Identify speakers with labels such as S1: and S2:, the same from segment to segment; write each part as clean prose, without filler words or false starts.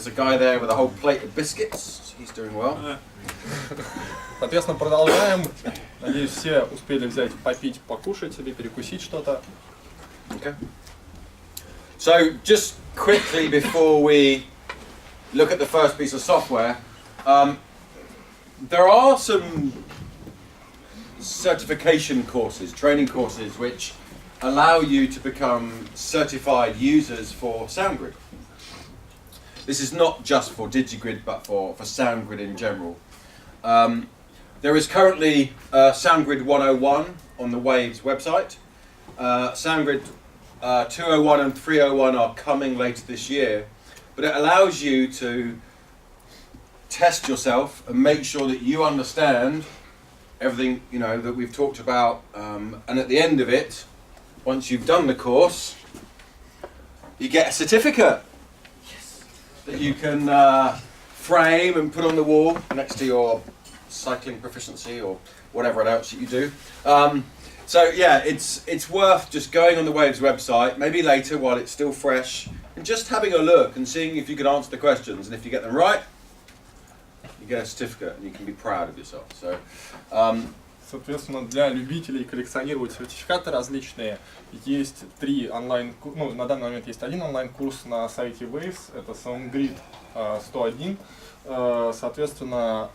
S1: There's a guy there with a whole plate of biscuits. He's doing well.
S2: Соответственно, продолжаем. Надеюсь, все успели взять, попить, покушать или перекусить что-то.
S1: Okay. So, just quickly before we look at the first piece of software, there are some certification courses, training courses, which allow you to become certified users for SoundGrid. This is not just for DiGiGrid, but for SoundGrid in general. There is currently SoundGrid 101 on the Waves website. SoundGrid 201 and 301 are coming later this year, but it allows you to test yourself and make sure that you understand everything that we've talked about, and at the end of it, once you've done the course, you get a certificate that you can frame and put on the wall next to your cycling proficiency or whatever else that you do. So yeah, it's worth just going on the Waves website, maybe later while it's still fresh, and just having a look and seeing if you can answer the questions. And if you get them right, you get a certificate and you can be proud of yourself. So,
S2: Соответственно, для любителей коллекционировать сертификаты различные есть три онлайн, на данный момент есть один онлайн-курс на сайте Waves, это SoundGrid 101. Соответственно,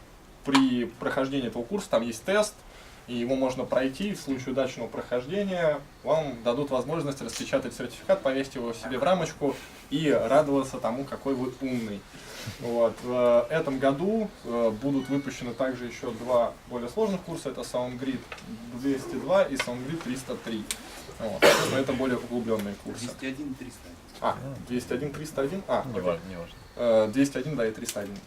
S2: при прохождении этого курса там есть тест, и его можно пройти. В случае удачного прохождения вам дадут возможность распечатать сертификат, повесить его себе в рамочку и радоваться тому, какой вы умный. Вот. В этом году будут выпущены также еще два более сложных курса. Это SoundGrid 202 и SoundGrid 303. Вот. Это более углубленные курсы.
S3: 201 301.
S2: 201 301?
S3: Не важно.
S2: 201, да, и 301.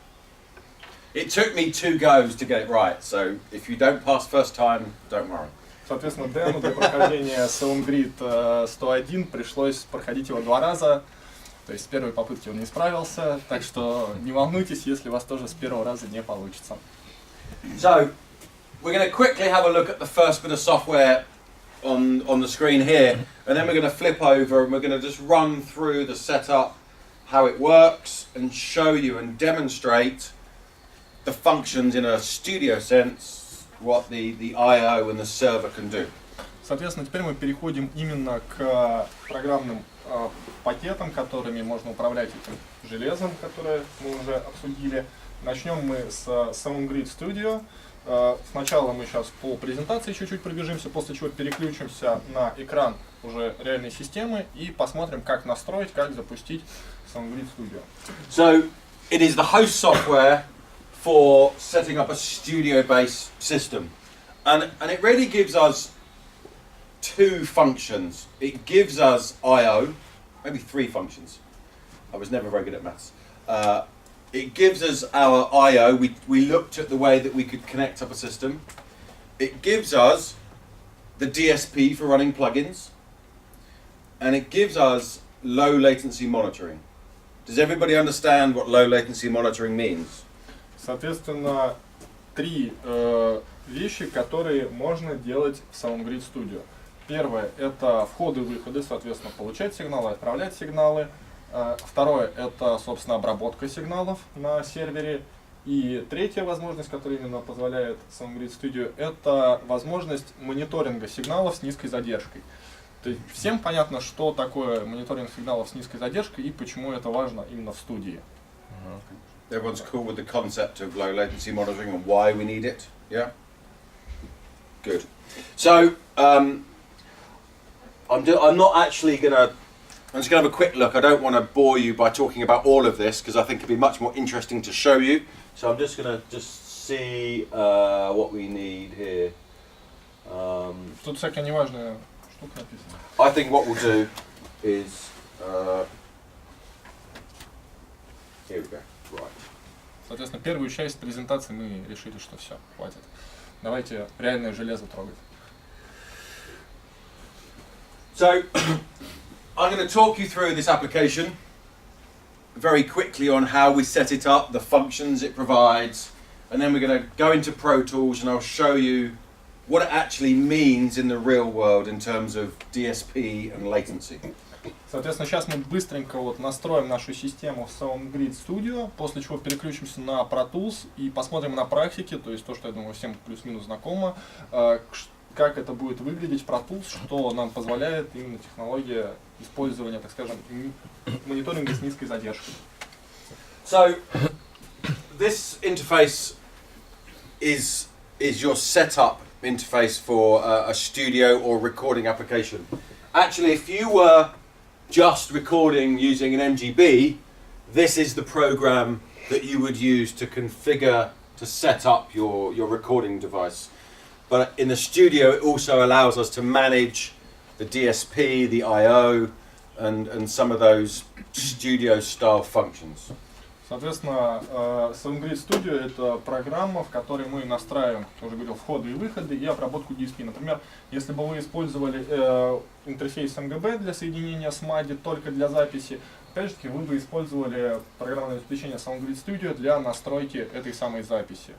S1: it took me 2 goes to get it right, so if you don't pass first time, don't worry.
S2: Соответственно, Дену для прохождения SoundGrid 101 пришлось проходить его 2 раза. То есть с первой попытки он не справился, так что не волнуйтесь, если у вас тоже с первого раза не получится.
S1: So, we're going to quickly have a look at the first bit of software on the screen here, and then we're going to flip over and we're going to just run through the setup, how it works, and show you and demonstrate the functions in a studio sense, what the I/O and the server can do.
S2: Соответственно, теперь мы переходим именно к программным пакетам, которыми можно управлять этим железом, которое мы уже обсудили. Начнем мы с SoundGrid Studio. Сначала мы сейчас по презентации чуть-чуть пробежимся, после чего переключимся на экран уже реальной системы и посмотрим, как настроить, как запустить SoundGrid Studio.
S1: So, it is the host software for setting up a studio-based system. And it really gives us 2 functions. It gives us I/O, maybe 3 functions. I was never very good at maths. It gives us our I/O. We looked at the way that we could connect up a system. It gives us the DSP for running plugins. And it gives us low latency monitoring. Does everybody understand what low latency monitoring means?
S2: Соответственно, 3 вещи, которые можно делать в SoundGrid Studio. Первое – это входы-выходы, соответственно, получать сигналы, отправлять сигналы. Второе – это, собственно, обработка сигналов на сервере. И третья возможность, которая именно позволяет SoundGrid Studio, это возможность мониторинга сигналов с низкой задержкой. То есть всем понятно, что такое мониторинг сигналов с низкой задержкой и почему это важно именно в студии.
S1: Everyone's cool with the concept of low latency monitoring and why we need it? Yeah? Good. So, I'm not actually going to... I'm just going to have a quick look. I don't want to bore you by talking about all of this because I think it'd be much more interesting to show you. So I'm just going to see what we need here.
S2: Тут всякая неважная штука написана.
S1: I think what we'll do is... here we go. Right.
S2: Соответственно, первую часть презентации мы решили, что все, хватит. Давайте реальное железо трогать.
S1: So, I'm going to talk you through this application very quickly on how we set it up, the functions it provides, and then we're going to go into Pro Tools and I'll show you what it actually means in the real world in terms of DSP and latency.
S2: Соответственно, сейчас мы быстренько вот настроим нашу систему в SoundGrid Studio, после чего переключимся на Pro Tools и посмотрим на практике, то есть то, что, я думаю, всем плюс-минус знакомо, как это будет выглядеть в Pro Tools, что нам позволяет именно технология использования, так скажем, мониторинга с низкой задержкой.
S1: So, this interface is your setup interface for a studio or recording application. Actually, if you were just recording using an MGB, this is the program that you would use to configure, to set up your recording device. But in the studio, it also allows us to manage the DSP, the I/O, and some of those studio-style functions.
S2: Соответственно, SoundGrid Studio — это программа, в которой мы настраиваем, как я уже говорил, входы и выходы и обработку DSP. Например, если бы вы использовали интерфейс MGB для соединения с MADI только для записи, опять же таки, вы бы использовали программное обеспечение SoundGrid Studio для настройки этой самой записи.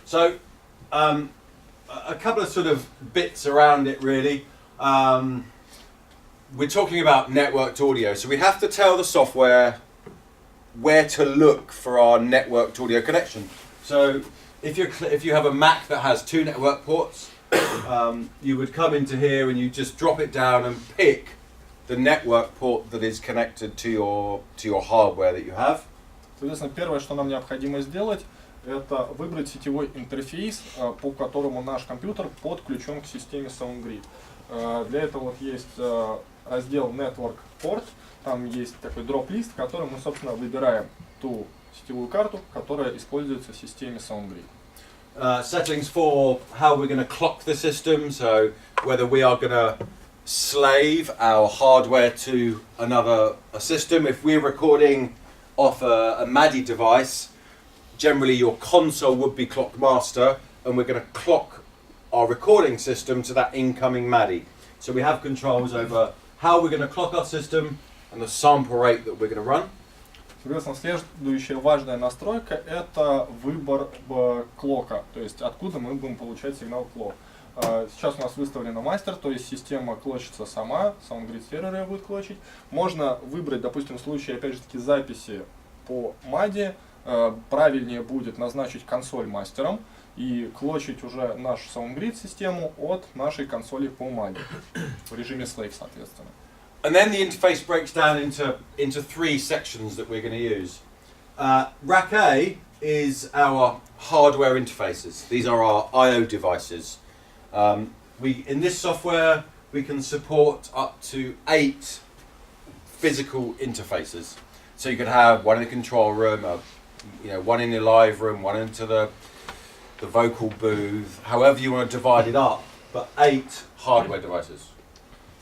S1: So, a couple of sort of bits around it really. We're talking about networked audio, so we have to tell the software where to look for our networked audio connection. So if you have a Mac that has 2 network ports, you would come into here and you just drop it down and pick the network port that is connected to your hardware that you have.
S2: Соответственно, первое, что нам необходимо сделать, это выбрать сетевой интерфейс, по которому наш компьютер подключен к системе SoundGrid. Для этого вот есть раздел Network Port, там есть такой дроп-лист, в котором мы, собственно, выбираем ту сетевую карту, которая используется в системе SoundGrid.
S1: Settings for how we're going to clock the system, so whether we are going to slave our hardware to a system. If we're recording off a MADI device, generally your console would be clock master, and we're going to clock our recording system to that incoming MADI. So we have controls over how we're going to clock our system and the sample rate that we're going to run.
S2: Соответственно, следующая важная настройка — это выбор клока, то есть откуда мы будем получать сигнал клок. Сейчас у нас выставлена мастер, то есть система клочится сама, SoundGrid сервер ее будет клочить. Можно выбрать, допустим, в случае, опять же таки, записи по MADI, правильнее будет назначить консоль мастером и клочить уже нашу SoundGrid систему от нашей консоли по MADI в режиме Slave, соответственно.
S1: And then the interface breaks down into 3 sections that we're going to use. Rack A is our hardware interfaces. These are our I/O devices. In this software, we can support up to 8 physical interfaces. So you could have one in the control room, one in your live room, one into the vocal booth, however you want to divide it up, but 8 hardware devices.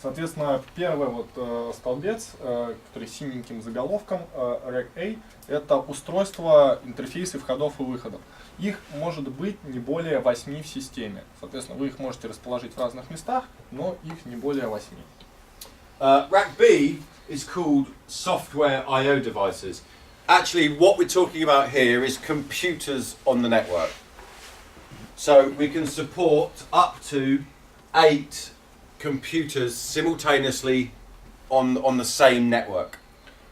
S2: Соответственно, первый вот столбец, который с синеньким заголовком, Rack A, это устройство интерфейсов входов и выходов. Их может быть не более 8 в системе. Соответственно, вы их можете расположить в разных местах, но их не более 8.
S1: Rack B is called software I/O devices. Actually, what we're talking about here is computers on the network. So we can support up to 8 computers simultaneously on the same network.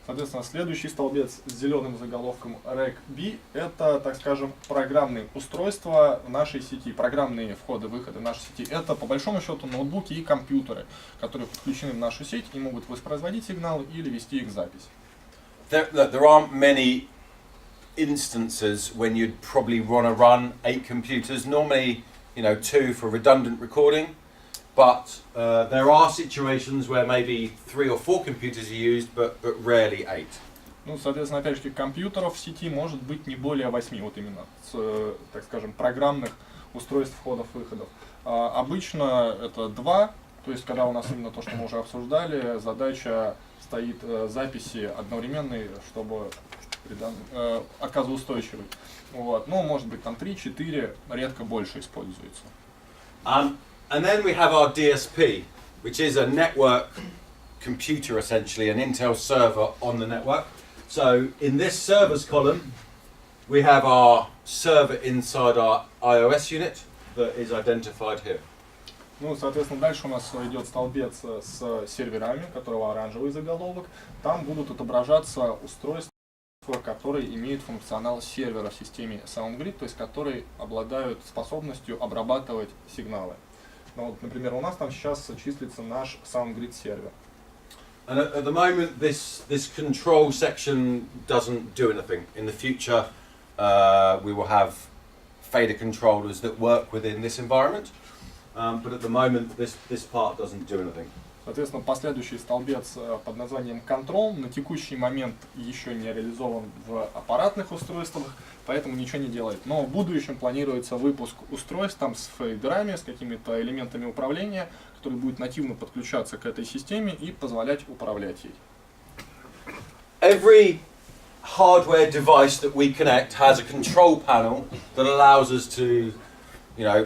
S2: Соответственно, следующий столбец с зеленым заголовком Rack B — это, так скажем, программные устройства в нашей сети, программные входы-выходы в нашей сети. Это, по большому счету, ноутбуки и компьютеры, которые подключены в нашу сеть и могут воспроизводить сигналы или вести их запись.
S1: There aren't many instances when you'd probably want to run 8 computers. Normally, 2 for redundant recording. But there are situations where maybe 3 or 4 computers are used, but rarely 8.
S2: Ну, соответственно, опять же, компьютеров в сети может быть не более 8, вот именно, так скажем, программных устройств входов-выходов. Обычно это 2, то есть, когда у нас именно то, что мы уже обсуждали, задача стоит записи одновременной, чтобы отказоустойчивый. Вот. Ну, может быть, там 3-4, редко больше используется.
S1: And then we have our DSP, which is a network computer, essentially, an Intel server on the network. So in this servers column, we have our server inside our iOS unit that is identified here.
S2: Ну, соответственно, дальше у нас идет столбец с серверами, которого оранжевый заголовок. Там будут отображаться устройства, которые имеют функционал сервера в системе SoundGrid, то есть которые обладают способностью обрабатывать сигналы. Ну, вот, например, у нас там сейчас числится наш SoundGrid сервер.
S1: And at the moment, this control section doesn't do anything. In the future, we will have fader controllers that work within this environment, but at the moment, this part doesn't do anything.
S2: Соответственно, последующий столбец под названием Control на текущий момент еще не реализован в аппаратных устройствах, поэтому ничего не делает. Но в будущем планируется выпуск устройств там с фейдерами, с какими-то элементами управления, который будет нативно подключаться к этой системе и позволять управлять ей.
S1: Every hardware device that we connect has a control panel that allows us to,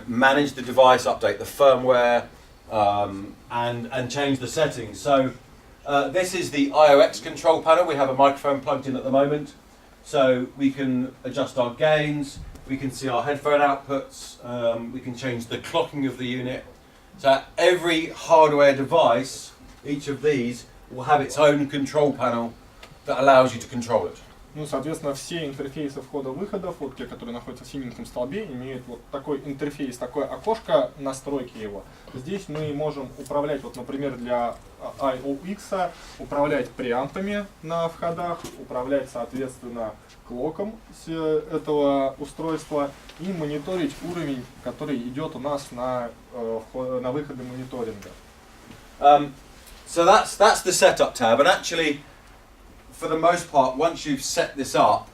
S1: manage the device, update the firmware, and change the settings. So this is the IOX control panel. We have a microphone plugged in at the moment, so we can adjust our gains. We can see our headphone outputs. We can change the clocking of the unit. So every hardware device, each of these, will have its own control panel that allows you to control it.
S2: Ну, соответственно, все интерфейсы входа-выходов, вот те, которые находятся в синеньком столбе, имеют вот такой интерфейс, такое окошко настройки его. Здесь мы можем управлять, вот, например, для IOX, управлять преампами на входах, управлять, соответственно, клоком этого устройства и мониторить уровень, который идет у нас на выходы мониторинга.
S1: So that's the setup tab, and actually, for the most part, once you've set this up,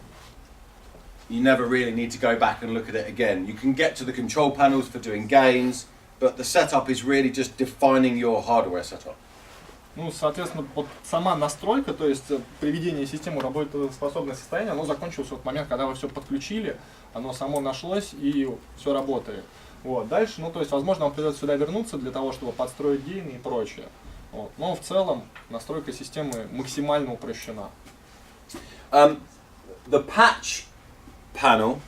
S1: you never really need to go back and look at it again. You can get to the control panels for doing gains, but the setup is really just defining your hardware setup.
S2: Ну, соответственно, вот сама настройка, то есть приведение системы в работоспособное состояние, оно закончилось в тот момент, когда вы все подключили, оно само нашлось и все работает. Вот. Дальше, ну, то есть, возможно, вам придется сюда вернуться для того, чтобы подстроить гейны и прочее. Вот. Но в целом настройка системы максимально упрощена.
S1: The patch panel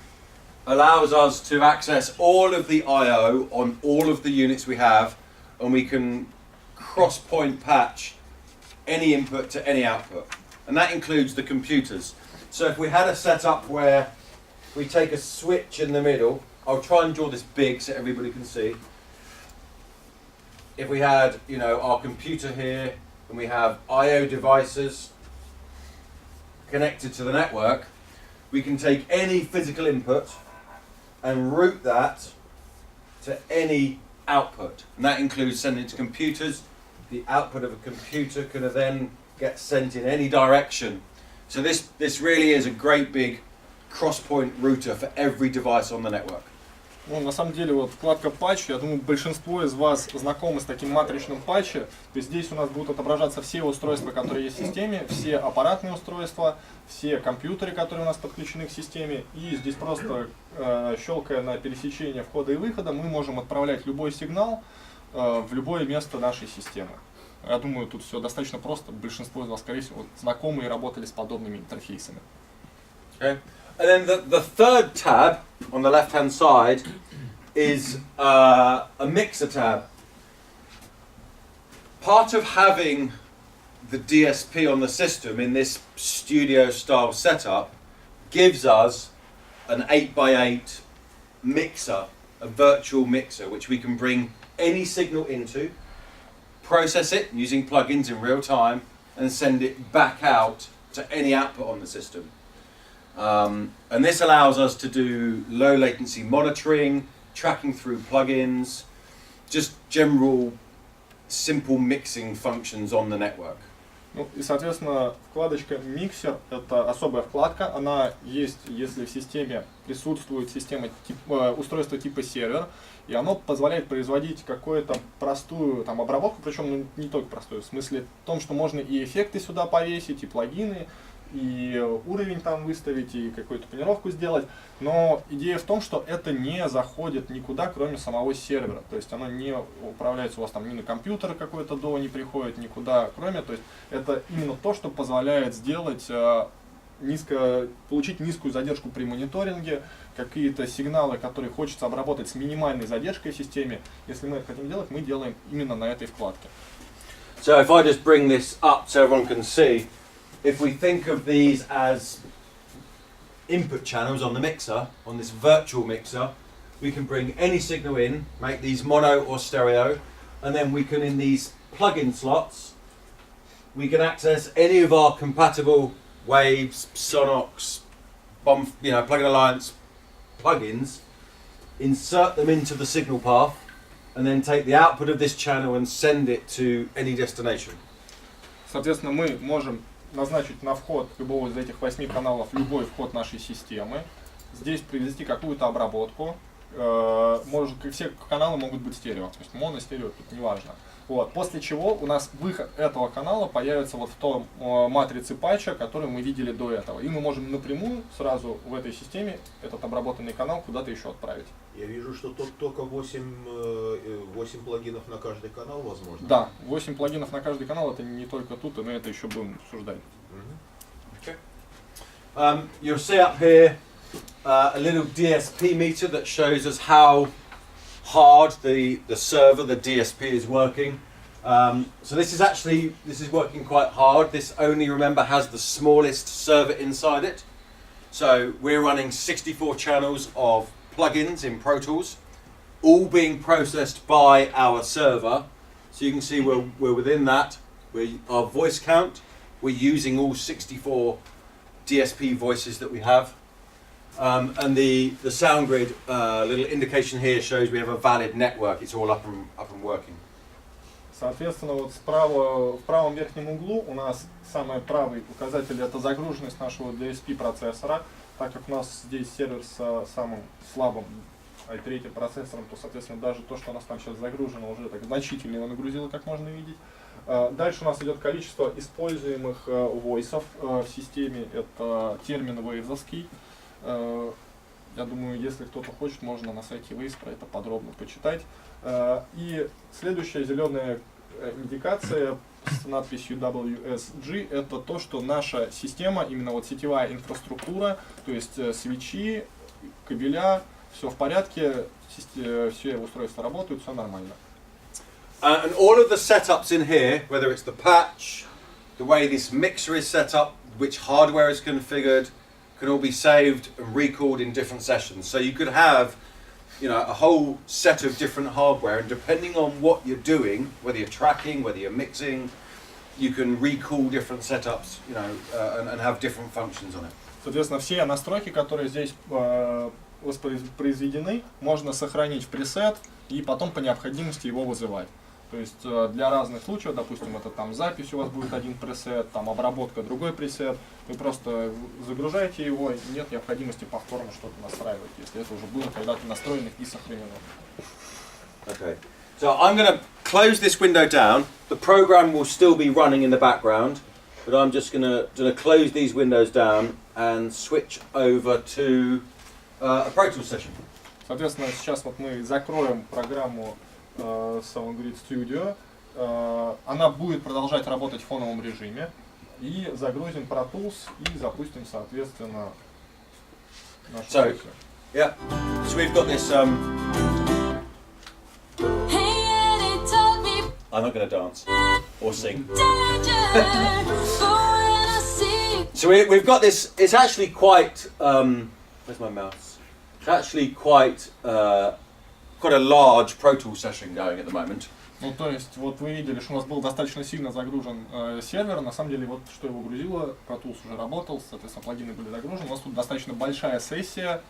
S1: allows us to access all of the I/O on all of the units we have, and we can cross-point patch any input to any output, and that includes the computers. So if we had a setup where we take a switch in the middle, I'll try and draw this big so everybody can see. If we had, our computer here, and we have I/O devices connected to the network, we can take any physical input and route that to any output. And that includes sending it to computers. The output of a computer can then get sent in any direction. So this really is a great big cross-point router for every device on the network.
S2: Ну, на самом деле, вот вкладка патч, я думаю, большинство из вас знакомы с таким матричным патчем. То есть здесь у нас будут отображаться все устройства, которые есть в системе, все аппаратные устройства, все компьютеры, которые у нас подключены к системе. И здесь просто, щелкая на пересечение входа и выхода, мы можем отправлять любой сигнал в любое место нашей системы. Я думаю, тут все достаточно просто. Большинство из вас, скорее всего, знакомы и работали с подобными интерфейсами.
S1: Okay. And then the third tab on the left-hand side is a mixer tab. Part of having the DSP on the system in this studio-style setup gives us an 8x8 mixer, a virtual mixer, which we can bring any signal into, process it using plugins in real time, and send it back out to any output on the system. And this allows us to do low latency monitoring, tracking through plugins, just general simple mixing functions on the network.
S2: Ну и, соответственно, вкладочка «Миксер» — это особая вкладка. Она есть, если в системе присутствует устройство типа сервер, и оно позволяет производить какую-то простую обработку, причем не только простую, в смысле в том, что можно и эффекты сюда повесить, и плагины, и уровень там выставить, и какую-то панировку сделать. Но идея в том, что это не заходит никуда, кроме самого сервера. То есть оно не управляется у вас там ни на компьютер какой-то не приходит никуда, кроме. То есть это именно то, что позволяет сделать получить низкую задержку при мониторинге, какие-то сигналы, которые хочется обработать с минимальной задержкой в системе. Если мы это хотим делать, мы делаем именно на этой вкладке.
S1: So if I just bring this up so everyone can see, if we think of these as input channels on the mixer, on this virtual mixer, we can bring any signal in, make these mono or stereo, and then we can, in these plug-in slots, we can access any of our compatible Waves, Sonox, Plug-in Alliance plugins, insert them into the signal path, and then take the output of this channel and send it to any destination.
S2: Соответственно, мы можем назначить на вход любого из этих 8 каналов любой вход нашей системы, здесь провести какую-то обработку. Все каналы могут быть стерео, то есть моно, стерео, тут не важно. Вот. После чего у нас выход этого канала появится вот в том матрице патча, который мы видели до этого. И мы можем напрямую сразу в этой системе этот обработанный канал куда-то еще отправить.
S3: Я вижу, что тут только 8 плагинов на каждый канал, возможно.
S2: Да, 8 плагинов на каждый канал, это не только тут, но это еще будем обсуждать.
S1: Okay. You'll see up here a little DSP meter that shows us how hard the server, the DSP, is working. So this is working quite hard. This only, remember, has the smallest server inside it. So we're running 64 channels of plugins in Pro Tools, all being processed by our server. So you can see we're within that. Our voice count, we're using all 64 DSP voices that we have. And the sound grid little indication here shows we have a valid network. It's all up and working.
S2: Соответственно, вот в правом верхнем углу у нас самый правый указатель — это загруженность нашего DSP процессора. Так как у нас здесь сервер с самым слабым i3 процессором, то, соответственно, даже то, что у нас там сейчас загружено, уже так значительно его нагрузило, как можно видеть. Дальше у нас идет количество используемых войсов в системе. Это термин вейвзовский. Я думаю, если кто-то хочет, можно на сайте Waze про это подробно почитать. И следующая зеленая индикация с надписью WSG — это то, что наша система, именно вот сетевая инфраструктура, то есть свечи, кабеля, все в порядке, все устройства работают, все нормально.
S1: And all of the setups in here, whether it's the patch, the way this mixer is set up, which hardware is configured, can all be saved and recalled in different sessions. So you could have, a whole set of different hardware, and depending on what you're doing, whether you're tracking, whether you're mixing, you can recall different setups, and have different functions on it.
S2: Соответственно, все настройки, которые здесь воспроизведены, можно сохранить в пресет и потом по необходимости его вызывать. То есть для разных случаев, допустим, это там запись у вас будет один пресет, там обработка другой пресет, вы просто загружаете его, и нет необходимости повторно что-то настраивать, если это уже было когда-то настроено и сохранено.
S1: Okay, so I'm going to close this window down. The program will still be running in the background, but I'm just going to close these windows down and switch over to a Pro Tools session.
S2: Соответственно, сейчас вот мы закроем программу SoundGrid Studio, она будет продолжать работать в фоновом режиме, и загрузим Pro Tools и запустим, соответственно, нашу
S1: So we've got this. I'm not going to dance or sing. So we've got this. It's actually quite. Where's my mouse? It's actually quite a large Pro Tools session going at the moment.
S2: Ну, то есть, вот вы видели, что у нас был достаточно сильно загружен сервер. На самом деле, вот что его грузило, Pro Tools уже работал, соответственно, плагины были загружены. У нас тут достаточно большая сессия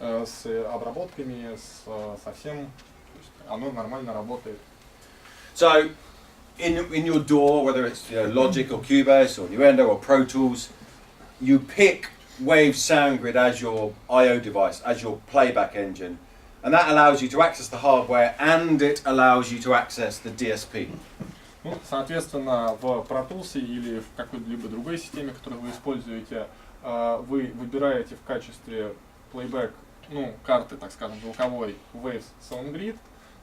S2: с обработками, со всем. То есть, оно нормально работает.
S1: So, in your DAW, whether it's Logic or Cubase or Nuendo or Pro Tools, you pick Wave SoundGrid as your I/O device, as your playback engine. And that allows you to access the hardware, and it allows you to access the DSP.
S2: Ну, соответственно, в Pro Tools или в какой-либо другой системе, которую вы используете, вы выбираете в качестве playback, карты, так скажем, звуковой Waves SoundGrid,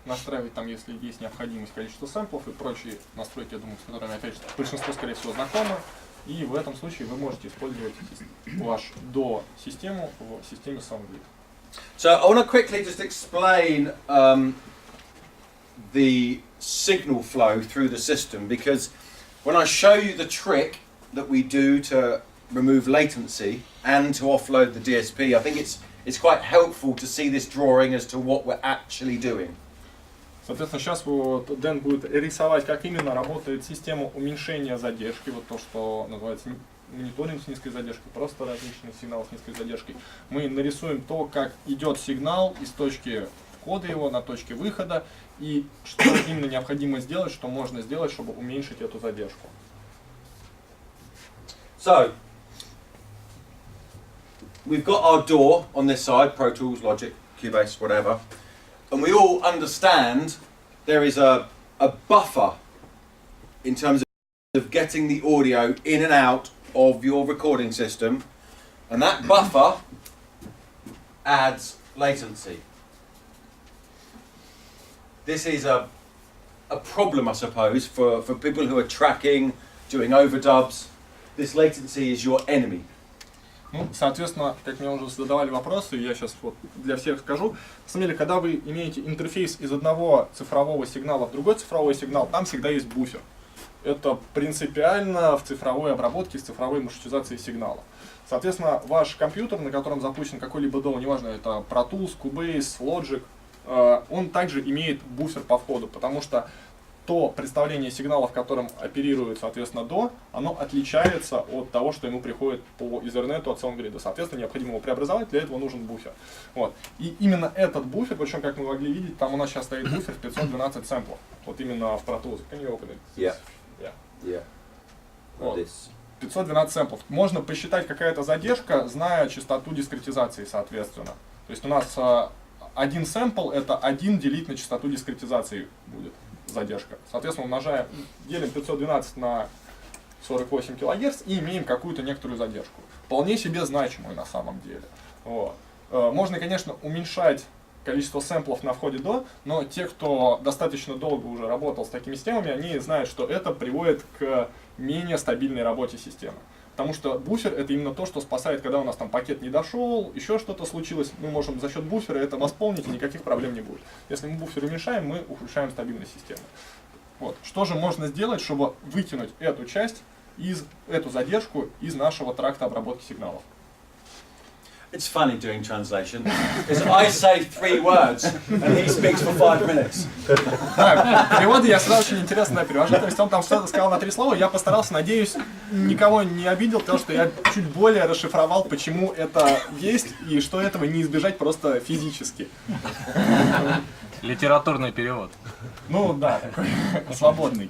S2: настраивать там, если есть необходимость, количество сэмплов и прочие настройки, я думаю, с которыми, опять же, большинство, скорее всего, знакомы. и в этом случае вы можете использовать ваш DO-систему в системе SoundGrid.
S1: So I want to quickly just explain the signal flow through the system, because when I show you the trick that we do to remove latency and to offload the DSP, I think it's quite helpful to see this drawing as to what we're actually doing.
S2: Соответственно, сейчас вот Дэн будет рисовать, как именно работает система уменьшения задержки, вот то, что называется мониторинг с низкой задержкой, просто различных сигналов с низкой задержкой. Мы нарисуем то, как идет сигнал из точки входа его на точке выхода, и что именно необходимо сделать, что можно сделать, чтобы уменьшить эту задержку.
S1: So, we've got our DAW on this side, Pro Tools, Logic, Cubase, whatever, and we all understand there is a buffer in terms of getting the audio in and out of your recording system, and that buffer adds latency. This is a problem, I suppose, for people who are tracking, doing overdubs. This latency is your enemy.
S2: Ну, соответственно, как мне уже задавали вопросы, я сейчас вот для всех скажу. На самом деле, когда вы имеете интерфейс из одного цифрового сигнала в другой цифровой сигнал, там всегда есть буфер. Это принципиально в цифровой обработке, с цифровой маршрутизацией сигнала. Соответственно, ваш компьютер, на котором запущен какой-либо DAW, неважно, это Pro Tools, Cubase, Logic, он также имеет буфер по входу, потому что то представление сигналов, которым оперирует, соответственно, DAW, оно отличается от того, что ему приходит по Ethernet от SoundGrid. Соответственно, необходимо его преобразовать, для этого нужен буфер. Вот. И именно этот буфер, причем, как мы могли видеть, там у нас сейчас стоит буфер в 512 сэмплов. Вот именно в Pro Tools. Can you open it?
S1: Yeah.
S2: Вот. 512 сэмплов. Можно посчитать какая-то задержка, зная частоту дискретизации, соответственно. То есть у нас один сэмпл это 1 делить на частоту дискретизации будет задержка. Соответственно, умножаем, делим 512 на 48 кГц и имеем какую-то некоторую задержку. Вполне себе значимую на самом деле. Вот. Можно, конечно, уменьшать количество сэмплов на входе до, но те, кто достаточно долго уже работал с такими системами, они знают, что это приводит к менее стабильной работе системы. Потому что буфер это именно то, что спасает, когда у нас там пакет не дошел, еще что-то случилось, мы можем за счет буфера это восполнить и никаких проблем не будет. Если мы буфер уменьшаем, мы ухудшаем стабильность системы. Вот. Что же можно сделать, чтобы выкинуть эту часть, эту задержку из нашего тракта обработки сигналов?
S1: It's funny doing translation, because I say 3 words and he speaks for 5 minutes.
S2: Да, переводы я всегда очень интересно перевожу, то есть он там что-то сказал на 3 слова, я постарался, надеюсь, никого не обидел, потому что я чуть более расшифровал, почему это есть и что этого не избежать просто физически.
S4: Литературный перевод.
S2: Ну да, такой свободный.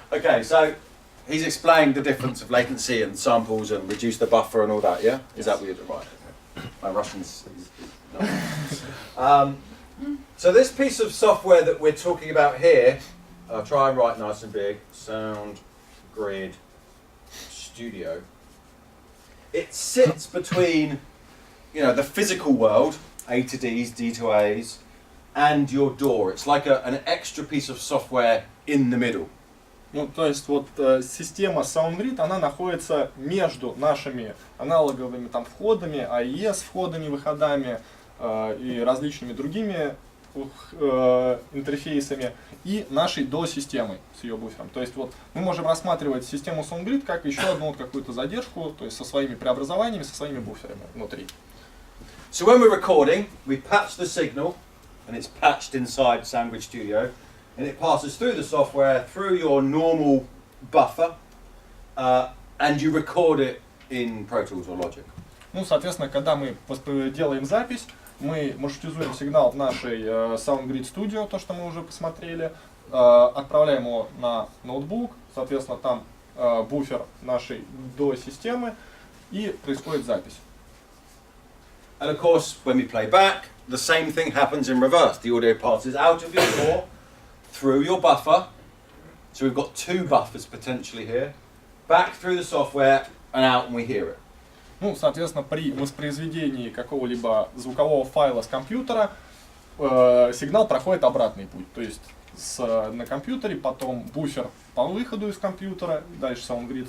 S1: Okay, so he's explained the difference of latency and samples and reduce the buffer and all that, yeah? Is that what you're right? My Russian's no. So this piece of software that we're talking about here, I'll try and write nice and big, SoundGrid Studio. It sits between, the physical world, A to Ds, D to As, and your DAW. It's like an extra piece of software in the middle.
S2: Ну, то есть вот система SoundGrid, она находится между нашими аналоговыми там входами, AES входами, выходами и различными другими интерфейсами и нашей DAW-системой с ее буфером. То есть вот мы можем рассматривать систему SoundGrid как еще одну вот какую-то задержку, то есть со своими преобразованиями, со своими буферами внутри.
S1: So when we're recording, we patch the signal, and it's patched inside SoundGrid Studio. And it passes through the software, through your normal buffer, and you record it in Pro Tools or Logic.
S2: Ну, соответственно, когда мы делаем запись, мы маршрутизуем сигнал в нашей SoundGrid Studio, то, что мы уже посмотрели, отправляем его на ноутбук, соответственно, там буфер нашей DAW-системы, и происходит запись.
S1: And of course, when we play back, the same thing happens in reverse. The audio passes out of your DAW, through your buffer, so we've got 2 buffers potentially here, back through the software and out and we hear it.
S2: Ну, соответственно, при воспроизведении какого-либо звукового файла с компьютера сигнал проходит обратный путь. То есть на компьютере, потом буфер по выходу из компьютера, дальше SoundGrid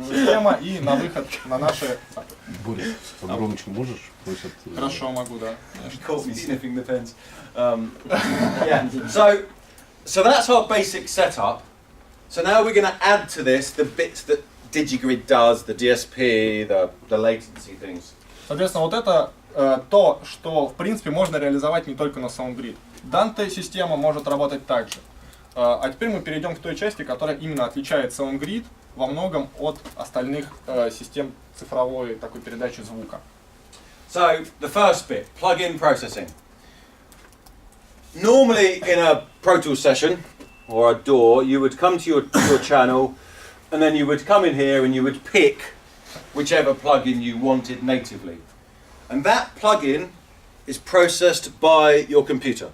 S2: система и на выход на наши...
S4: Борис, громче можешь? Просят,
S2: Хорошо, могу, да.
S1: You caught me sniffing the pens. Yeah. So that's our basic setup. So now we're going to add to this the bits that DiGiGrid does, the DSP, the latency things.
S2: Соответственно, вот это то, что в принципе можно реализовать не только на SoundGrid. Данная система может работать так же. А теперь мы перейдем к той части, которая именно отличает SoundGrid во многом от остальных систем цифровой такой передачи звука.
S1: So the first bit, plug-in processing. Normally in a Pro Tools session or a DAW, you would come to your channel and then you would come in here and you would pick whichever plugin you wanted natively. And that plugin is processed by your computer.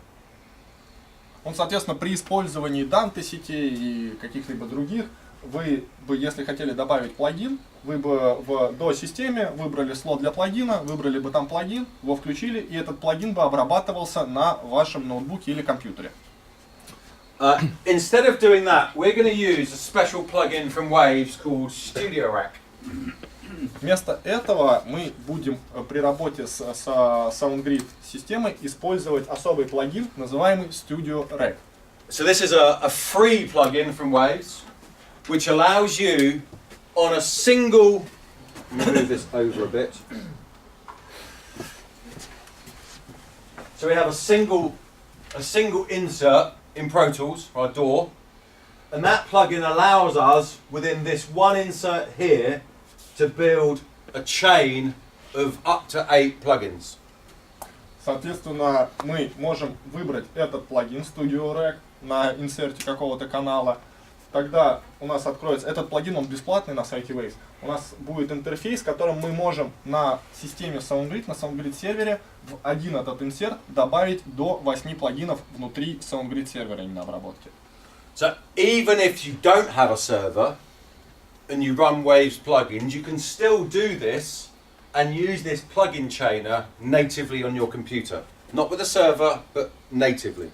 S2: Соответственно, при использовании Dante сетей и каких-либо других, вы бы, если хотели добавить плагин, вы бы в DAW-системе выбрали слот для плагина, выбрали бы там плагин, его включили, и этот плагин бы обрабатывался на вашем ноутбуке или компьютере.
S1: Instead of doing that, we're going to use a special plugin from Waves called Studio Rack.
S2: Вместо этого мы будем при работе с SoundGrid системой использовать особый плагин, называемый Studio Rack.
S1: So this is a free plugin from Waves, which allows you on a single, let me move this over a bit. So we have a single insert in Pro Tools, our DAW, and that plugin allows us within this one insert here to build a chain of up to 8 plugins.
S2: Соответственно, мы можем выбрать этот плагин Studio Rack на инсерте какого-то канала. Тогда у нас откроется этот плагин, он бесплатный на сайте Waves. У нас будет интерфейс, которым мы можем на системе SoundGrid, на SoundGrid сервере в один этот инсерт добавить до 8 плагинов внутри SoundGrid сервера именно обработки.
S1: So even if you don't have a server and you run Waves plugins, you can still do this and use this plugin chainer natively on your computer. Not with a server, but natively.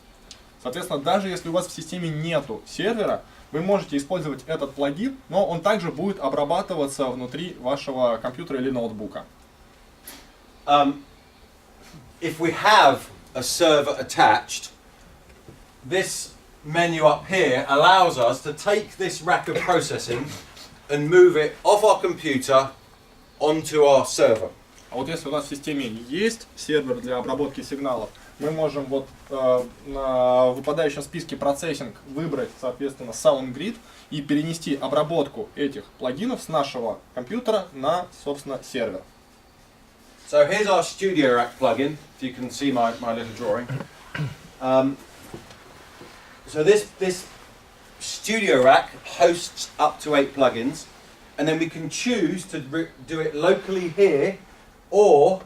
S2: Соответственно, даже если у вас в системе нету сервера, вы можете использовать этот плагин, но он также будет обрабатываться внутри вашего компьютера или ноутбука.
S1: If we have a server attached, this menu up here allows us to take this rack of processing and move it off our computer onto our server.
S2: А вот если у нас в системе есть сервер для обработки сигналов, мы можем вот на выпадающем списке процессинг выбрать, соответственно, SoundGrid и перенести обработку этих плагинов с нашего компьютера на, собственно, сервер.
S1: So here's our Studio Rack plugin, if you can see my little drawing. So this Studio Rack hosts up to 8 plugins, and then we can choose to do it locally here, or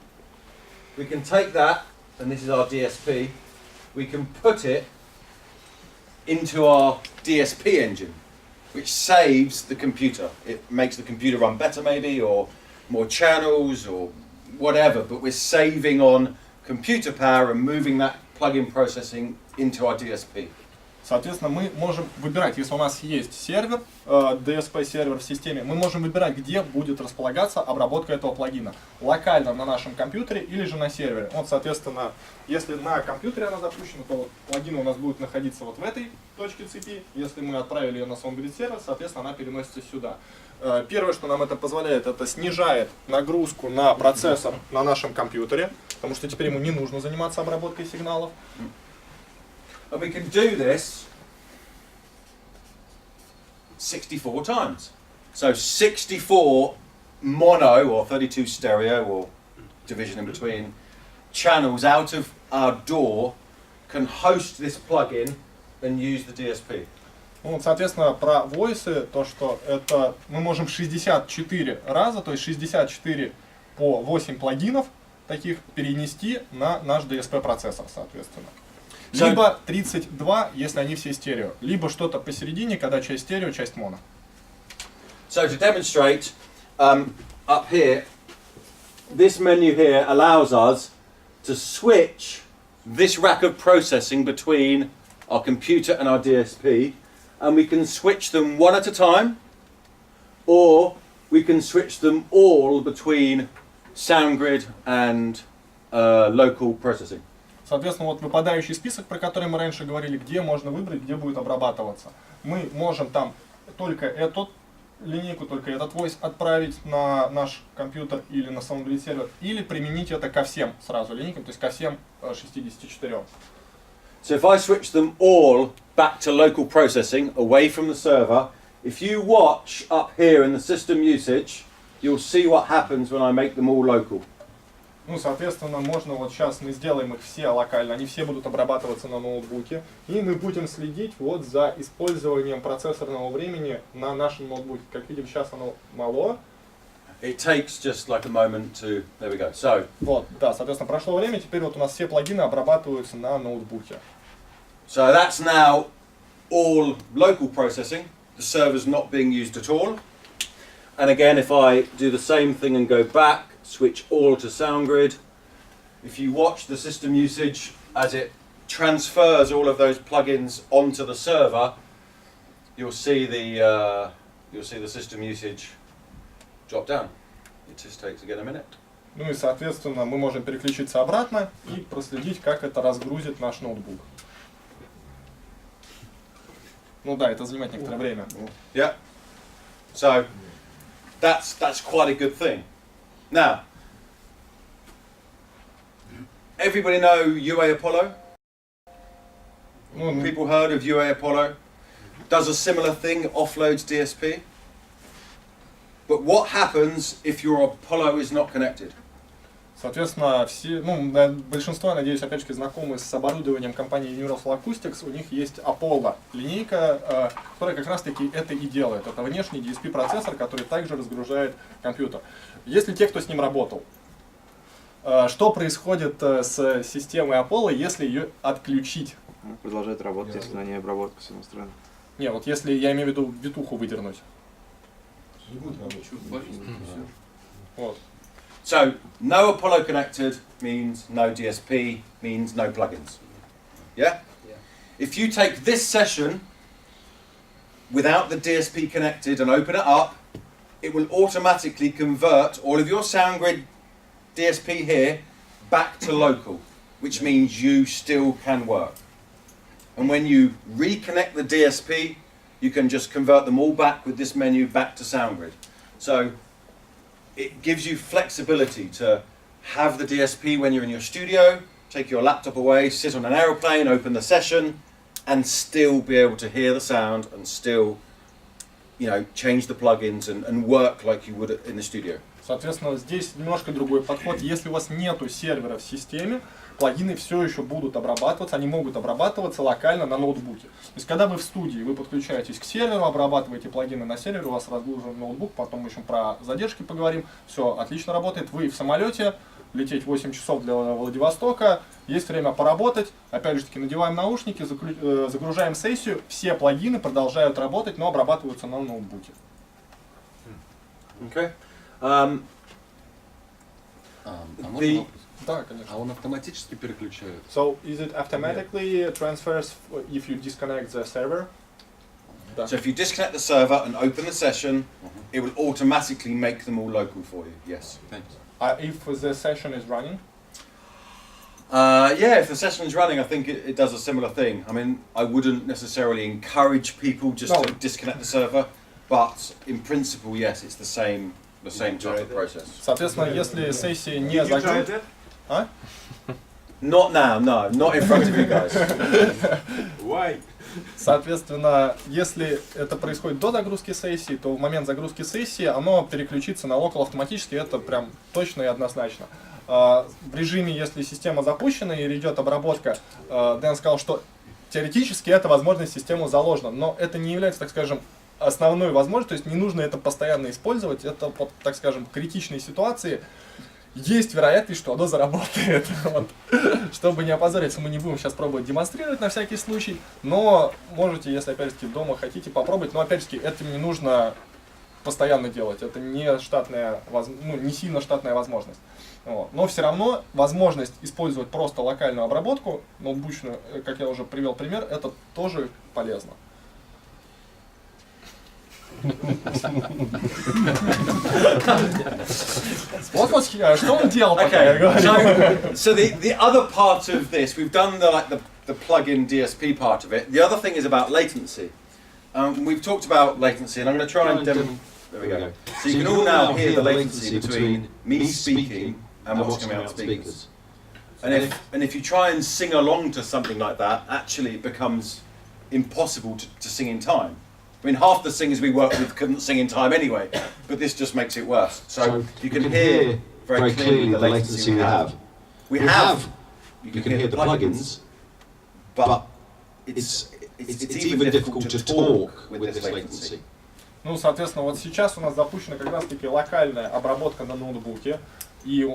S1: we can take that, and this is our DSP, we can put it into our DSP engine, which saves the computer. It makes the computer run better maybe, or more channels, or whatever, but we're saving on computer power and moving that plug-in processing into our DSP.
S2: Соответственно, мы можем выбирать, если у нас есть сервер, DSP-сервер в системе, мы можем выбирать, где будет располагаться обработка этого плагина. Локально на нашем компьютере или же на сервере. Вот, соответственно, если на компьютере она запущена, то вот плагин у нас будет находиться вот в этой точке цепи. Если мы отправили ее на SoundGrid сервер, соответственно, она переносится сюда. Первое, что нам это позволяет, это снижает нагрузку на процессор на нашем компьютере, потому что теперь ему не нужно заниматься обработкой сигналов.
S1: And we can do this 64 times. So 64 mono or 32 stereo or division in between channels out of our DAW can host this plugin and use the DSP.
S2: Ну, соответственно, про войсы, то, что это мы можем 64 раза, то есть 64 по 8 плагинов таких перенести на наш DSP-процессор, соответственно. Либо 32, если они все стерео. Либо что-то посередине, когда часть стерео, часть моно.
S1: So to demonstrate, up here, this menu here allows us to switch this rack of processing between our computer and our DSP, and we can switch them one at a time, or we can switch them all between SoundGrid and local processing.
S2: Соответственно, вот выпадающий список, про который мы раньше говорили, где можно выбрать, где будет обрабатываться. Мы можем там только эту линейку, только этот voice отправить на наш компьютер или на SoundGrid сервер, или применить это ко всем сразу линейкам, то есть ко всем 64.
S1: So if I switch them all back to local processing, away from the server, if you watch up here in the system usage, you'll see what happens when I make them all local.
S2: Ну, соответственно, можно вот сейчас мы сделаем их все локально, они все будут обрабатываться на ноутбуке, и мы будем следить вот за использованием процессорного времени на нашем ноутбуке. Как видим, сейчас оно мало.
S1: It takes just like a moment to, there we go. So,
S2: Вот, да, соответственно, прошло время, теперь вот у нас все плагины обрабатываются на ноутбуке.
S1: so that's now all local processing. The server's not being used at all. And again, if I do the same thing and go back, switch all to SoundGrid, if you watch the system usage as it transfers all of those plugins onto the server, you'll see the system usage drop down. It just takes again a minute.
S2: Ну и, соответственно, мы можем переключиться обратно и проследить, как это разгрузит наш ноутбук. Ну да, это занимает некоторое время.
S1: Yeah. So that's quite a good thing. Now, everybody know UA Apollo?
S2: Ну,
S1: People heard of UA Apollo? Does a similar thing, offloads DSP. But what happens if your Apollo is not connected?
S2: соответственно, все, большинство, я надеюсь, опять же, знакомы с оборудованием компании Universal Acoustics, у них есть Apollo линейка, которая как раз таки это и делает. Это внешний DSP-процессор, который также разгружает компьютер. Если те, кто с ним работал, что происходит с системой Apollo, если ее отключить?
S5: Продолжает работать, если на ней обработка все настроена.
S2: Не, вот если я имею в виду витуху выдернуть. Вот.
S1: So, no Apollo connected means no DSP, means no plugins. Yeah? If you take this session without the DSP connected and open it up, it will automatically convert all of your SoundGrid DSP here back to local, which means you still can work. And when you reconnect the DSP, you can just convert them all back with this menu back to SoundGrid. So it gives you flexibility to have the DSP when you're in your studio, take your laptop away, sit on an aeroplane, open the session, and still be able to hear the sound and still, change the plugins and work like you would in the studio.
S2: Соответственно, здесь немножко другой подход. Если у вас нету сервера в системе, плагины все еще будут обрабатываться, они могут обрабатываться локально на ноутбуке. То есть, когда вы в студии, вы подключаетесь к серверу, обрабатываете плагины на сервере, у вас разгружен ноутбук, потом мы еще про задержки поговорим, все отлично работает. Вы в самолете, лететь 8 часов для Владивостока, есть время поработать, опять же таки надеваем наушники, загружаем сессию, все плагины продолжают работать, но обрабатываются на ноутбуке.
S1: Okay.
S2: Да, конечно.
S4: А он автоматически переключает?
S2: So, is it automatically transfers if you disconnect the server?
S1: So if you disconnect the server and open the session, it will automatically make them all local for you. Yes.
S4: Thanks.
S2: If the session is running?
S1: Yeah, if the session is running, I think it does a similar thing. I mean, I wouldn't necessarily encourage people just to disconnect the server, but in principle, yes, it's the same type of process.
S2: Соответственно, если сессия не загружена... А?
S1: Not now, no, not in front of you guys.
S3: Why?
S2: Соответственно, если это происходит до загрузки сессии, то в момент загрузки сессии оно переключится на локал автоматически, это прям точно и однозначно. В режиме, если система запущена и идет обработка, Дэн сказал, что теоретически эта возможность в систему заложена, но это не является, так скажем, основной возможностью, то есть не нужно это постоянно использовать, это, так скажем, критичные ситуации. Есть вероятность, что оно заработает. Вот. Чтобы не опозориться, мы не будем сейчас пробовать демонстрировать на всякий случай, но можете, если опять-таки дома хотите попробовать, но опять-таки этим не нужно постоянно делать. Это не штатная, не сильно штатная возможность. Вот. Но все равно возможность использовать просто локальную обработку, ноутбучную, как я уже привел пример, это тоже полезно. Вот, что он делал, пока я говорил?
S1: So the other part of this, we've done the plug-in DSP part of it. The other thing is about latency. We've talked about latency, and I'm going to try and there we go. So you can all now hear the latency between me speaking and what's coming out of speakers. And if you try and sing along to something like that, actually it becomes impossible to sing in time. I mean, half the singers we worked with couldn't sing in time anyway, but this just makes it worse. So you can hear very clearly the latency we have. You can hear the plugins, but it's even difficult to talk with this latency.
S2: Ну, соответственно, вот сейчас у нас запущена как раз-таки локальная обработка на ноутбуке. И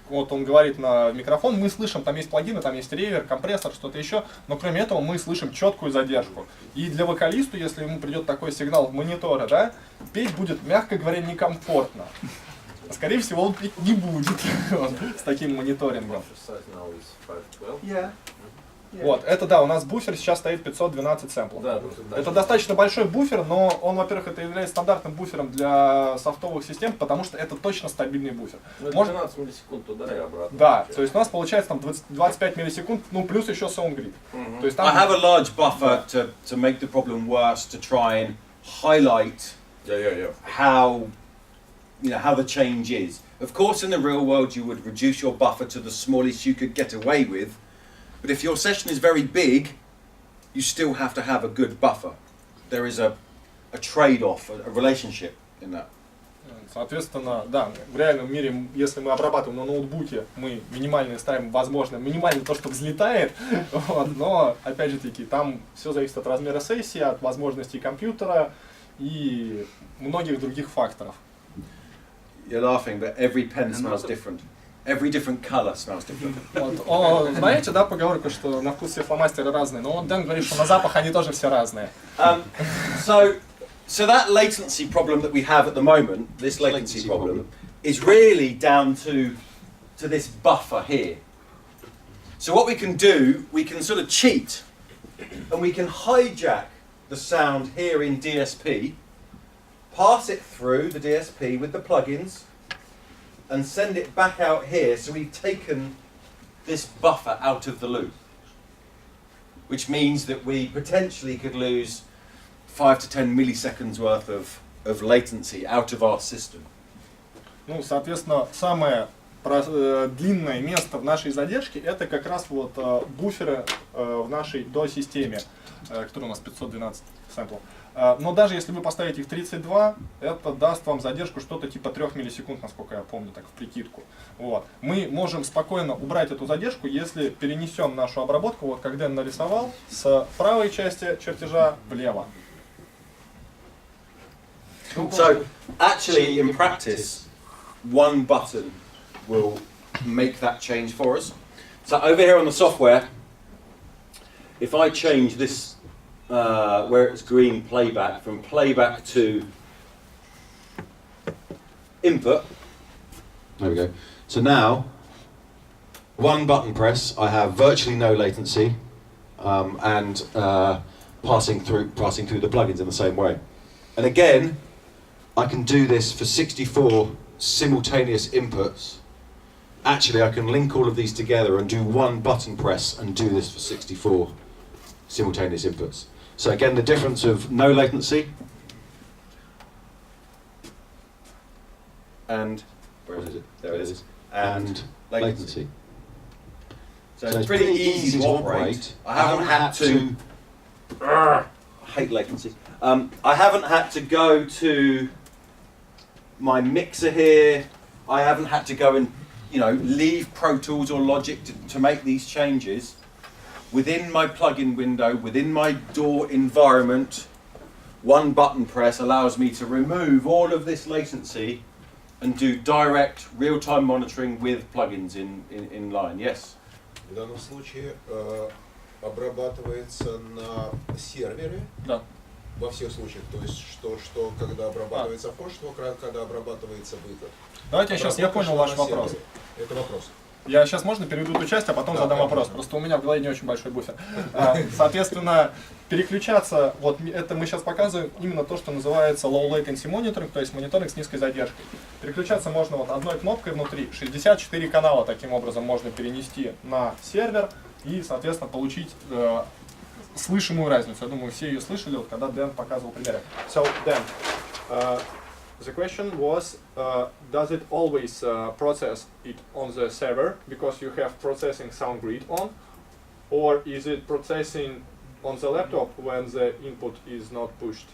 S2: вот он говорит на микрофон, мы слышим, там есть плагины, там есть ревер, компрессор, что-то еще, но кроме этого мы слышим четкую задержку. И для вокалиста, если ему придет такой сигнал в мониторе, да, петь будет, мягко говоря, некомфортно. Скорее всего, он петь не будет с таким мониторингом. Вот, это да, у нас буфер сейчас стоит 512 сэмплов. Да, это достаточно большой буфер, но он, во-первых, это является стандартным буфером для софтовых систем, потому что это точно стабильный буфер.
S6: Может, 12 миллисекунд туда и обратно.
S2: Да, то есть у нас получается там 25 миллисекунд, ну плюс еще SoundGrid. То есть, там...
S1: I have a large buffer to make the problem worse, to try and highlight how the change is. Of course, in the real world, you would reduce your buffer to the smallest you could get away with. But if your session is very big, you still have to have a good buffer. There is a trade-off, a relationship in that.
S2: Соответственно, да, в реальном мире, если мы обрабатываем на ноутбуке, мы минимально ставим возможно, минимально то, что взлетает, вот, но, опять же таки, там все зависит от размера сессии, от возможностей компьютера и многих других факторов.
S1: You're laughing, but every pen smells different. Every different color smells different.
S2: Вот. Знаете, да, поговорку, что на вкус все фломастеры разные, но Дэн говорит, что на запах они тоже все разные.
S1: So that latency problem that we have at the moment, this latency problem, is really down to this buffer here. So what we can do, we can sort of cheat, and we can hijack the sound here in DSP, pass it through the DSP with the plugins, and send it back out here, so we've taken this buffer out of the loop. Which means that we potentially could lose 5 to 10 milliseconds worth of latency out of our system.
S2: Ну, соответственно, самое длинное место в нашей задержке это как раз вот буферы в нашей DO-системе, которая у нас 512 сэмплов. Но даже если вы поставите их 32, это даст вам задержку что-то типа 3 миллисекунд, насколько я помню, так в прикидку. Вот. Мы можем спокойно убрать эту задержку, если перенесем нашу обработку, вот как Дэн нарисовал, с правой части чертежа влево.
S1: So, actually, in practice, one button will make that change for us. So over here on the software, if I change this where it's green playback, from playback to input.
S7: There we go. So now, one button press, I have virtually no latency, and passing through the plugins in the same way. And again, I can do this for 64 simultaneous inputs. Actually, I can link all of these together and do one button press and do this for 64 simultaneous inputs. So again, the difference of no latency
S1: and
S7: where is it?
S1: There it is.
S7: And latency.
S1: So it's pretty easy to operate. I haven't had to. I hate latency. I haven't had to go to my mixer here. I haven't had to go and leave Pro Tools or Logic to make these changes. Within my plugin window, within my DAW environment, one button press allows me to remove all of this latency and do direct real-time monitoring with plugins in line. Yes?
S3: В данном случае обрабатывается на сервере.
S2: Да.
S3: во всех случаях, то есть что когда обрабатывается вход, что когда обрабатывается выход.
S2: Давайте я понял ваш вопрос.
S3: Это вопрос.
S2: Я сейчас можно перейду эту часть, а потом задам вопрос. Просто у меня в голове не очень большой буфер. Соответственно, переключаться, вот это мы сейчас показываем именно то, что называется low latency monitoring, то есть мониторинг с низкой задержкой. Переключаться можно вот одной кнопкой внутри. 64 канала таким образом можно перенести на сервер и, соответственно, получить слышимую разницу. Я думаю, все ее слышали, вот, когда Дэн показывал примеры. So, Dan, the question was, does it always process it on the server because you have processing sound grid on, or is it processing on the laptop when the input is not pushed?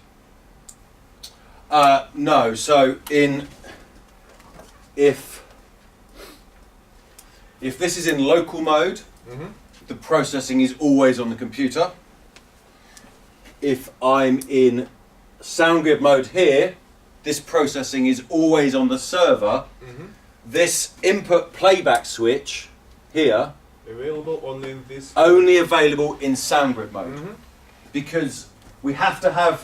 S1: No. So if this is in local mode, the processing is always on the computer. If I'm in SoundGrid mode here, this processing is always on the server. This input playback switch here
S3: Available only in this.
S1: only available in SoundGrid mode because we have to have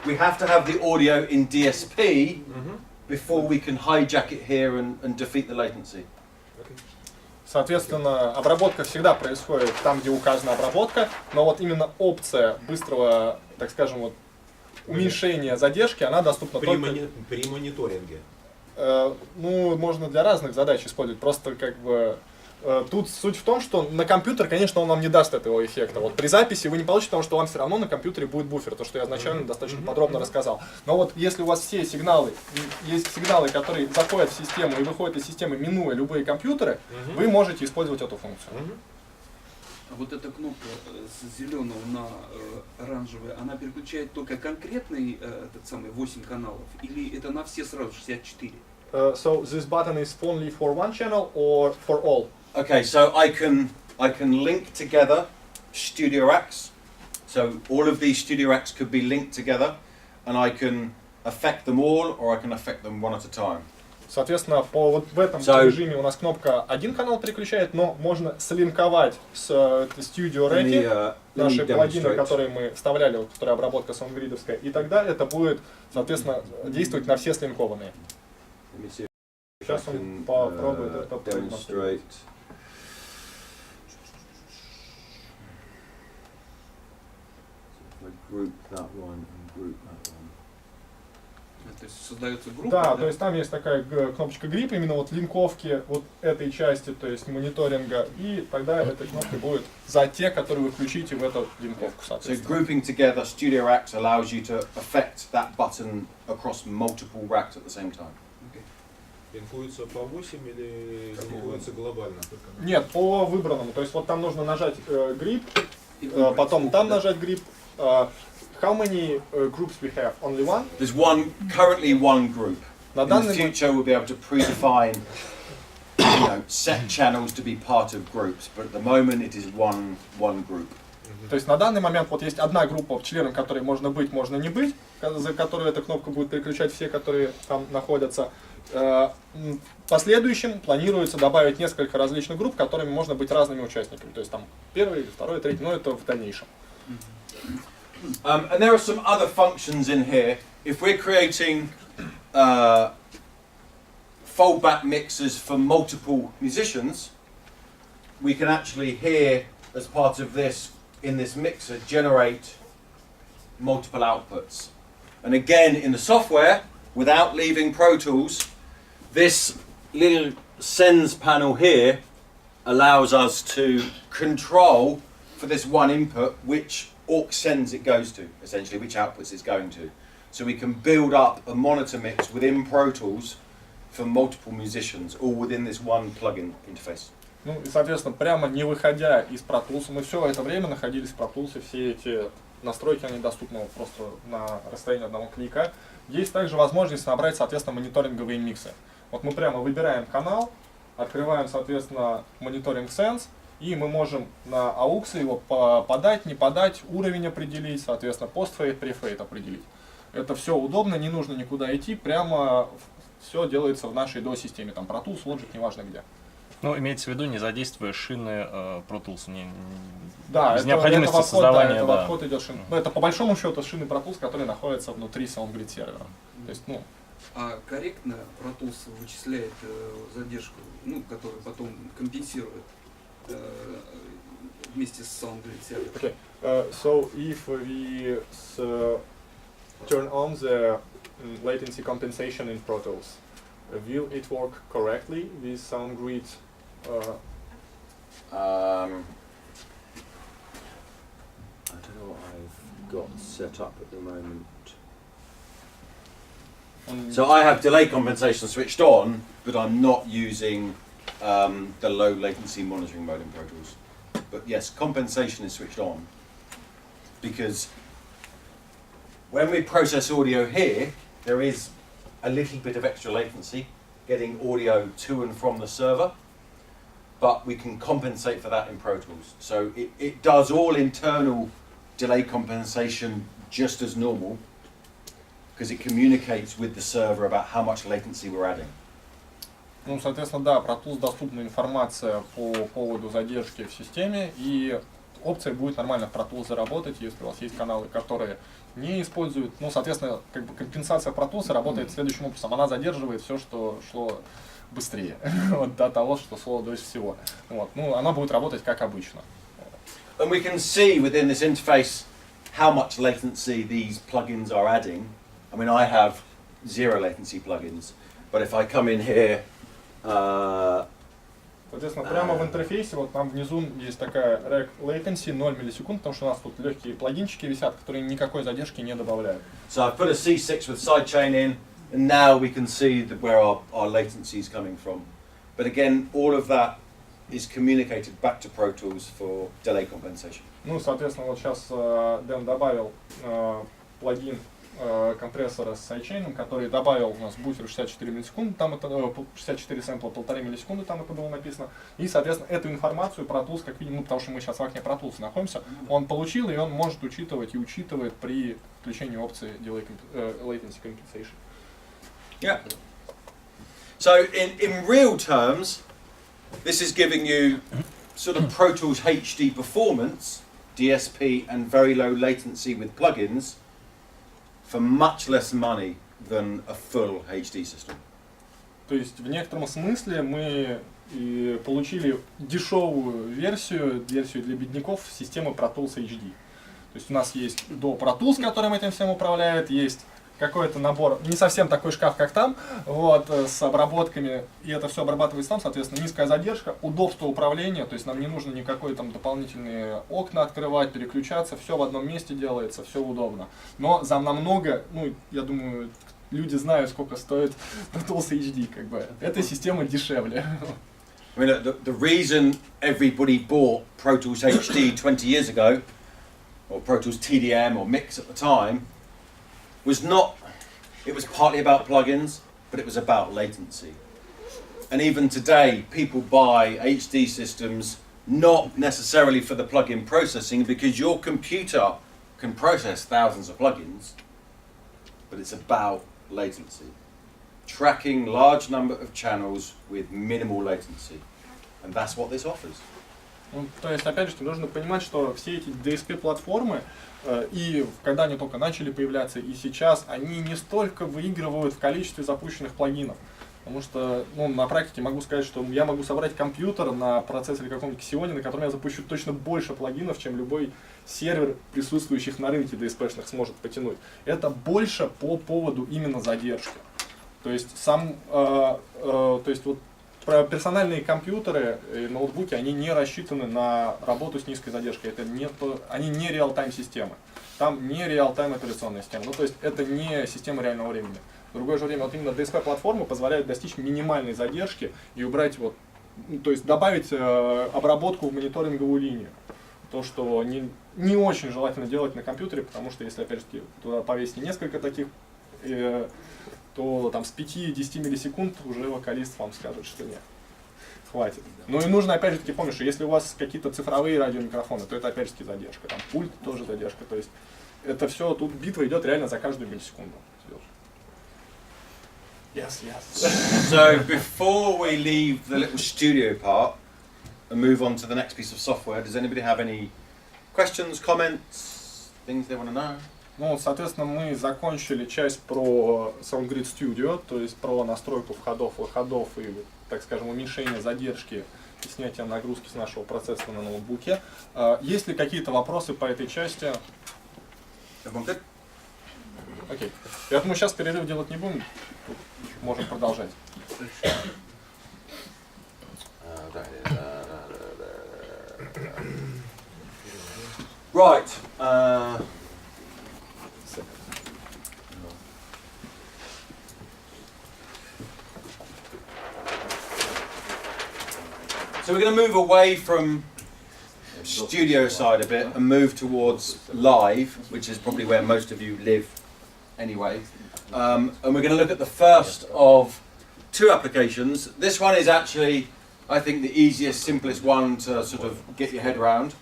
S1: the audio in DSP before we can hijack it here and defeat the latency.
S2: Соответственно, обработка всегда происходит там, где указана обработка, но вот именно опция быстрого, так скажем, вот, уменьшения задержки, она доступна только...
S3: При мониторинге.
S2: Ну, можно для разных задач использовать, просто как бы... Тут суть в том, что на компьютер, конечно, он вам не даст этого эффекта. Вот при записи вы не получите, потому что у вас все равно на компьютере будет буфер, то, что я изначально достаточно подробно рассказал. Но вот если у вас все сигналы, есть сигналы, которые заходят в систему и выходят из системы, минуя любые компьютеры, вы можете использовать эту функцию.
S4: А вот эта кнопка с зеленого на оранжевый, она переключает только конкретный этот самый 8 каналов, или это на все сразу 64?
S2: So this button is only for one channel or for all?
S1: Okay, so I can link together studio racks. So all of these studio racks could be linked together, and I can affect them all, or I can affect them one at a time.
S2: Соответственно, вот в этом режиме у нас кнопка один канал переключает, но можно слинковать с Studio Rack, наши плагины, которые мы вставляли, вот, которые обработка саундгридовская, и тогда это будет, соответственно, действовать на все слинкованные. Сейчас он попробует это продемонстрировать.
S4: То есть создается группа?
S2: Да, то есть там есть такая кнопочка grip, именно вот линковки вот этой части, то есть мониторинга, и тогда эта кнопка будет за те, которые вы включите в эту линковку, соответственно.
S1: So grouping together studio racks allows you to affect that button across multiple racks at the same time.
S3: Линкуется по 8 или линкуется глобально?
S2: Нет, по выбранному. То есть вот там нужно нажать grip, потом там нажать grip. How many groups we have? Only one?
S1: There's currently one group. In the future we'll be able to predefine set channels to be part of groups, but at the moment it is one group.
S2: То есть на данный момент вот есть одна группа членов, которые можно быть, можно не быть, за которую эта кнопка будет переключать все, которые там находятся. В последующем планируется добавить несколько различных групп, которыми можно быть разными участниками. То есть там первый, второй, третий, но это в дальнейшем.
S1: And there are some other functions in here. If we're creating foldback mixers for multiple musicians, we can actually here, as part of this, in this mixer, generate multiple outputs. And again, in the software, without leaving Pro Tools, this little sends panel here allows us to control for this one input which aux sends it goes to, essentially, which outputs it's going to. So we can build up a monitor mix within Pro Tools for multiple musicians, all within this one plugin interface.
S2: Ну и, соответственно, прямо не выходя из Pro Tools, мы все это время находились в Pro Tools, и все эти настройки, они доступны просто на расстоянии одного клика. Есть также возможность набрать, соответственно, мониторинговые миксы. Вот мы прямо выбираем канал, открываем, соответственно, мониторинг Sense, и мы можем на AUX его подать, не подать, уровень определить, соответственно, постфейд, префейд определить. Это все удобно, не нужно никуда идти, прямо все делается в нашей DO-системе, там Pro Tools, Logic, неважно где.
S8: Ну, имеется в виду, не задействуя шины Pro Tools,
S2: Да,
S8: без необходимости создавания.
S2: Это в обход идет шин. Ну, это по большому счету шины Pro Tools, которые находятся внутри SoundGrid сервера. То есть, ну,
S4: А корректно Pro Tools вычисляет задержку, ну, которую потом компенсирует вместе с SoundGrid сервером?
S2: okay. So if we turn on the latency compensation in Pro Tools, will it work correctly with SoundGrid?
S7: I don't know what I've got set up at the moment. So I have delay compensation switched on, but I'm not using the low latency monitoring mode in Pro Tools. But yes, compensation is switched on because when we process audio here, there is a little bit of extra latency getting audio to and from the server, but we can compensate for that in Pro Tools. So it does all internal delay compensation just as normal, because it communicates with the server about how much latency we're adding.
S2: Ну, соответственно, да, Pro Tools доступна информация по поводу задержки в системе, и опция будет нормально в Pro Tools заработать, если у вас есть каналы, которые не используют. Ну, соответственно, как бы компенсация Pro Tools работает следующим образом. Она задерживает все, что шло быстрее вот, до того, что шло дольше всего. Вот. Ну, она будет работать как обычно.
S7: And we can see within this interface how much latency these plugins are adding. I mean, I have 0 latency plugins, but if I come in here,
S2: соответственно, прямо в интерфейсе, вот там внизу есть такая rack latency 0 миллисекунд, потому что у нас тут легкие плагинчики висят, которые никакой задержки не добавляют.
S7: So I've put a C6 with sidechain in, and now we can see where our latency is coming from. But again, all of that is communicated back to Pro Tools for delay compensation.
S2: Ну, соответственно, вот сейчас Дэн добавил плагин компрессора с сайдчейном, который добавил у нас буфер 64 миллисекунды, там это 64 сэмпла, 1,5 миллисекунды, там это было написано. И, соответственно, эту информацию Pro Tools, как видим, ну, потому что мы сейчас в окне Pro Tools находимся, он получил, и он может учитывать и учитывает при включении опции Delay Latency Compensation.
S7: Yeah. So in real terms, this is giving you sort of Pro Tools HD performance, DSP, and very low latency with plugins for much less money than a full HD system.
S2: То есть в некотором смысле мы и получили дешевую версию для бедняков системы Pro Tools HD. То есть у нас есть до Pro Tools, которым этим всем управляет, есть какой-то набор, не совсем такой шкаф, как там, вот, с обработками, и это все обрабатывается там, соответственно, низкая задержка, удобство управления, то есть нам не нужно никакой там дополнительные окна открывать, переключаться, все в одном месте делается, все удобно. Но за намного, ну, я думаю, люди знают, сколько стоит Pro Tools HD, как бы, эта система дешевле.
S7: I mean, the reason everybody bought Pro Tools HD 20 years ago, or Pro Tools TDM or Mix at the time, was not, it was partly about plugins, but it was about latency. And even today, people buy HD systems not necessarily for the plugin processing, because your computer can process thousands of plugins, but it's about latency. Tracking large number of channels with minimal latency. And that's what this offers.
S2: Ну, то есть, опять же, нужно понимать, что все эти DSP-платформы, и когда они только начали появляться, и сейчас, они не столько выигрывают в количестве запущенных плагинов. Потому что, ну, на практике могу сказать, что я могу собрать компьютер на процессоре каком-нибудь Xeon, на котором я запущу точно больше плагинов, чем любой сервер, присутствующих на рынке DSP-шных, сможет потянуть. Это больше по поводу именно задержки. То есть, вот персональные компьютеры и ноутбуки, они не рассчитаны на работу с низкой задержкой. Они не реал-тайм системы. Там не реал-тайм операционная система. Ну, то есть это не система реального времени. В другое же время вот именно DSP-платформы позволяют достичь минимальной задержки и убрать вот, ну, то есть добавить обработку в мониторинговую линию. То, что не очень желательно делать на компьютере, потому что если опять же туда повесить несколько таких, то там с 5-10 миллисекунд уже вокалист вам скажет, что нет, хватит. Ну и нужно опять же таки помнить, что если у вас какие-то цифровые радиомикрофоны, то это опять же таки задержка, там пульт тоже задержка, то есть это все, тут битва идет реально за каждую миллисекунду. Yes, yes.
S1: So before we leave the little studio part and move on to the next piece of software, does anybody have any questions, comments, things they want to know?
S2: Ну, соответственно, мы закончили часть про SoundGrid Studio, то есть про настройку входов, выходов и, так скажем, уменьшение задержки и снятие нагрузки с нашего процессора на ноутбуке. Есть ли какие-то вопросы по этой части? Окей. Поэтому сейчас перерыв делать не будем, тут можем продолжать.
S1: Right. So we're going to move away from studio side a bit and move towards live, which is probably where most of you live anyway. And we're going to look at the first of two applications. This one is actually, I think, the easiest, simplest one to sort of get your head around.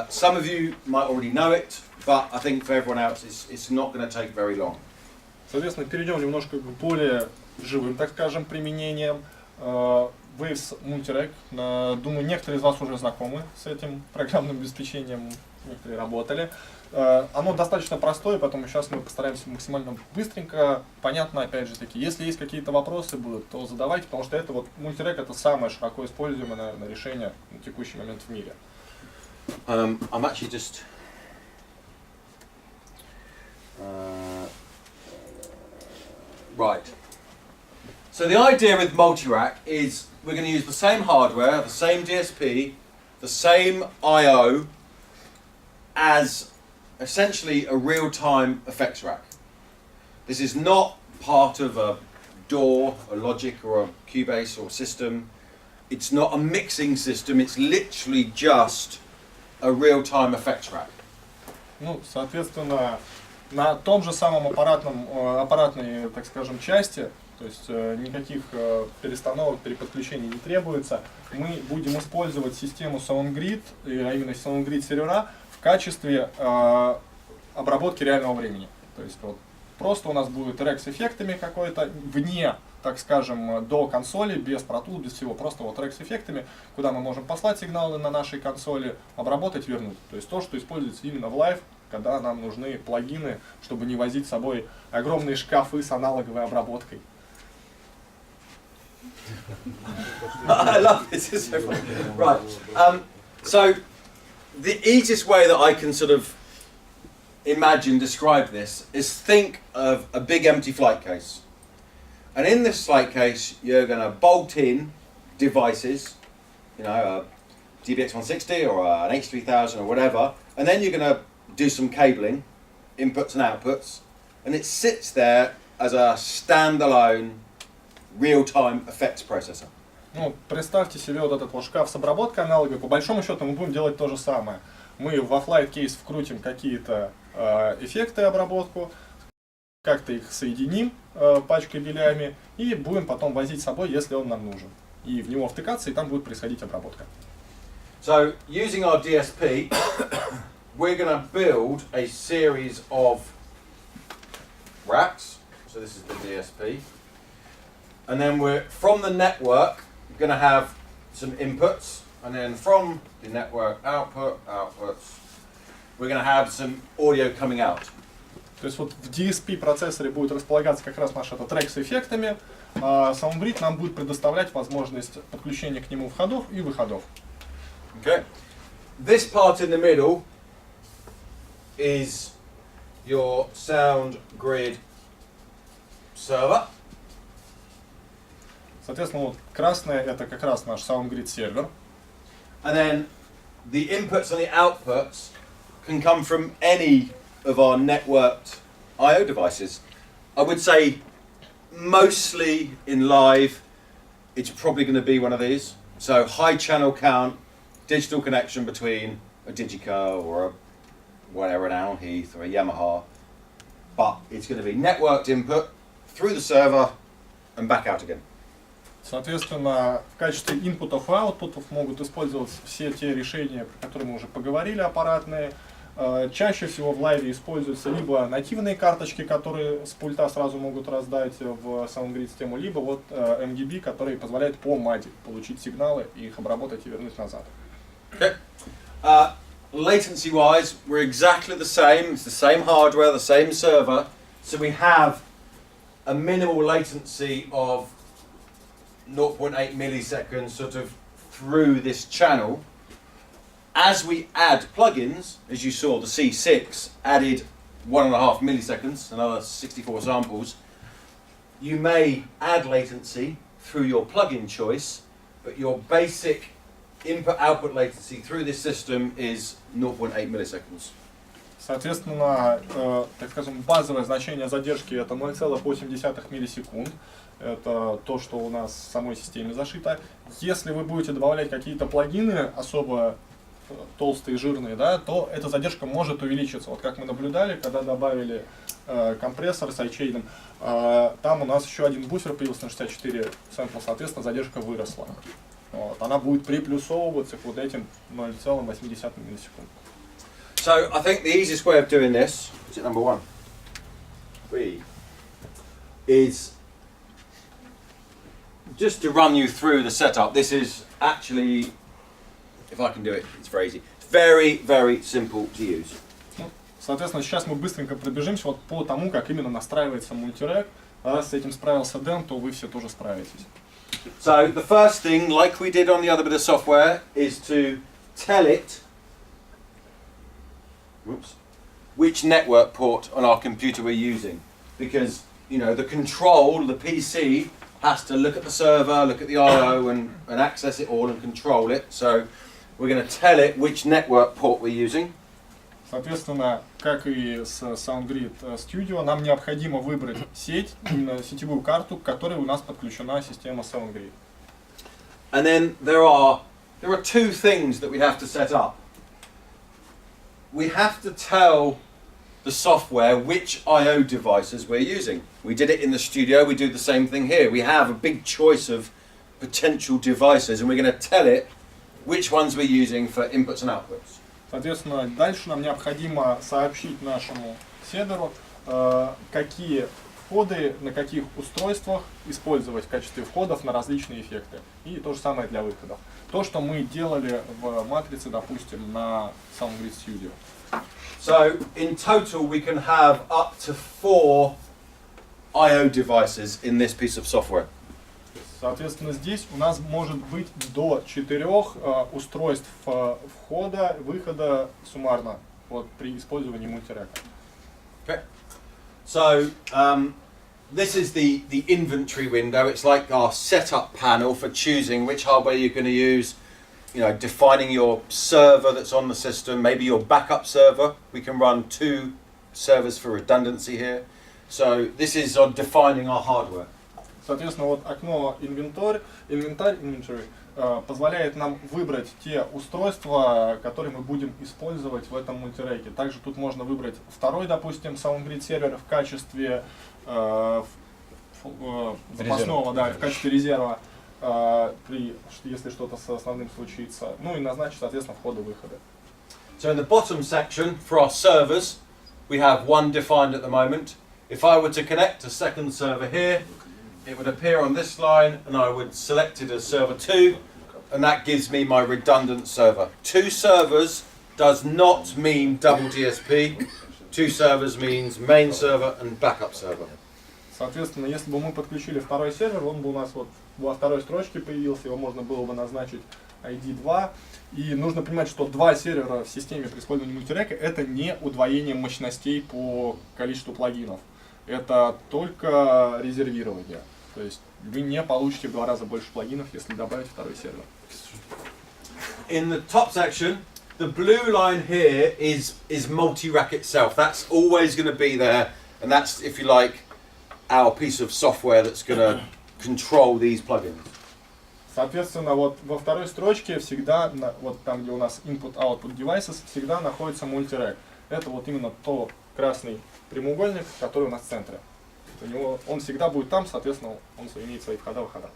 S1: Some of you might already know it, but I think for everyone else it's not going to take very long.
S2: Соответственно, перейдем немножко к более живым, так скажем, применениям. Waves Multirec. Думаю, некоторые из вас уже знакомы с этим программным обеспечением, некоторые работали. Оно достаточно простое, поэтому сейчас мы постараемся максимально быстренько, понятно, опять же таки. Если есть какие-то вопросы будут, то задавайте, потому что это вот Multirec это самое широко используемое, наверное, решение на текущий момент в мире.
S1: I'm actually just right. So the idea with multi-rack is we're going to use the same hardware, the same DSP, the same I/O as essentially a real-time effects rack. This is not part of a DAW, a Logic or a Cubase or system. It's not a mixing system, it's literally just a real-time effects rack.
S2: Ну, соответственно, на том же самом аппаратной, так скажем, части, то есть никаких перестановок, переподключений не требуется. Мы будем использовать систему SoundGrid, а именно SoundGrid сервера, в качестве обработки реального времени. То есть вот, просто у нас будет трек с эффектами какой-то, вне, так скажем, до консоли, без Pro Tools, без всего, просто вот трек с эффектами, куда мы можем послать сигналы на нашей консоли, обработать, вернуть. То есть то, что используется именно в лайв, когда нам нужны плагины, чтобы не возить с собой огромные шкафы с аналоговой обработкой.
S1: I love this. It's so funny. Right. So the easiest way that I can sort of describe this is think of a big empty flight case. And in this flight case, you're going to bolt in devices, you know, a DBX160 or an H3000 or whatever, and then you're going to do some cabling, inputs and outputs, and it sits there as a standalone real-time effects processor.
S2: Ну, представьте себе вот этот вот шкаф с обработкой аналоговой. По большому счету мы будем делать то же самое. Мы во flight case вкрутим какие-то эффекты, обработку, как-то их соединим пачкабелями и будем потом возить с собой, если он нам нужен. И в него втыкаться, и там будет происходить обработка.
S1: So, using our DSP, we're going to build a series of racks. So this is the DSP. And then we're, from the network, going to have some inputs. And then from the network outputs, we're going to have some audio coming out.
S2: То есть вот в DSP процессоре будет располагаться как раз наш этот трек с эффектами, а SoundGrid нам будет предоставлять возможность подключения к нему входов и выходов.
S1: Okay. This part in the middle is your SoundGrid server.
S2: Соответственно, вот красное это как раз наш SoundGrid сервер.
S1: And then the inputs and the outputs can come from any of our networked I/O devices. I would say mostly in live, it's probably going to be one of these. So high channel count, digital connection between a DiGiGo or a whatever, an Al Heath or a Yamaha. But it's going to be networked input through the server and back out again.
S2: Соответственно, в качестве инпутов и аутпутов могут использоваться все те решения, про которые мы уже поговорили, аппаратные. Чаще всего в лайве используются либо нативные карточки, которые с пульта сразу могут раздать в SoundGrid систему, либо вот MDB, который позволяет по MADI получить сигналы, их обработать и вернуть назад.
S1: Okay. Latency-wise, we're exactly the same. It's the same hardware, the same server. So we have a minimal latency of 0.8 milliseconds sort of through this channel. As we add plugins, as you saw, the C6 added 1.5 milliseconds, another 64 samples. You may add latency through your plugin choice, but your basic input-output latency through this system is 0.8 milliseconds.
S2: Соответственно, так скажем, базовое значение задержки это 0,8 миллисекунд. Это то, что у нас в самой системе зашито. Если вы будете добавлять какие-то плагины особо толстые, жирные, да, то эта задержка может увеличиться. Вот как мы наблюдали, когда добавили компрессор с iChain, там у нас еще один буфер появился на 64 сэмпла, соответственно, задержка выросла. Вот. Она будет приплюсовываться к вот этим 0,8 миллисекунд.
S1: So I think the easiest way of doing this, is it number one? Is just to run you through the setup. This is actually, if I can do it, it's very easy. It's very, very simple to use.
S2: Соответственно, сейчас мы быстренько пробежимся вот по тому, как именно настраивается мультирек. Раз с этим справился Дэн, то вы все тоже справитесь.
S1: So the first thing, like we did on the other bit of software, is to tell it which network port on our computer we're using. Because, you know, the control, the PC, has to look at the server, look at the I/O and access it all and control it. So we're going to tell it which network port we're using.
S2: Соответственно, как и с SoundGrid Studio, нам необходимо выбрать сеть, именно сетевую карту, к которой у нас подключена система SoundGrid.
S1: And then there are two things that we have to set up. We have to tell the software which I/O devices we're using. We did it in the studio, we do the same thing here. We have a big choice of potential devices and we're going to tell it which ones we're using for inputs and outputs.
S2: Соответственно, дальше нам необходимо сообщить нашему серверу, какие входы на каких устройствах использовать в качестве входов на различные эффекты. И то же самое для выходов. То, что мы делали в матрице, допустим, на SoundGrid Studio.
S1: So in total we can have up to 4 I/O devices in this piece of software.
S2: Соответственно, здесь у нас может быть до 4 устройств входа, выхода суммарно вот, при использовании мультирека.
S1: Okay. So this is the inventory window. It's like our setup panel for choosing which hardware you're going to use. You know, defining your server that's on the system, maybe your backup server. We can run 2 servers for redundancy here. So this is on defining our hardware.
S2: Соответственно, вот окно inventory позволяет нам выбрать те устройства, которые мы будем использовать в этом мультиреке. Также тут можно выбрать второй, допустим, SoundGrid сервер в качестве запасного, да, в качестве резерва, если что-то с основным случится. Ну и назначить, соответственно, входы-выходы.
S1: So in the bottom section for our servers, we have one defined at the moment. If I were to connect a second server here, it would appear on this line and I would select it as server 2 and that gives me my redundant server. 2 servers does not mean double DSP. 2 servers means main server and backup server.
S2: Соответственно, если бы мы подключили второй сервер, он бы у нас вот во второй строчке появился, его можно было бы назначить ID 2. И нужно понимать, что 2 сервера в системе при использовании мультирека это не удвоение мощностей по количеству плагинов. Это только резервирование. То есть вы не получите в 2 раза больше плагинов, если добавить второй сервер.
S1: In the top section, the blue line here is multi-rack itself. That's always going to be there, and that's, if you like, our piece of software that's going to control these plugins.
S2: Соответственно, вот во второй строчке всегда, вот там, где у нас input-output devices, всегда находится мультирек. Это вот именно тот красный прямоугольник, который у нас в центре. У него, он всегда будет там, соответственно, он имеет свои входа-выхода.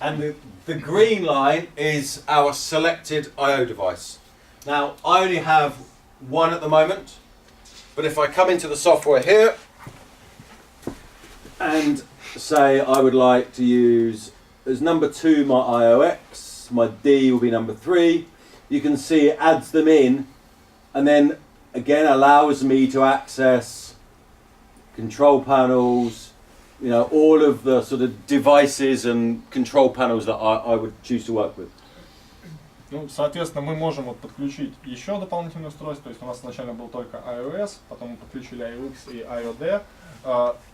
S1: And the green line is our selected I/O device. Now, I only have 1 at the moment. But if I come into the software here and say I would like to use as number 2 my IOX, my D will be number 3, you can see it adds them in and then again allows me to access control panels, you know, all of the sort of devices and control panels that I would choose to work with.
S2: Ну, соответственно, мы можем вот подключить еще дополнительное устройство. То есть у нас сначала был только iOS, потом мы подключили iOX и iOD.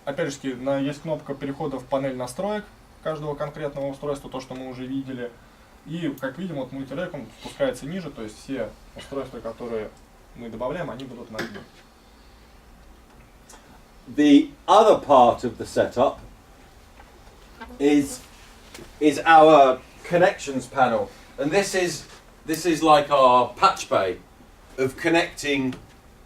S2: Опять же, есть кнопка перехода в панель настроек каждого конкретного устройства, то, что мы уже видели. И, как видим, вот мультирек он спускается ниже, то есть все устройства, которые мы добавляем, они будут на дне.
S1: The other part of the setup is our connections panel. And this is like our patch bay of connecting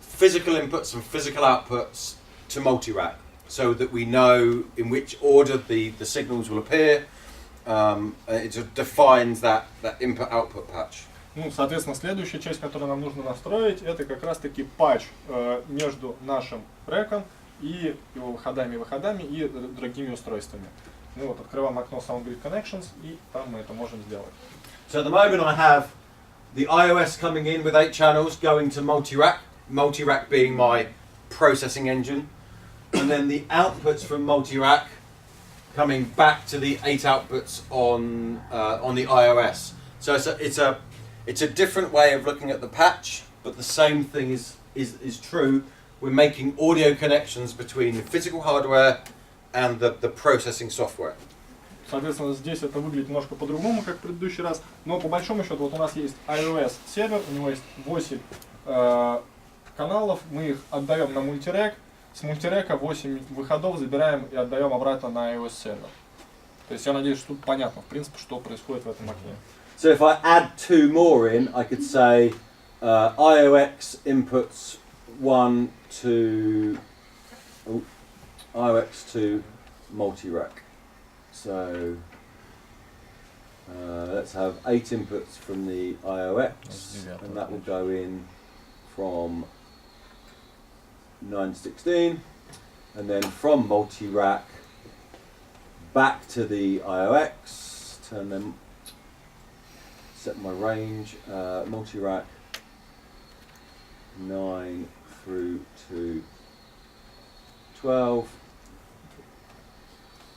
S1: physical inputs and physical outputs to multi-rack so that we know in which order the signals will appear. It defines that input-output patch.
S2: Ну, соответственно, следующая часть, которую нам нужно настроить, это как раз-таки патч между нашим реком и его выходами и другими устройствами. Ну вот, открываем окно SoundGrid Connections, и там мы это можем сделать.
S1: So at the moment I have the iOS coming in with 8 channels going to multi-rack, multi-rack being my processing engine, and then the outputs from multi-rack coming back to the 8 outputs on the iOS. So it's a different way of looking at the patch, but the same thing is true. We're making audio connections between the physical hardware and the processing software.
S2: Соответственно, здесь это выглядит немножко по-другому, как в предыдущий раз, но по большому счету вот у нас есть iOS сервер, у него есть 8 каналов, мы их отдаем на мультирек, с мультирека 8 выходов забираем и отдаем обратно на iOS сервер. То есть я надеюсь, что тут понятно, в принципе, что происходит в этом окне.
S1: So if I add 2 more in, I could say iOX inputs 1 to iOX to multi-rack. So let's have 8 inputs from the iOX, and that will go in from 9 to 16, and then from multi-rack back to the iOX, turn them, set my range, multi-rack 9 through to 12,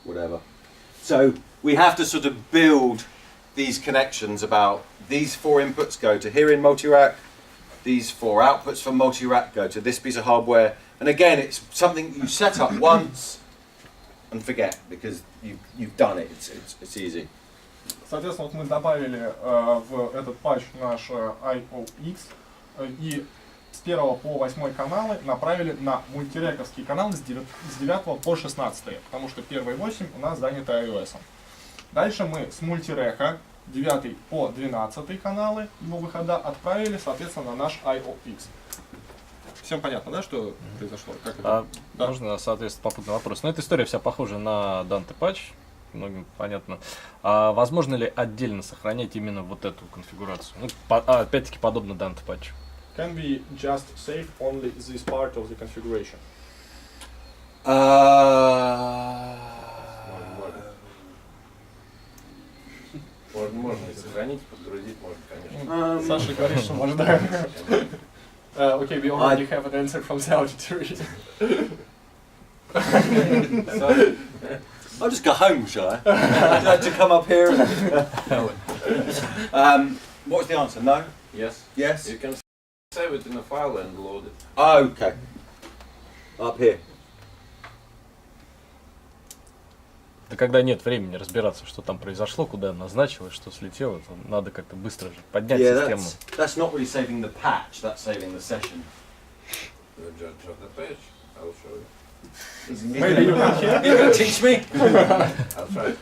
S1: whatever. So we have to sort of build these connections about these 4 inputs go to here in multi-rack, these 4 outputs from multi-rack go to this piece of hardware, and again it's something you set up once and forget because you've done it. It's easy.
S2: Соответственно, вот мы добавили в этот патч наш iOX и с 1 по 8 каналы направили на мультирековский канал с 9 по 16, потому что первые 8 у нас заняты iOS. Дальше мы с мультирека 9 по 12 каналы, его выхода, отправили, соответственно, на наш iOX. Всем понятно, да, что произошло? Как это? Да.
S8: Можно, соответственно, попутный вопрос. Но эта история вся похожа на Dante Patch, многим понятно. А возможно ли отдельно сохранять именно вот эту конфигурацию? Ну, опять-таки, подобно Dante Patch.
S2: Can we just save only this part of the configuration?
S6: Можно и сохранить, подгрузить можно, конечно.
S2: Саша говорит, что можно. Okay, we already have an answer from the auditory.
S1: I'll just go home, shall I? I'd like to come up here and what was the answer? No?
S6: Yes.
S1: Yes?
S6: You can save it in a file and load it.
S1: Oh, okay. Up here.
S8: Да когда нет времени разбираться, что там произошло, куда назначилось, что слетело, то надо как-то быстро же поднять систему.
S1: That's not really saving the patch, that's saving the session.
S6: Just the page. I'll show you.
S2: Maybe you can hear.
S1: You're going to teach me?
S6: I'll try.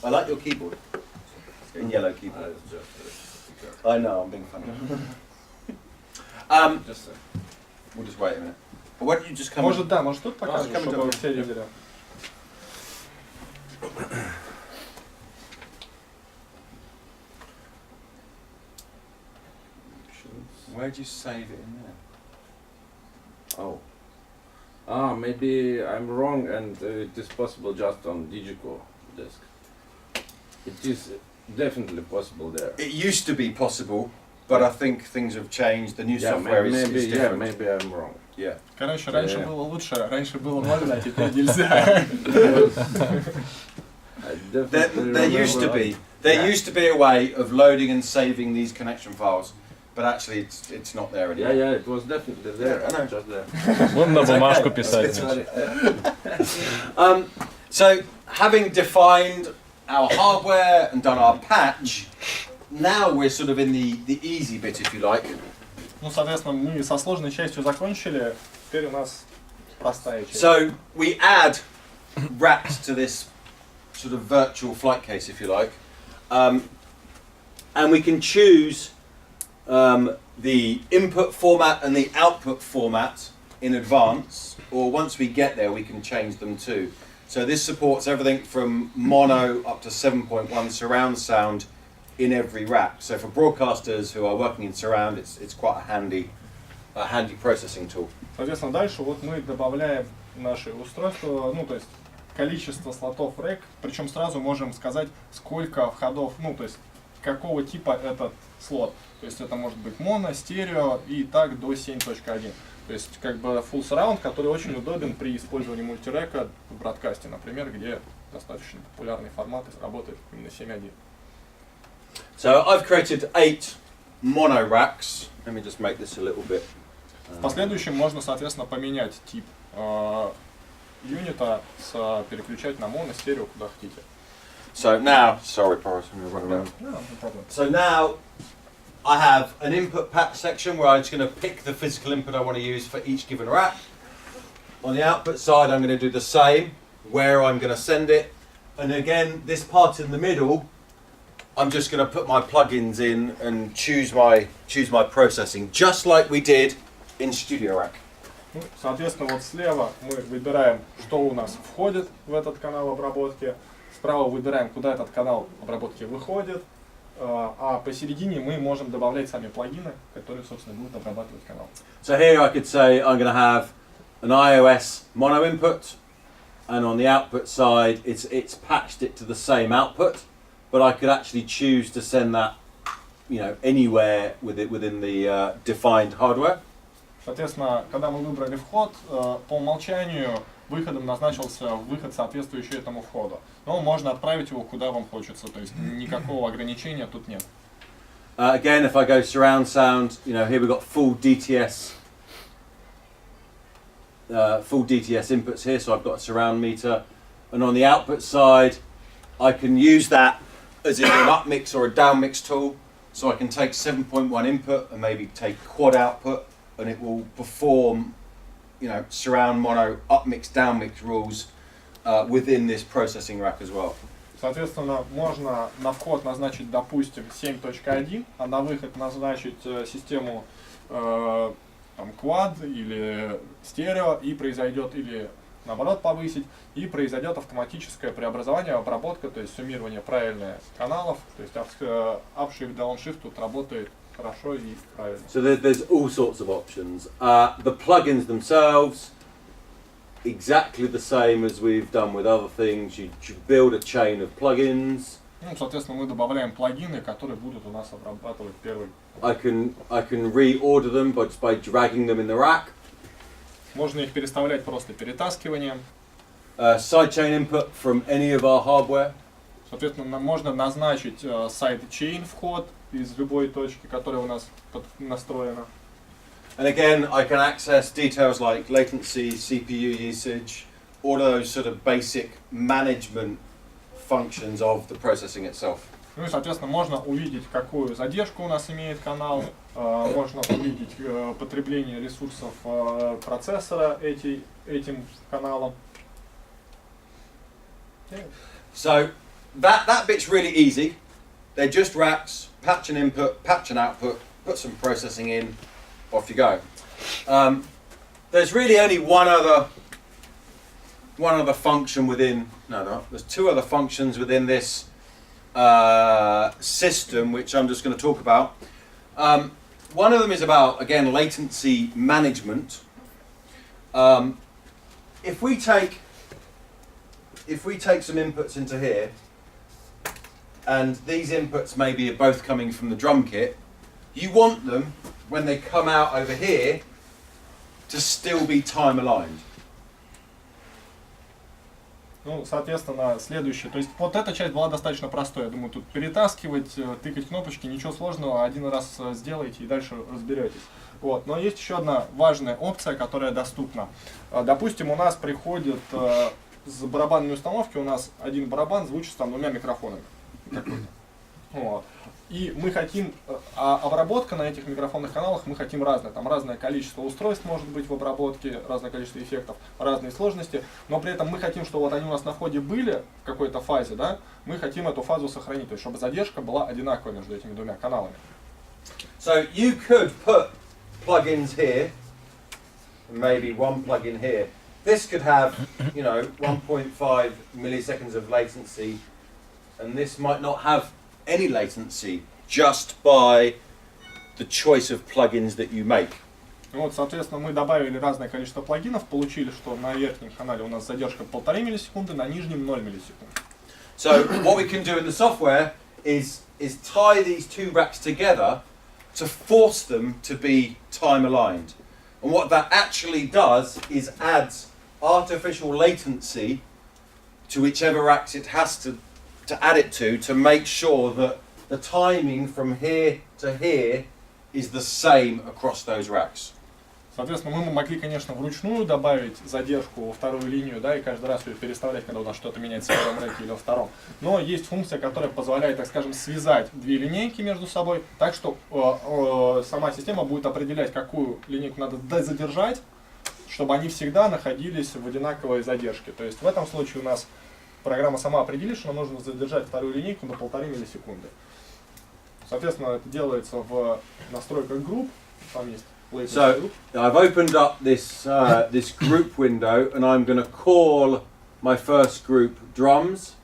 S1: I like your keyboard. It's got a yellow keyboard.
S6: It's just
S1: I know, I'm being funny.
S6: just
S1: We'll just wait a minute. Why don't you just come
S2: Может, да, может тут покажешь,
S1: come
S2: чтобы
S1: down.
S2: все видели.
S1: Where do you save it in there?
S6: Oh. Maybe I'm wrong, and it is possible just on DiGiGo disk. It is definitely possible there.
S1: It used to be possible, but I think things have changed. The new software is different.
S6: Maybe I'm wrong.
S1: Yeah.
S2: Короче, раньше было лучше, раньше было можно, а теперь нельзя.
S1: There used to be a way of loading and saving these connection files, but actually it's not there anymore.
S6: Yeah, it was definitely there.
S1: I know.
S6: Just there.
S8: Будем на бумажку писать.
S1: So having defined our hardware and done our patch, now we're sort of in the easy bit, if you like.
S2: Ну, соответственно, мы со сложной частью закончили, теперь у нас простая часть.
S1: So we add racks to this sort of virtual flight case, if you like, and we can choose the input format and the output format in advance, or once we get there we can change them too. So this supports everything from mono up to 7.1 surround sound in every rack. So for broadcasters who are working in surround, it's quite a handy processing tool.
S2: Соответственно, дальше вот мы добавляем наши устройства, ну, то есть количество слотов рэк, причем сразу можем сказать, сколько входов, ну, то есть какого типа этот слот. То есть это может быть моно, стерео и так до 7.1. То есть как бы full surround, который очень удобен при использовании мультирека в бродкасте, например, где достаточно популярный формат и работает именно 7.1.
S1: So I've created 8 mono racks. Let me just make this a little bit.
S2: В последующем можно, соответственно, поменять тип юнита, переключать на моно, стерео, куда хотите.
S1: So now, sorry, Boris, I'm going to run around.
S2: No problem.
S1: So now I have an input patch section where I'm just going to pick the physical input I want to use for each given rack. On the output side, I'm going to do the same, where I'm going to send it. And again, this part in the middle, I'm just going to put my plugins in and choose my processing, just like we did in Studio Rack.
S2: Ну, соответственно, вот слева мы выбираем, что у нас входит в этот канал обработки. Справа выбираем, куда этот канал обработки выходит. А посередине мы можем добавлять сами плагины, которые, собственно, будут обрабатывать канал.
S1: So here I could say I'm going to have an iOS mono input, and on the output side, it's patched it to the same output, but I could actually choose to send that, anywhere within the defined hardware.
S2: Соответственно, когда мы выбрали вход, по умолчанию выходом назначился выход, соответствующий этому входу. Но можно отправить его куда вам хочется, то есть никакого ограничения тут нет.
S1: Again, if I go surround sound, here we've got full DTS inputs here, so I've got a surround meter. And on the output side, I can use that as either an upmix or a downmix tool. So I can take 7.1 input and maybe take quad output, and it will perform, surround, mono, upmix, downmix rules within this processing rack as well.
S2: Соответственно, можно на вход назначить, допустим, 7.1, а на выход назначить систему quad или стерео, и произойдет, или наоборот повысить, и произойдет автоматическое преобразование, обработка, то есть суммирование правильных каналов, то есть upshift, downshift тут работает хорошо и правильно.
S1: So there's all sorts of options. The plugins themselves, exactly the same as we've done with other things. You build a chain of plugins.
S2: Ну, соответственно, мы добавляем плагины, которые будут у нас обрабатывать первый.
S1: I can reorder them by dragging them in the rack.
S2: Можно их переставлять просто перетаскиванием.
S1: Sidechain input from any of our hardware.
S2: Соответственно, можно назначить sidechain вход из любой точки, которая у нас настроена.
S1: And again, I can access details like latency, CPU usage, all of those sort of basic management functions of the processing itself.
S2: Ну и, соответственно, можно увидеть, какую задержку у нас имеет канал, можно увидеть потребление ресурсов процессора этим каналом.
S1: So that bit's really easy. They're just racks, patch an input, patch an output, put some processing in, off you go. There's really only one other function within. No, there's two other functions within this system, which I'm just going to talk about. one of them is about, again, latency management. If we take some inputs into here, and these inputs maybe are both coming from the drum kit, you want them, when they come out over here, to still be time aligned.
S2: Ну, соответственно, следующее. То есть вот эта часть была достаточно простой. Я думаю, тут перетаскивать, тыкать кнопочки, ничего сложного. Один раз сделаете и дальше разберетесь. Вот. Но есть еще одна важная опция, которая доступна. Допустим, у нас приходит с барабанной установки, у нас один барабан звучит с там 2 микрофонами. Вот. И мы хотим, обработка на этих микрофонных каналах мы хотим разное. Там разное количество устройств может быть в обработке, разное количество эффектов, разные сложности. Но при этом мы хотим, чтобы вот они у нас на входе были в какой-то фазе, да, мы хотим эту фазу сохранить, то есть чтобы задержка была одинаковая между этими 2 каналами.
S1: So you could put plugins here, maybe one plugin here. This could have, 1.5 milliseconds of latency, and this might not have any latency just by the choice of plugins that you make.
S2: Вот, соответственно, мы добавили разное количество плагинов, получили, что на верхнем канале у нас задержка 1,5 миллисекунды, на нижнем 0 миллисекунд.
S1: So what we can do in the software is tie these two racks together to force them to be time aligned. And what that actually does is adds artificial latency to whichever racks it has to add it to make sure that the timing from here to here is the same across those racks.
S2: Соответственно, мы могли, конечно, вручную добавить задержку во вторую линию, да, и каждый раз ее переставлять, когда у нас что-то меняется в первом рэке или во втором. Но есть функция, которая позволяет, так скажем, связать 2 линейки между собой, так что сама система будет определять, какую линейку надо дозадержать, чтобы они всегда находились в одинаковой задержке. То есть в этом случае у нас программа сама определит, что нам нужно задержать вторую линейку на 1,5 миллисекунды. Соответственно, это делается в настройках групп. Там есть
S1: So I've opened up this this group window, and I'm going to call my first group drums,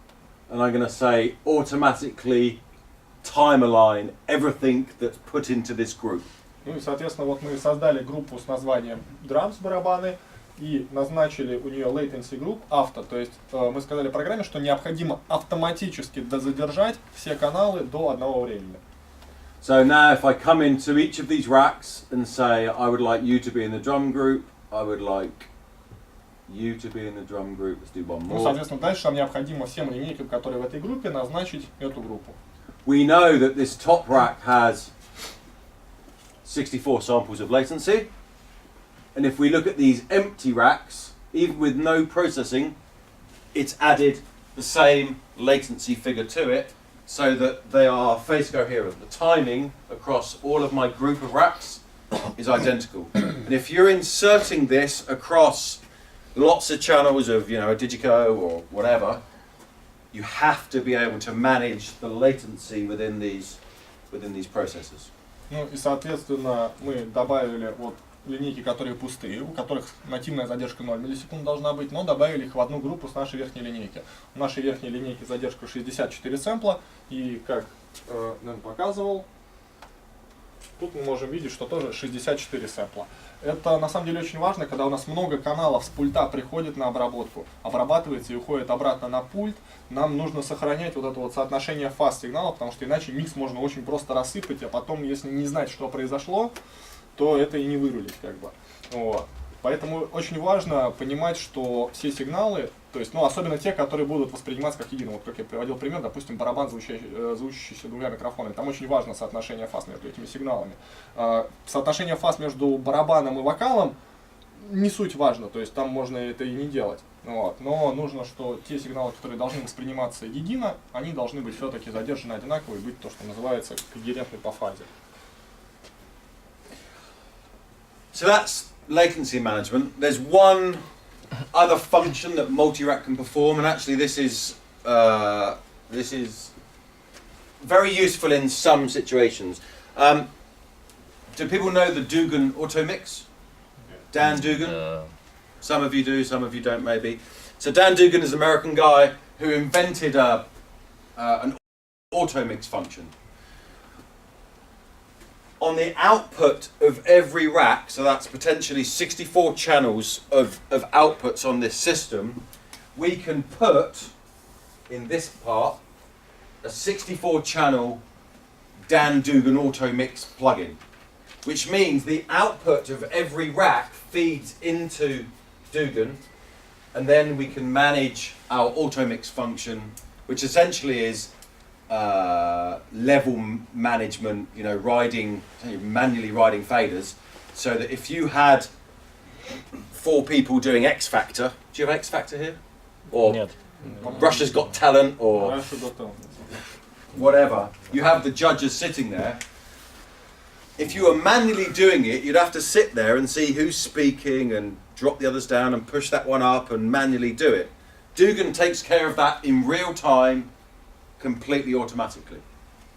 S1: and I'm going to say automatically time align everything that's put into this group.
S2: Ну и, соответственно, вот мы создали группу с названием drums барабаны и назначили у нее latency group авто, то есть мы сказали программе, что необходимо автоматически дозадержать все каналы до одного времени.
S1: So now if I come into each of these racks and say I would like you to be in the drum group, I would like you to be in the drum group, let's do one more.
S2: Ну, соответственно, дальше нам необходимо всем линейкам, которые в этой группе, назначить эту группу.
S1: We know that this top rack has 64 samples of latency, and if we look at these empty racks, even with no processing, it's added the same latency figure to it, so that they are phase coherent. The timing across all of my group of racks is identical. And if you're inserting this across lots of channels of, a DiGiGo or whatever, you have to be able to manage the latency within these processors.
S2: Ну и, соответственно, мы добавили вот линейки, которые пустые, у которых нативная задержка 0 миллисекунд должна быть, но добавили их в одну группу с нашей верхней линейки. У нашей верхней линейки задержка 64 сэмпла, и как Дэн показывал, тут мы можем видеть, что тоже 64 сэмпла. Это на самом деле очень важно, когда у нас много каналов с пульта приходит на обработку, обрабатывается и уходит обратно на пульт. Нам нужно сохранять вот это вот соотношение фаз сигнала, потому что иначе микс можно очень просто рассыпать, а потом, если не знать, что произошло, то это и не вырулить как бы. Вот. Поэтому очень важно понимать, что все сигналы, то есть, особенно те, которые будут восприниматься как единый. Вот как я приводил пример, допустим, барабан, звучащийся 2 микрофонами. Там очень важно соотношение фаз между этими сигналами. Соотношение фаз между барабаном и вокалом не суть важно, то есть там можно это и не делать. Вот. Но нужно, что те сигналы, которые должны восприниматься едино, они должны быть все-таки задержаны одинаково и быть то, что называется когерентны по фазе.
S1: So that's latency management. There's one other function that multi-rack can perform, and actually this is very useful in some situations. Do people know the Dugan Auto Mix? Dan Dugan? Some of you do, some of you don't maybe. So Dan Dugan is an American guy who invented an auto mix function. on the output of every rack, so that's potentially 64 channels of outputs on this system, we can put, in this part, a 64 channel Dan Dugan Auto Mix plugin, which means the output of every rack feeds into Dugan, and then we can manage our Auto Mix function, which essentially is level management, you know, manually riding faders, so that if you had 4 people doing X Factor, do you have X Factor here? Or
S8: Нет.
S1: Russia's Got Talent, or
S2: Раньше готов.
S1: whatever, you have the judges sitting there. If you were manually doing it, you'd have to sit there and see who's speaking and drop the others down and push that one up and manually do it. Dugan takes care of that in real time, completely automatically.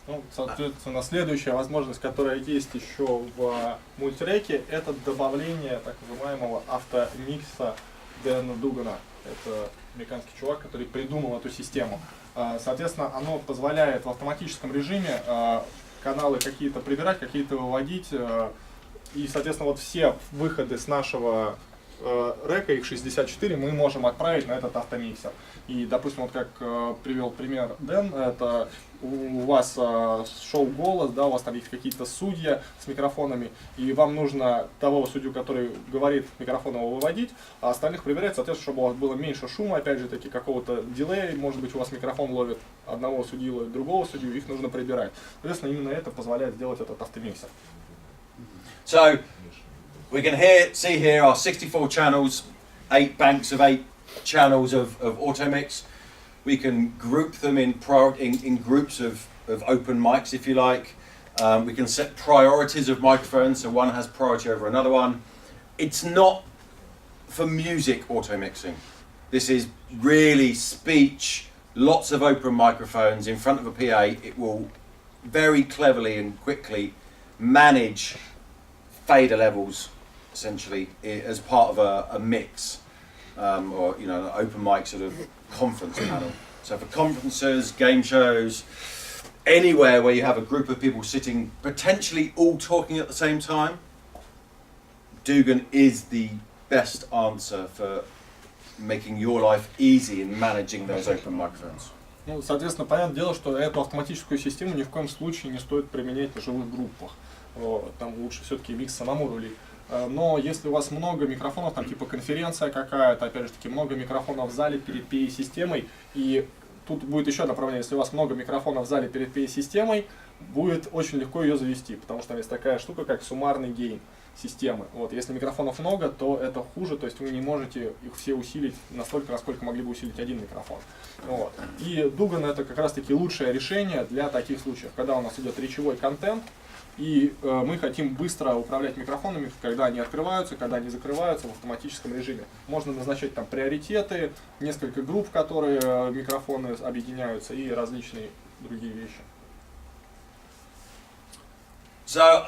S2: Ну, соответственно, следующая возможность, которая есть еще в мультиреке, это добавление так называемого автомикса Дэна Дугана. Это американский чувак, который придумал эту систему. Соответственно, оно позволяет в автоматическом режиме каналы какие-то прибирать, какие-то выводить. И, соответственно, вот все выходы с нашего река, их 64, мы можем отправить на этот автомиксер. И, допустим, вот как привел пример Дэн, это у вас шоу «Голос», да, у вас там есть какие-то судьи с микрофонами, и вам нужно того судью, который говорит микрофон, его выводить, а остальных проверять, соответственно, чтобы у вас было меньше шума, опять же таки, какого-то дилея, может быть, у вас микрофон ловит одного судью, ловит другого судью, их нужно прибирать. Соответственно, именно это позволяет сделать этот автомиксер.
S1: So, we can see here our 64 channels, 8 banks of 8 channels of auto mix. We can group them in groups of open mics, if you like. We can set priorities of microphones, so one has priority over another one. It's not for music auto mixing. This is really speech, lots of open microphones in front of a PA. It will very cleverly and quickly manage fader levels, essentially, as part of a mix, or, you know, an open mic sort of conference panel. So for conferences, game shows, anywhere where you have a group of people sitting, potentially all talking at the same time, Dugan is the best answer for making your life easy in managing those open microphones.
S2: Ну, соответственно, понятное дело, что эту автоматическую систему ни в коем случае не стоит применять в живых группах. Вот, там лучше все-таки микс самому рулить. Но если у вас много микрофонов, там типа конференция какая-то, опять же таки много микрофонов в зале перед PA-системой, и тут будет еще направление, если у вас много микрофонов в зале перед PA-системой, будет очень легко ее завести, потому что там есть такая штука, как суммарный гейн системы. Вот, если микрофонов много, то это хуже, то есть вы не можете их все усилить настолько, насколько могли бы усилить один микрофон. Вот. И Dugan это как раз таки лучшее решение для таких случаев, когда у нас идет речевой контент, и мы хотим быстро управлять микрофонами, когда они открываются, когда они закрываются в автоматическом режиме. Можно назначать там приоритеты, несколько групп, в которые микрофоны объединяются, и различные другие вещи.
S1: So,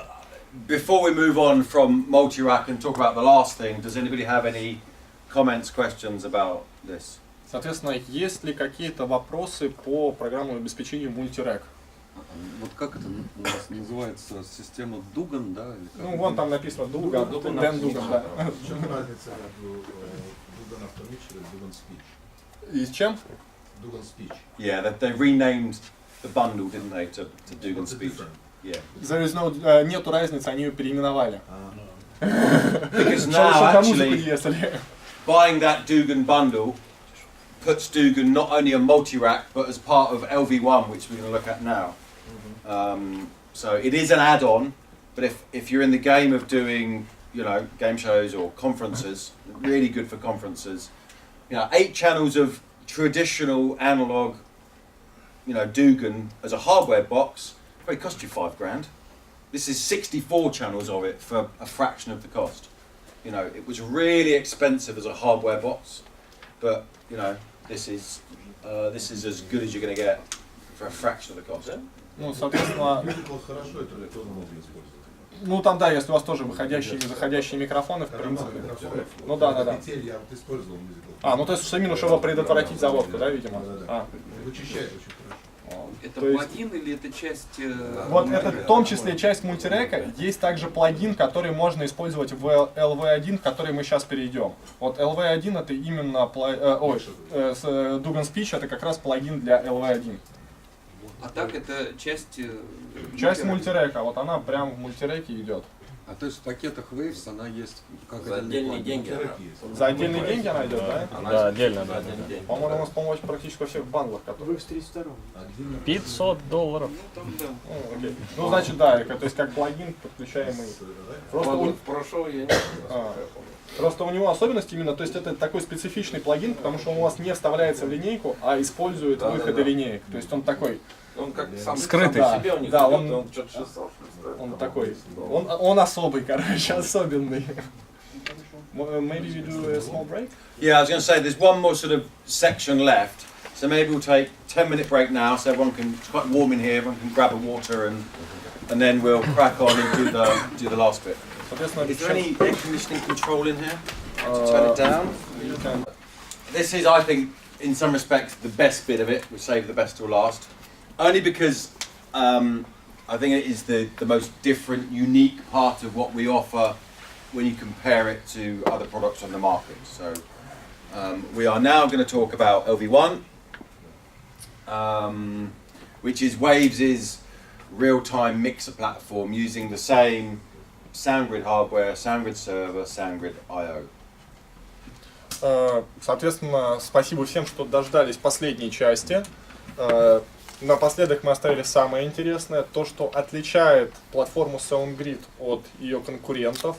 S1: before we move on from multi-rack and talk about the last thing, does anybody have any comments, questions about this?
S2: Соответственно, есть ли какие-то вопросы по программному обеспечению мультирек?
S9: Вот как это у нас называется, система Dugan, да? Или как?
S2: Ну, вон там написано Dugan, Дэн Дуган, да.
S3: В чем разница между Dugan Автомикс и Dugan Speech?
S2: И с чем?
S3: Dugan Speech.
S1: Yeah, they renamed the bundle, didn't they, to Dugan
S3: What's the
S1: Speech.
S3: difference?
S1: Yeah.
S2: Нету разницы, они ее переименовали.
S1: Because
S2: Чтобы
S1: now,
S2: на музыку
S1: actually,
S2: ехали.
S1: buying that Dugan bundle puts Dugan not only on multi-rack, but as part of LV1, which we're going to look at now. So it is an add-on, but if you're in the game of doing, you know, game shows or conferences, really good for conferences. You know, 8 channels of traditional analog, you know, Dugan as a hardware box, probably cost you $5,000. This is 64 channels of it for a fraction of the cost. You know, it was really expensive as a hardware box, but you know, this is as good as you're going to get for a fraction of the cost.
S2: Ну, соответственно,
S3: Musical хорошо, это тоже можно использовать.
S2: ну там да, если у вас тоже выходящие и заходящие микрофоны, в принципе. Ну да, да, да.
S3: Я вот использовал Musical.
S2: А, ну то есть именно чтобы предотвратить заводку, да, видимо?
S3: Да, да.
S2: А.
S3: Вычищает очень хорошо.
S4: Это
S2: То есть-
S4: плагин или это часть...
S2: Вот это в том числе часть мультирека. Есть также плагин, который можно использовать в LV1, в который мы сейчас перейдем. Вот LV1 это именно Dugan Speech это как раз плагин для LV1.
S4: А так это часть...
S2: Часть мультирека, вот она прям в мультиреке идет.
S9: А то есть в пакетах Waves она есть как
S10: За отдельные деньги.
S2: За отдельные деньги она идет, да?
S8: Да, отдельно, да.
S2: По-моему, у нас, по-моему, практически во всех бандлах, которые...
S8: $500.
S4: Ну, там, да.
S2: Окей. Ну, значит, да, то есть как плагин, подключаемый. Просто у него особенность именно, то есть это такой специфичный плагин, потому что он у вас не вставляется в линейку, а использует выходы линеек. То есть он такой...
S10: Он как сам
S8: Скрытый.
S10: сам по себе, он не
S2: Да,
S10: идет,
S2: он-
S10: что-то сам.
S2: Он такой, он особый, короче, особенный. Maybe we do a small break?
S1: Yeah, I was going to say there's one more sort of section left, so maybe we'll take 10-minute break now, so everyone can. It's quite warm in here. Everyone can grab a water and then we'll crack on and do the last bit.
S2: Soответственно,
S1: Is there any air conditioning control in here to turn it down? This is, I think, in some respects, the best bit of it. We save the best till last, only because I think it is the most different, unique part of what we offer when you compare it to other products on the market. So we are now going to talk about LV1, which is Waves' real-time mixer platform using the same SoundGrid hardware, SoundGrid server, SoundGrid I/O.
S2: Соответственно, спасибо всем, что дождались последней части. Напоследок мы оставили самое интересное, то, что отличает платформу SoundGrid от ее конкурентов.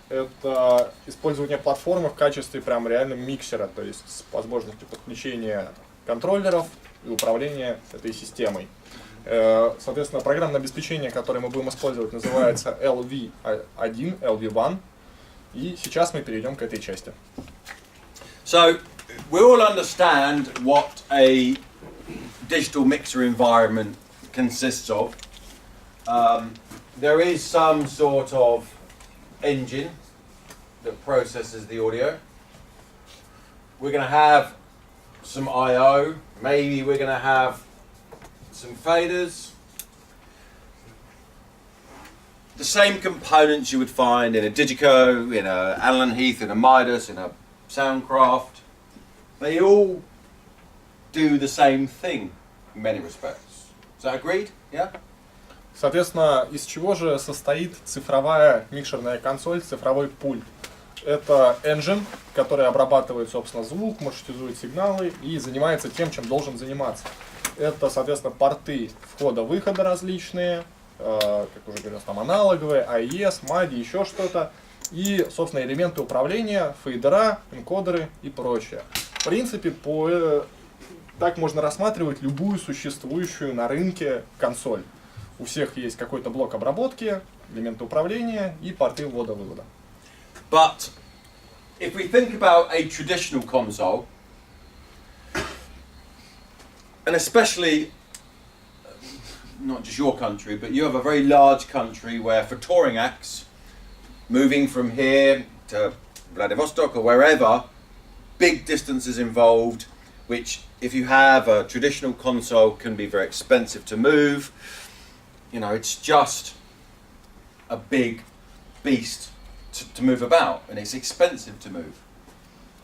S2: Это использование платформы в качестве прям реально миксера, то есть с возможностью подключения контроллеров и управления этой системой. Соответственно, программное обеспечение, которое мы будем использовать, называется LV1, LV1. И сейчас мы перейдем к этой части.
S1: So we all understand what a digital mixer environment consists of. There is some sort of engine that processes the audio. We're going to have some I/O. Maybe we're going to have some faders. The same components you would find in a DiGiGo, in a Allen Heath, in a Midas, in a Soundcraft. They all do the same thing in many respects. Is that agreed? Yeah?
S2: Соответственно, из чего же состоит цифровая микшерная консоль, цифровой пульт? Это engine, который обрабатывает, собственно, звук, маршрутизует сигналы и занимается тем, чем должен заниматься. Это, соответственно, порты входа-выхода различные, как уже говорилось, там аналоговые, AES, MADI, еще что-то. И, собственно, элементы управления, фейдера, энкодеры и прочее. В принципе, так можно рассматривать любую существующую на рынке консоль. У всех есть какой-то блок обработки, элементы управления и порты ввода-вывода.
S1: But if we think about a traditional console, and especially not just your country, but you have a very large country where for touring acts, moving from here to Vladivostok or wherever, big distances involved, which if you have a traditional console can be very expensive to move. You know, it's just a big beast to move about, and it's expensive to move.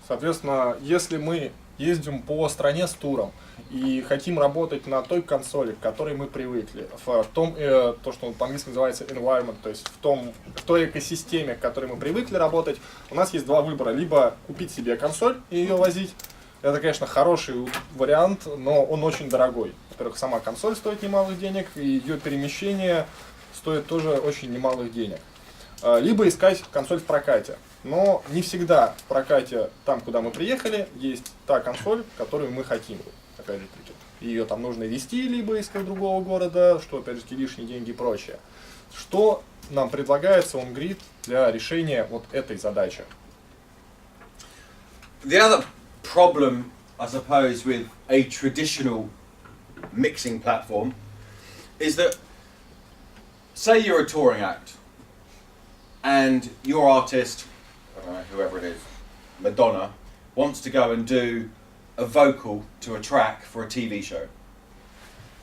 S2: Соответственно, если мы ездим по стране с туром и хотим работать на той консоли, к которой мы привыкли, в том, то, что по-английски называется environment, то есть в той экосистеме, к которой мы привыкли работать, у нас есть два выбора. Либо купить себе консоль и ее возить. Это, конечно, хороший вариант, но он очень дорогой. Во-первых, сама консоль стоит немалых денег, и ее перемещение стоит тоже очень немалых денег. Либо искать консоль в прокате. Но не всегда в прокате, там, куда мы приехали, есть та консоль, которую мы хотим. Опять же таки, ее там нужно везти, либо искать другого города, что, опять же, лишние деньги и прочее. Что нам предлагает SoundGrid для решения вот этой задачи?
S1: The other problem, I suppose, with a traditional mixing platform is that, say you're a touring act and your artist, I don't know, whoever it is, Madonna, wants to go and do a vocal to a track for a TV show.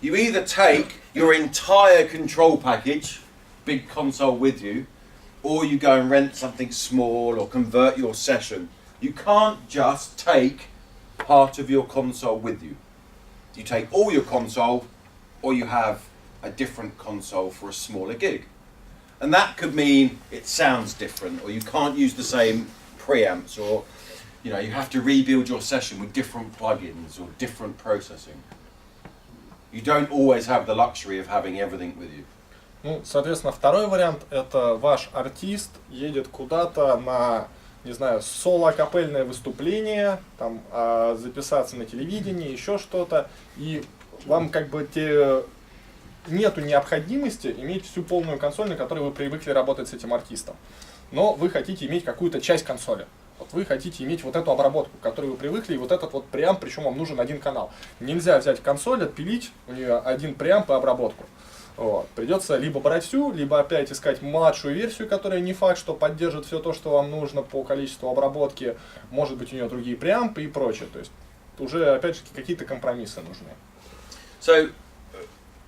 S1: You either take your entire control package, big console with you, or you go and rent something small or convert your session. You can't just take part of your console with you. You take all your console, or you have a different console for a smaller gig. And that could mean it sounds different, or you can't use the same preamps, or you have to rebuild your session with different plugins or different processing. You don't always have the luxury of having everything with you.
S2: Ну, соответственно, второй вариант — это ваш артист едет куда-то на, не знаю, соло-капельное выступление, там, записаться на телевидении, еще что-то, и вам как бы нету необходимости иметь всю полную консоль, на которой вы привыкли работать с этим артистом. Но вы хотите иметь какую-то часть консоли. Вот вы хотите иметь вот эту обработку, к которой вы привыкли, и вот этот вот преамп, причем вам нужен один канал. Нельзя взять консоль, отпилить, у нее один преамп и обработку. Вот. Придется либо брать всю, либо опять искать младшую версию, которая не факт, что поддержит все то, что вам нужно по количеству обработки. Может быть, у нее другие преампы и прочее. То есть уже, опять же, какие-то компромиссы нужны.
S1: So,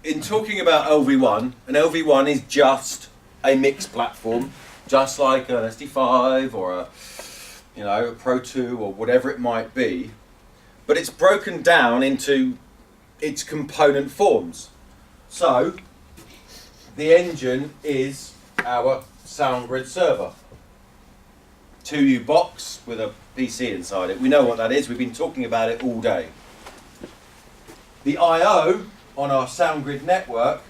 S1: in talking about LV1, an LV1 is just a mix platform, just like an SD5 or a Pro 2 or whatever it might be, but it's broken down into its component forms. So, the engine is our SoundGrid server. 2U box with a PC inside it. We know what that is, we've been talking about it all day. The I/O on our SoundGrid network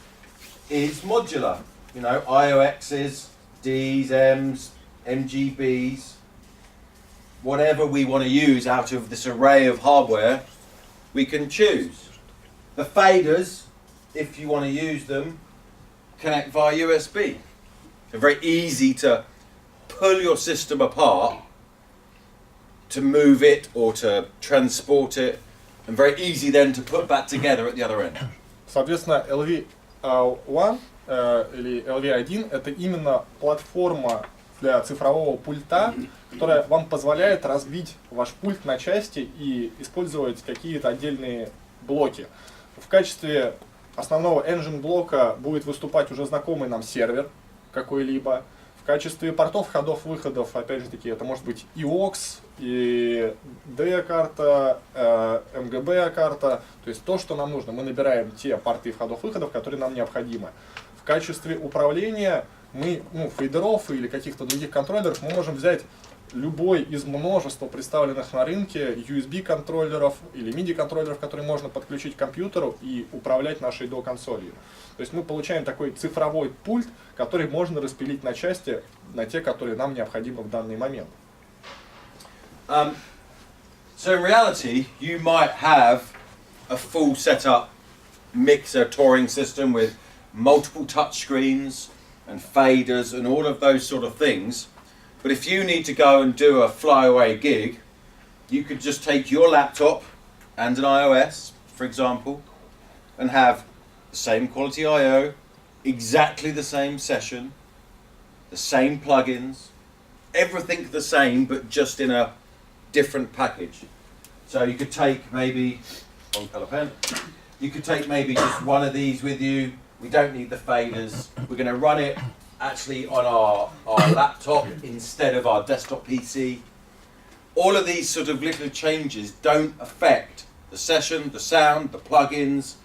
S1: is modular. IOXs, Ds, Ms, MGBs, whatever we want to use out of this array of hardware, we can choose. The faders, if you want to use them, connect via USB. They're very easy to pull your system apart, to move it or to transport it, and very easy then to put back together at the other end.
S2: Соответственно, LV1 или LV1 — это именно платформа для цифрового пульта, которая вам позволяет разбить ваш пульт на части и использовать какие-то отдельные блоки. В качестве основного engine блока будет выступать уже знакомый нам сервер какой-либо. В качестве портов, ходов, выходов, опять же таки, это может быть и AUX, и D-карта, MGB-карта, то есть то, что нам нужно. Мы набираем те порты входов, выходов, которые нам необходимы. В качестве управления мы, фейдеров или каких-то других контроллеров, мы можем взять любой из множества представленных на рынке USB-контроллеров или MIDI-контроллеров, которые можно подключить к компьютеру и управлять нашей DO-консолью. То есть мы получаем такой цифровой пульт, который можно распилить на части, на те, которые нам необходимы в данный момент.
S1: So in reality, you might have a full setup mixer touring system with multiple touch screens and faders and all of those sort of things. But if you need to go and do a flyaway gig, you could just take your laptop and an iOS, for example, and have the same quality I/O, exactly the same session, the same plugins, everything the same, but just in a different package. So you could take maybe, one colour pen, you could take maybe just one of these with you. We don't need the faders. We're going to run it actually on our laptop instead of our desktop PC. All of these sort of little changes don't affect the session, the sound, the plugins,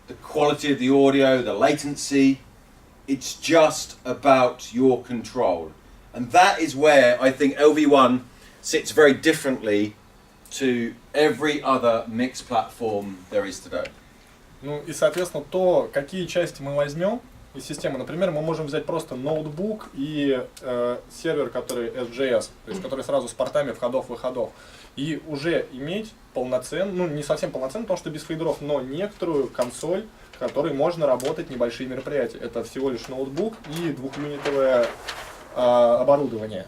S1: the quality of the audio, the latency. It's just about your control. And that is where I think LV1 sits very differently to every other mix platform there is today.
S2: Ну и, соответственно, то, какие части мы возьмем из системы. Например, мы можем взять просто ноутбук и сервер, который SJS, то есть который сразу с портами входов-выходов, и уже иметь полноценную, не совсем полноценную, потому что без фейдеров, но некоторую консоль, с которой можно работать небольшие мероприятия. Это всего лишь ноутбук и двухюнитовое оборудование.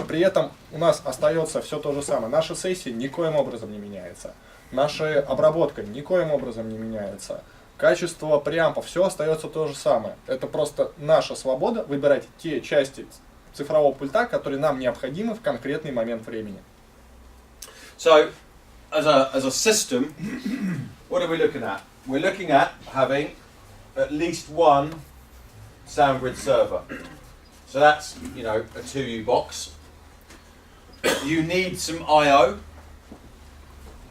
S2: При этом у нас остается все то же самое. Наша сессия никоим образом не меняется. Наша обработка никоим образом не меняется. Качество преампа, все остается то же самое. Это просто наша свобода выбирать те части цифрового пульта, которые нам необходимы в конкретный момент времени.
S1: So, as a system, what are we looking at? We're looking at having at least one SoundGrid server. So that's, you know, a 2U box. You need some I/O.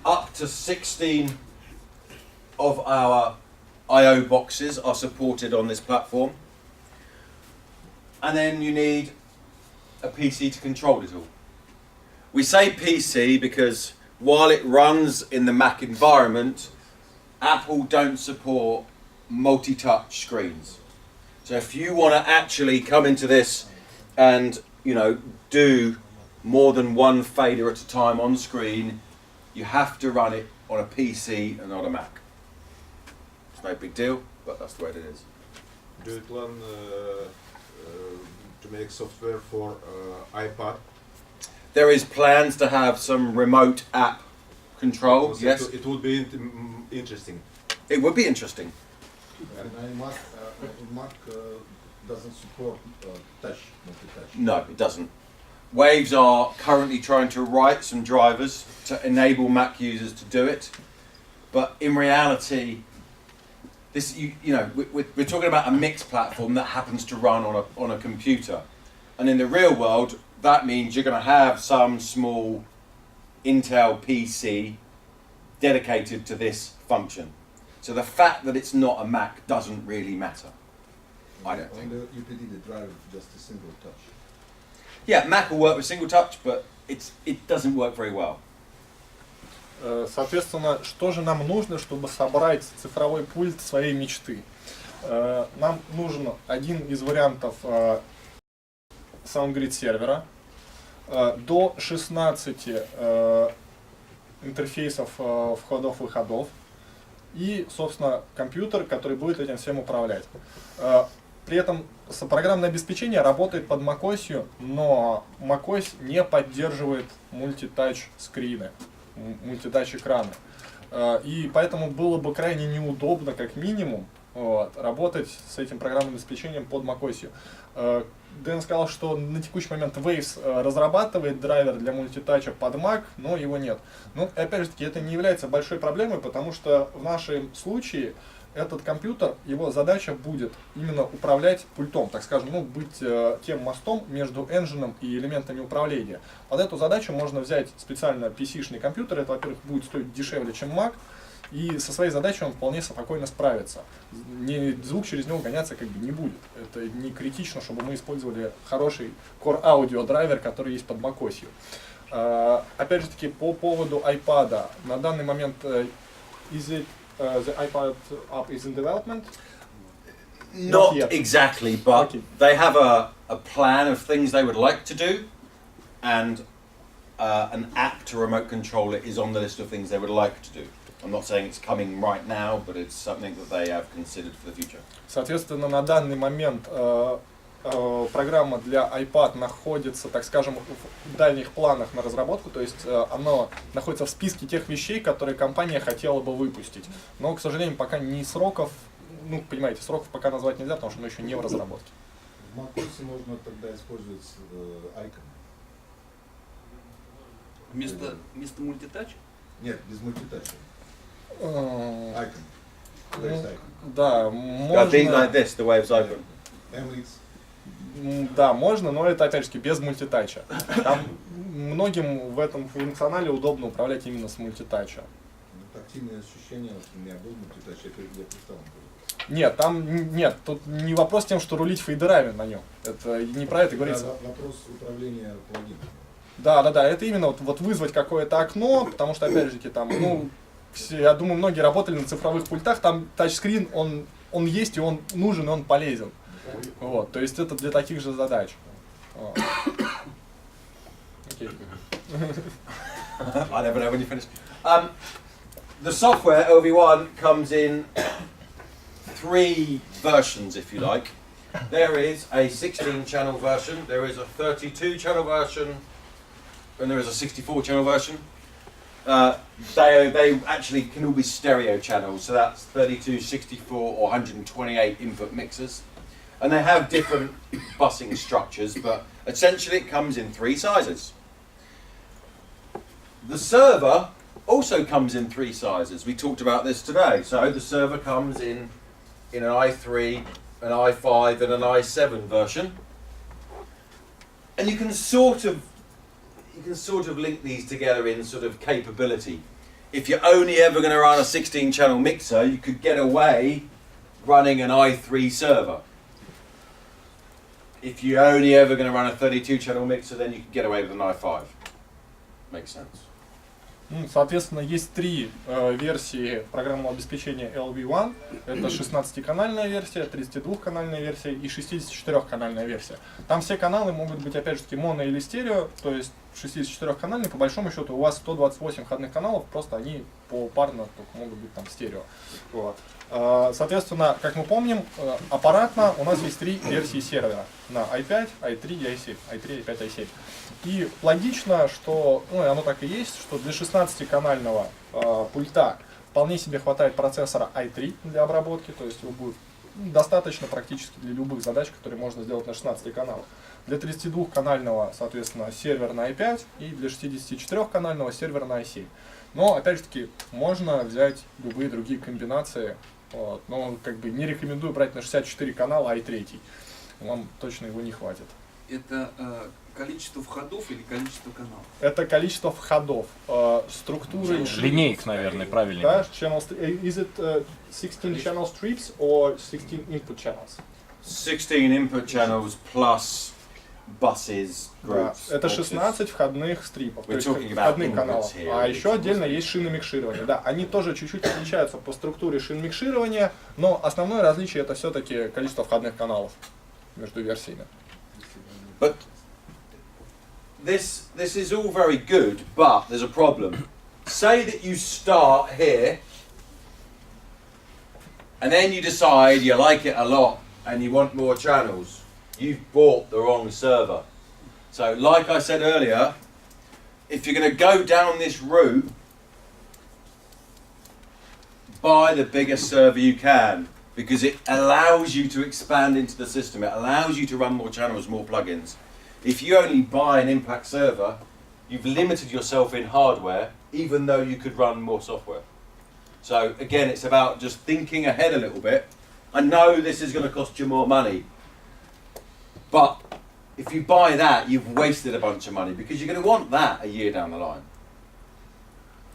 S1: Up to 16 of our I/O boxes are supported on this platform. And then you need a PC to control it all. We say PC because while it runs in the Mac environment, Apple don't support multi-touch screens. So if you want to actually come into this and, you know, do more than one fader at a time on screen, you have to run it on a PC and not a Mac. It's no big deal, but that's the way it is.
S3: Do you plan to make software for iPad?
S1: There is plans to have some remote app control,
S3: Because
S1: yes.
S3: It would be interesting.
S1: It would be interesting.
S10: And Mac doesn't support touch, multi-touch.
S1: No, it doesn't. Waves are currently trying to write some drivers to enable Mac users to do it, but in reality, this you know we're talking about a mixed platform that happens to run on a computer, and in the real world that means you're going to have some small Intel PC dedicated to this function. So the fact that it's not a Mac doesn't really matter. I don't think.
S10: On the UPD, the driver just a single touch.
S1: Yeah, Mac will work with single touch, but it doesn't work very well.
S2: Соответственно, что же нам нужно, чтобы собрать цифровой пульт своей мечты? Нам нужен один из вариантов SoundGrid сервера, до 16 интерфейсов входов-выходов и, собственно, компьютер, который будет этим всем управлять. При этом программное обеспечение работает под macOS, но macOS не поддерживает мультитач скрины, мультитач экраны. И поэтому было бы крайне неудобно, как минимум, работать с этим программным обеспечением под macOS. Дэн сказал, что на текущий момент Waves разрабатывает драйвер для мультитача под Mac, но его нет. Но опять же таки, это не является большой проблемой, потому что в нашем случае этот компьютер, его задача будет именно управлять пультом, так скажем, ну, быть тем мостом между engine и элементами управления. Под эту задачу можно взять специально PC-шный компьютер, это, во-первых, будет стоить дешевле, чем Mac, и со своей задачей он вполне спокойно справится. Звук через него гоняться как бы не будет. Это не критично, чтобы мы использовали хороший Core Audio драйвер, который есть под macOS. Опять же таки, по поводу iPad. На данный момент the iPad app is in development?
S1: Not
S2: yet.
S1: exactly, but
S2: Okay.
S1: they have a plan of things they would like to do, and an app to remote control it is on the list of things they would like to do. I'm not saying it's coming right now, but it's something that they have considered for the future.
S2: Соответственно, на данный момент программа для iPad находится, так скажем, в дальних планах на разработку, то есть она находится в списке тех вещей, которые компания хотела бы выпустить. Но, к сожалению, пока ни сроков, ну, понимаете, сроков пока назвать нельзя, потому что оно еще не в разработке.
S10: В macOS можно тогда использовать icon.
S4: Вместо мультитача?
S10: Нет, без мультитача. Icon.
S2: Ну,
S10: Icon.
S2: да,
S1: I think like
S2: можно,
S1: this, the waves open.
S10: MX.
S2: да, можно, но это опять же без мультитача. Там многим в этом функционале удобно управлять именно с мультитача.
S10: Тактильное ощущение, вот у меня был мультитач, я перестал.
S2: Нет, там нет, тут не вопрос тем, что рулить фейдерами на нем. Это не про это говорится.
S10: Вопрос управления плагином.
S2: Да, это именно вот вызвать какое-то окно, потому что опять же таки там, ну, я думаю, многие работали на цифровых пультах, там тачскрин, он есть и он нужен, и он полезен. Вот, то есть это для таких же задач. Окей.
S1: I never know when you finish. The software LV1 comes in 3 versions, if you like. There is a 16-channel version, there is a 32-channel version, and there is a 64-channel version. They actually can all be stereo channels, so that's 32, 64, or 128 input mixers. And they have different busing structures, but essentially it comes in 3 sizes. The server also comes in 3 sizes. We talked about this today. So the server comes in an i3, an i5 and an i7 version. And you can sort of link these together in sort of capability. If you're only ever going to run a 16-channel mixer, you could get away running an i3 server. If you're only ever going to run a 32-channel mixer, then you can get away with an i5. Makes sense.
S2: Соответственно, есть 3 версии программного обеспечения LV1. Это 16-канальная версия, 32-канальная версия и 64-канальная версия. Там все каналы могут быть, опять же таки, моно или стерео, то есть 64-канальный, по большому счету, у вас 128 входных каналов, просто они попарно только могут быть там стерео. Вот. Соответственно, как мы помним, аппаратно у нас есть 3 версии сервера на i5, i3 и i7. i3, i5, i7. И логично, что, ну и оно так и есть, что для 16-канального пульта вполне себе хватает процессора i3 для обработки, то есть его будет достаточно практически для любых задач, которые можно сделать на 16 каналах. Для 32-канального, соответственно, сервер на i5 и для 64-канального сервер на i7. Но, опять же таки, можно взять любые другие комбинации, вот, но как бы не рекомендую брать на 64 канала i3. Вам точно его не хватит.
S4: Это количество входов или количество каналов?
S2: Это количество входов, структуры...
S8: Линейк, наверное, правильнее.
S2: Да, is it 16 channel strips or 16 input channels?
S1: 16 input channels plus buses,
S2: Да,
S1: groups.
S2: это 16 входных стрипов, то
S1: We're
S2: есть
S1: talking about
S2: входных каналов.
S1: inputs here.
S2: А еще отдельно есть шины микширования. Да, они тоже чуть-чуть отличаются по структуре шин микширования, но основное различие это все-таки количество входных каналов между версиями.
S1: But this is all very good, but there's a problem. Say that you start here, and then you decide you like it a lot and you want more channels. You've bought the wrong server. So like I said earlier, if you're going to go down this route, buy the biggest server you can, because it allows you to expand into the system. It allows you to run more channels, more plugins. If you only buy an Impact server, you've limited yourself in hardware, even though you could run more software. So again, it's about just thinking ahead a little bit. I know this is going to cost you more money, but if you buy that, you've wasted a bunch of money, because you're going to want that a year down the line.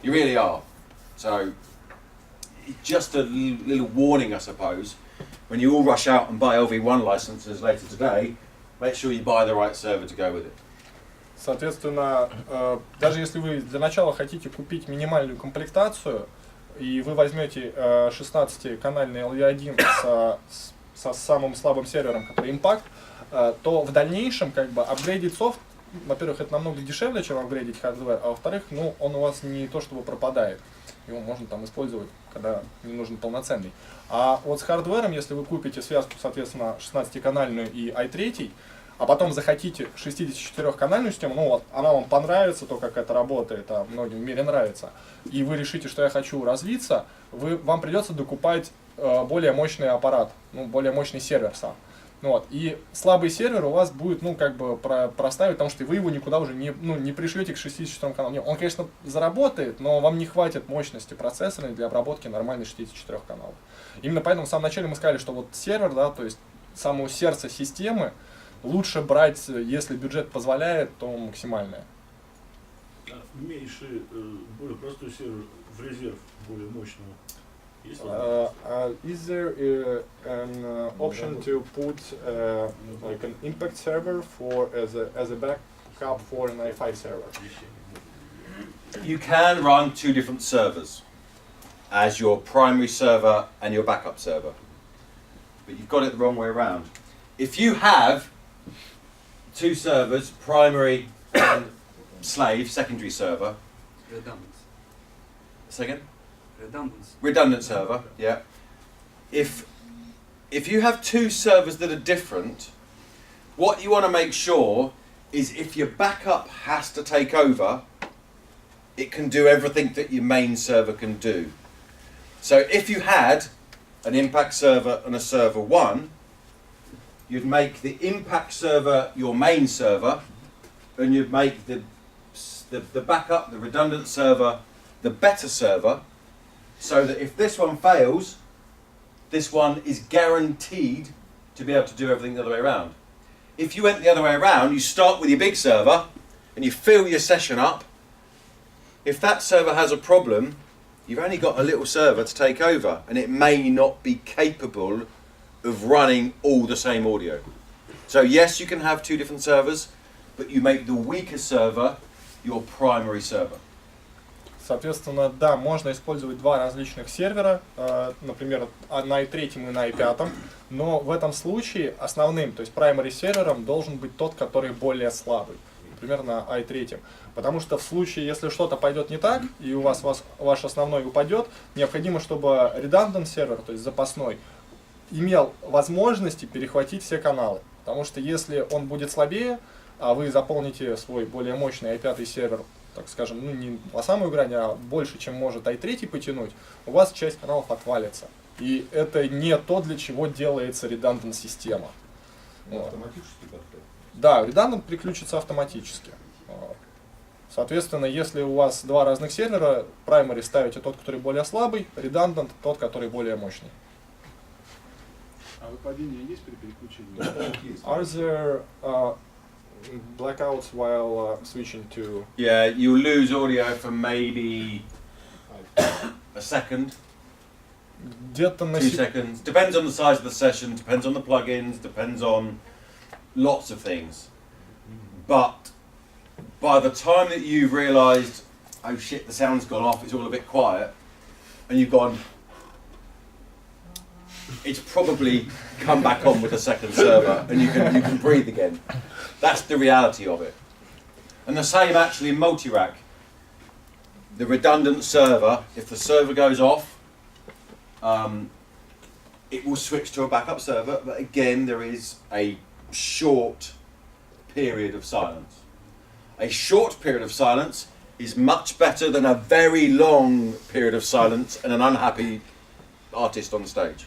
S1: You really are. So just a little warning, I suppose. When you all rush out and buy LV1 licenses later today, make sure you buy the right server to go with it.
S2: Соответственно, даже если вы для начала хотите купить минимальную комплектацию, и вы возьмете 16-канальный LV1 со самым слабым сервером, который Impact, то в дальнейшем как бы апгрейдить софт, во-первых, это намного дешевле, чем апгрейдить хардвер, а во-вторых, ну, он у вас не то чтобы пропадает. Его можно там использовать, когда не нужен полноценный. А вот с хардвером, если вы купите связку, соответственно, 16-канальную и i3, а потом захотите 64-канальную систему, ну вот, она вам понравится, то, как это работает, а многим в мире нравится, и вы решите, что я хочу развиться, вам придется докупать более мощный аппарат, ну, более мощный сервер сам. Ну, вот, и слабый сервер у вас будет, ну, как бы проставить, потому что вы его никуда уже не пришлете к 64 каналам. Он, конечно, заработает, но вам не хватит мощности процессора для обработки нормальных 64 каналов. Именно поэтому в самом начале мы сказали, что вот сервер, да, то есть само сердце системы, лучше брать, если бюджет позволяет, то максимальное.
S11: Меньше, более простой сервер в резерв более мощного.
S2: Is there an option to put like an Impact server as a backup for an i5 server?
S1: You can run 2 different servers as your primary server and your backup server, but you've got it the wrong way around. If you have 2 servers, primary and slave, secondary server.
S4: Redundant.
S1: Second?
S4: Redundant
S1: server, yeah. If you have 2 servers that are different, what you want to make sure is if your backup has to take over, it can do everything that your main server can do. So if you had an Impact server and a server 1, you'd make the Impact server your main server, and you'd make the backup, the redundant server, the better server, so that if this one fails, this one is guaranteed to be able to do everything the other way around. If you went the other way around, you start with your big server and you fill your session up. If that server has a problem, you've only got a little server to take over, and it may not be capable of running all the same audio. So yes, you can have two different servers, but you make the weaker server your primary server.
S2: Соответственно, да, можно использовать два различных сервера, например, на i3 и на i5, но в этом случае основным, то есть primary сервером должен быть тот, который более слабый, например, на i3. Потому что в случае, если что-то пойдет не так, и у вас ваш основной упадет, необходимо, чтобы redundant сервер, то есть запасной, имел возможности перехватить все каналы. Потому что если он будет слабее, а вы заполните свой более мощный i5 сервер, так скажем, ну не по самую грань, а больше, чем может i3 потянуть, у вас часть каналов отвалится. И это не то, для чего делается redundant система. Вот.
S10: Автоматически подходит?
S2: Да, redundant приключится автоматически. Соответственно, если у вас два разных сервера, primary ставите тот, который более слабый, redundant тот, который более мощный.
S11: А выпадение есть при переключении?
S2: Are there blackouts while switching to?
S1: Yeah, you'll lose audio for maybe a second,
S2: Где-то на
S1: 2 seconds. Depends on the size of the session, depends on the plugins, depends on lots of things. But by the time that you've realised, oh shit, the sound's gone off, it's all a bit quiet, and you've gone, it's probably come back on with the second server, and you can breathe again. That's the reality of it. And the same actually in multi-rack. The redundant server, if the server goes off, it will switch to a backup server, but again there is a short period of silence. A short period of silence is much better than a very long period of silence and an unhappy artist on stage.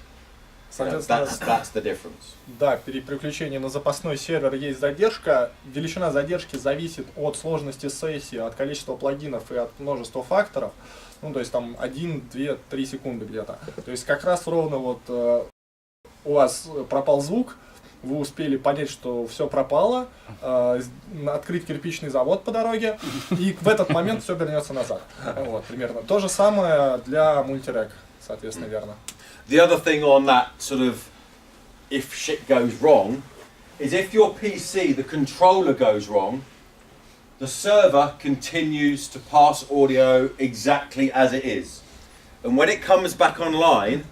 S1: That's the difference.
S2: Да, при переключении на запасной сервер есть задержка. Величина задержки зависит от сложности сессии, от количества плагинов и от множества факторов. Ну, то есть там 1, 2, 3 секунды где-то. То есть как раз ровно вот у вас пропал звук, вы успели понять, что все пропало, открыть кирпичный завод по дороге, и в этот момент все вернется назад. Вот, примерно. То же самое для мультирек, соответственно, верно.
S1: The other thing on that sort of if shit goes wrong is if your PC, the controller goes wrong, the server continues to pass audio exactly as it is. And when it comes back online,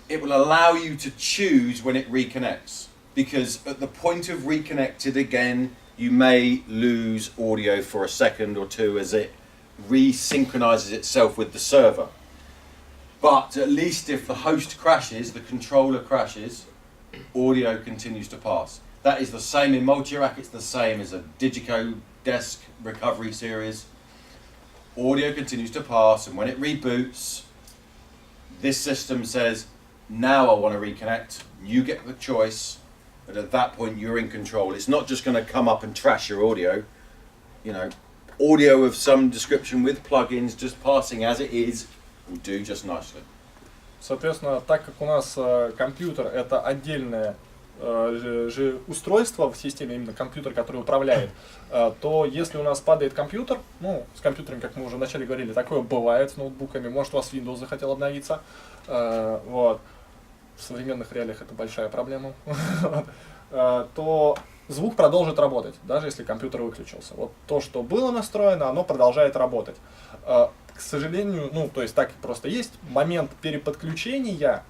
S1: it will allow you to choose when it reconnects. Because at the point of reconnected again, you may lose audio for a second or two as it resynchronizes itself with the server. But at least if the host crashes, the controller crashes, audio continues to pass. That is the same in multi-rack, it's the same as a DiGiGo desk recovery series. Audio continues to pass, and when it reboots, this system says, now I want to reconnect, you get the choice, and at that point you're in control. It's not just going to come up and trash your audio. You know, audio of some description with plugins just passing as it is will do just nicely.
S2: Соответственно, так как у нас компьютер это отдельное же устройство в системе, именно компьютер, который управляет, то если у нас падает компьютер, ну, с компьютерами, как мы уже вначале говорили, такое бывает с ноутбуками, может у вас Windows захотел обновиться, вот, в современных реалиях это большая проблема, то звук продолжит работать, даже если компьютер выключился. Вот то, что было настроено, оно продолжает работать. К сожалению, ну, то есть так просто есть, момент переподключения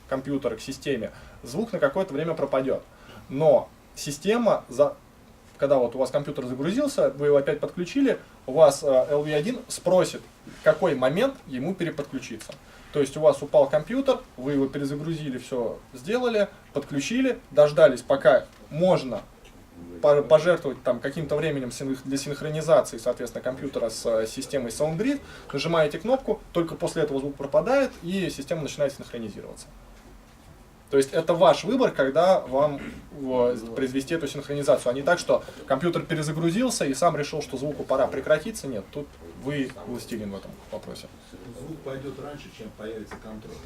S2: компьютера к системе, звук на какое-то время пропадет. Но система, когда вот у вас компьютер загрузился, вы его опять подключили, у вас LV1 спросит, в какой момент ему переподключиться. То есть у вас упал компьютер, вы его перезагрузили, все сделали, подключили, дождались, пока можно пожертвовать там каким-то временем для синхронизации, соответственно, компьютера с системой SoundGrid, нажимаете кнопку, только после этого звук пропадает и система начинает синхронизироваться. То есть это ваш выбор, когда вам произвести эту синхронизацию, а не так, что компьютер перезагрузился и сам решил, что звуку пора прекратиться. Нет, тут вы властелин в этом вопросе.
S10: Звук пойдет раньше, чем появится контроль.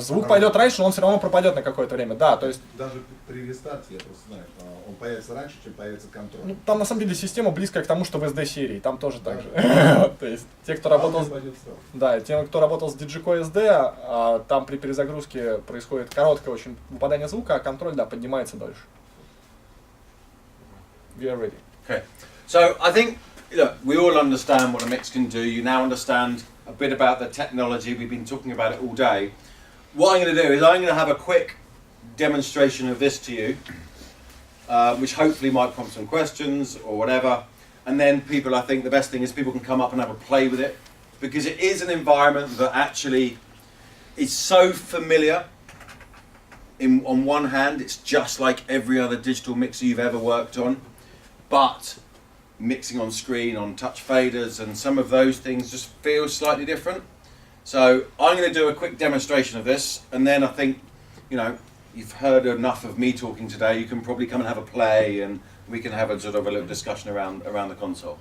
S2: Звук пойдет раньше, но он все равно пропадет на какое-то время. Да, то есть
S10: даже при рестарте, я просто знаю, он появится раньше, чем появится контроль.
S2: ну, там на самом деле система близкая к тому, что в SD-серии, там тоже так же. То есть те, кто работал, да, тем, кто работал с DiGiGo SD, там при перезагрузке происходит короткое очень выпадание звука, а контроль, да, поднимается дольше. We are ready.
S1: Okay, so I think, look, we all understand what a mix can do. You now understand a bit about the technology. We've been talking about it all day. What I'm going to do is I'm going to have a quick demonstration of this to you, which hopefully might prompt some questions or whatever. And then people, I think the best thing is people can come up and have a play with it, because it is an environment that actually is so familiar. On one hand, it's just like every other digital mixer you've ever worked on, but mixing on screen, on touch faders, and some of those things just feel slightly different. So I'm going to do a quick demonstration of this, and then I think, you know, you've heard enough of me talking today. You can probably come and have a play, and we can have a sort of a little discussion around the console.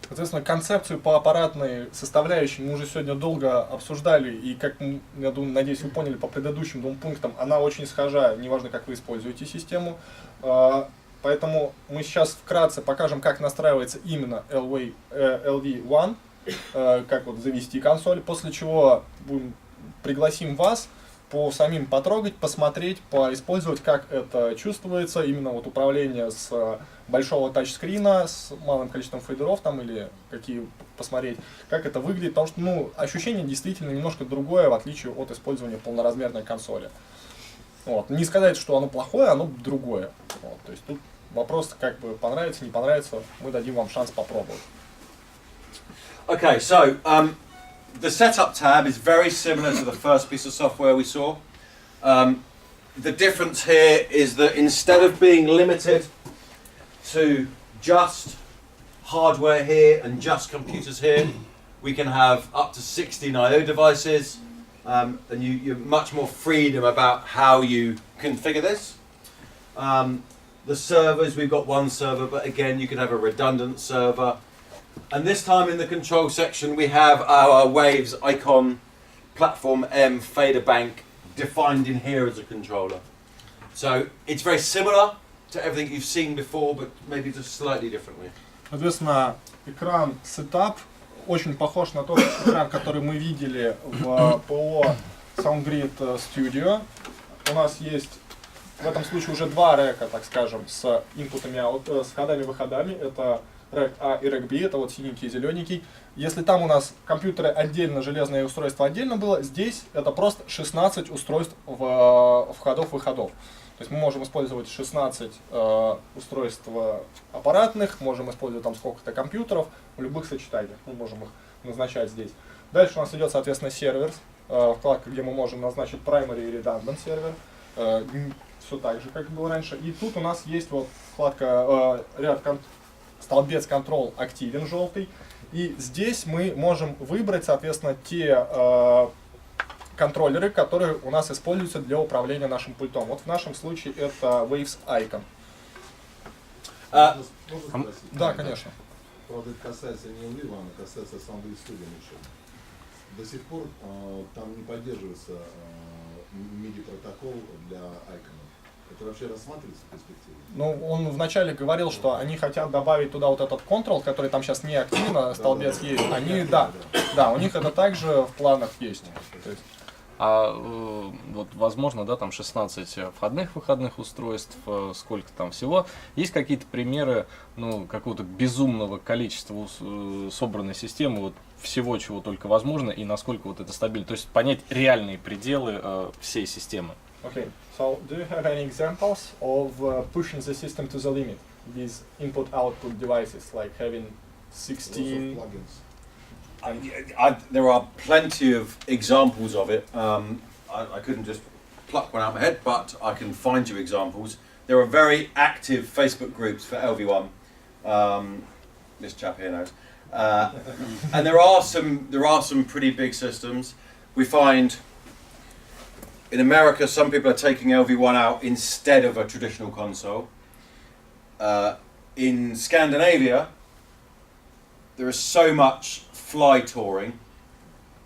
S2: Соответственно, концепцию по аппаратной составляющей мы уже сегодня долго обсуждали, и, как я думаю, надеюсь, вы поняли по предыдущим двум пунктам, она очень схожа, неважно, как вы используете систему. Поэтому мы сейчас вкратце покажем, как настраивается именно LV1, как вот завести консоль, после чего пригласим вас по самим потрогать, посмотреть, поиспользовать, как это чувствуется, именно вот управление с большого тачскрина, с малым количеством фейдеров там или какие посмотреть, как это выглядит, потому что ну, ощущение действительно немножко другое, в отличие от использования полноразмерной консоли. Вот. Не сказать, что оно плохое, оно другое. Вот. То есть тут вопрос, как бы понравится, не понравится, мы дадим вам шанс попробовать.
S1: Okay, so the setup tab is very similar to the first piece of software we saw. The difference here is that instead of being limited to just hardware here and just computers here, we can have up to 16 I/O devices, and you have much more freedom about how you configure this. The servers, we've got one server, but again, you could have a redundant server. And this time in the control section, we have our Waves icon platform M fader bank defined in here as a controller. So it's very similar to everything you've seen before, but maybe just slightly differently.
S2: Соответственно, экран Setup очень похож на тот экран, который мы видели в ПО SoundGrid Studio. У нас есть в этом случае уже два река, так скажем, с инпутами, с входами-выходами. Это рек А и рек Б, это вот синенький и зелененький. Если там у нас компьютеры отдельно, железное устройство отдельно было, здесь это просто 16 устройств входов-выходов. То есть мы можем использовать 16 устройств аппаратных, можем использовать там сколько-то компьютеров в любых сочетаниях, мы можем их назначать здесь. Дальше у нас идет, соответственно, сервер, вкладка, где мы можем назначить primary и redundant сервер. Все так же, как было раньше. И тут у нас есть вот вкладка столбец Control активен, желтый. И здесь мы можем выбрать, соответственно, те контроллеры, которые у нас используются для управления нашим пультом. Вот в нашем случае это Waves Icon. Да, конечно.
S10: Правда, это касается не LV1, а касается SoundGrid Studio еще. До сих пор там не поддерживается MIDI-протокол для Icon. Это вообще рассматривается в перспективе?
S2: Ну, он вначале говорил, что они хотят добавить туда вот этот Control, который там сейчас не активен, а столбец есть. Они, да, у них это также в планах есть. То есть,
S8: вот возможно, да, там 16 входных-выходных устройств, сколько там всего. Есть какие-то примеры, ну, какого-то безумного количества собранной системы, вот всего, чего только возможно, и насколько вот это стабильно. То есть понять реальные пределы всей системы.
S2: Okay, so do you have any examples of pushing the system to the limit with input-output devices, like having 16
S1: plugins? There are plenty of examples of it. I couldn't just pluck one out of my head, but I can find you examples. There are very active Facebook groups for LV1. This chap here knows. And there are some pretty big systems. We find in America, some people are taking LV1 out instead of a traditional console. In Scandinavia, there is so much fly touring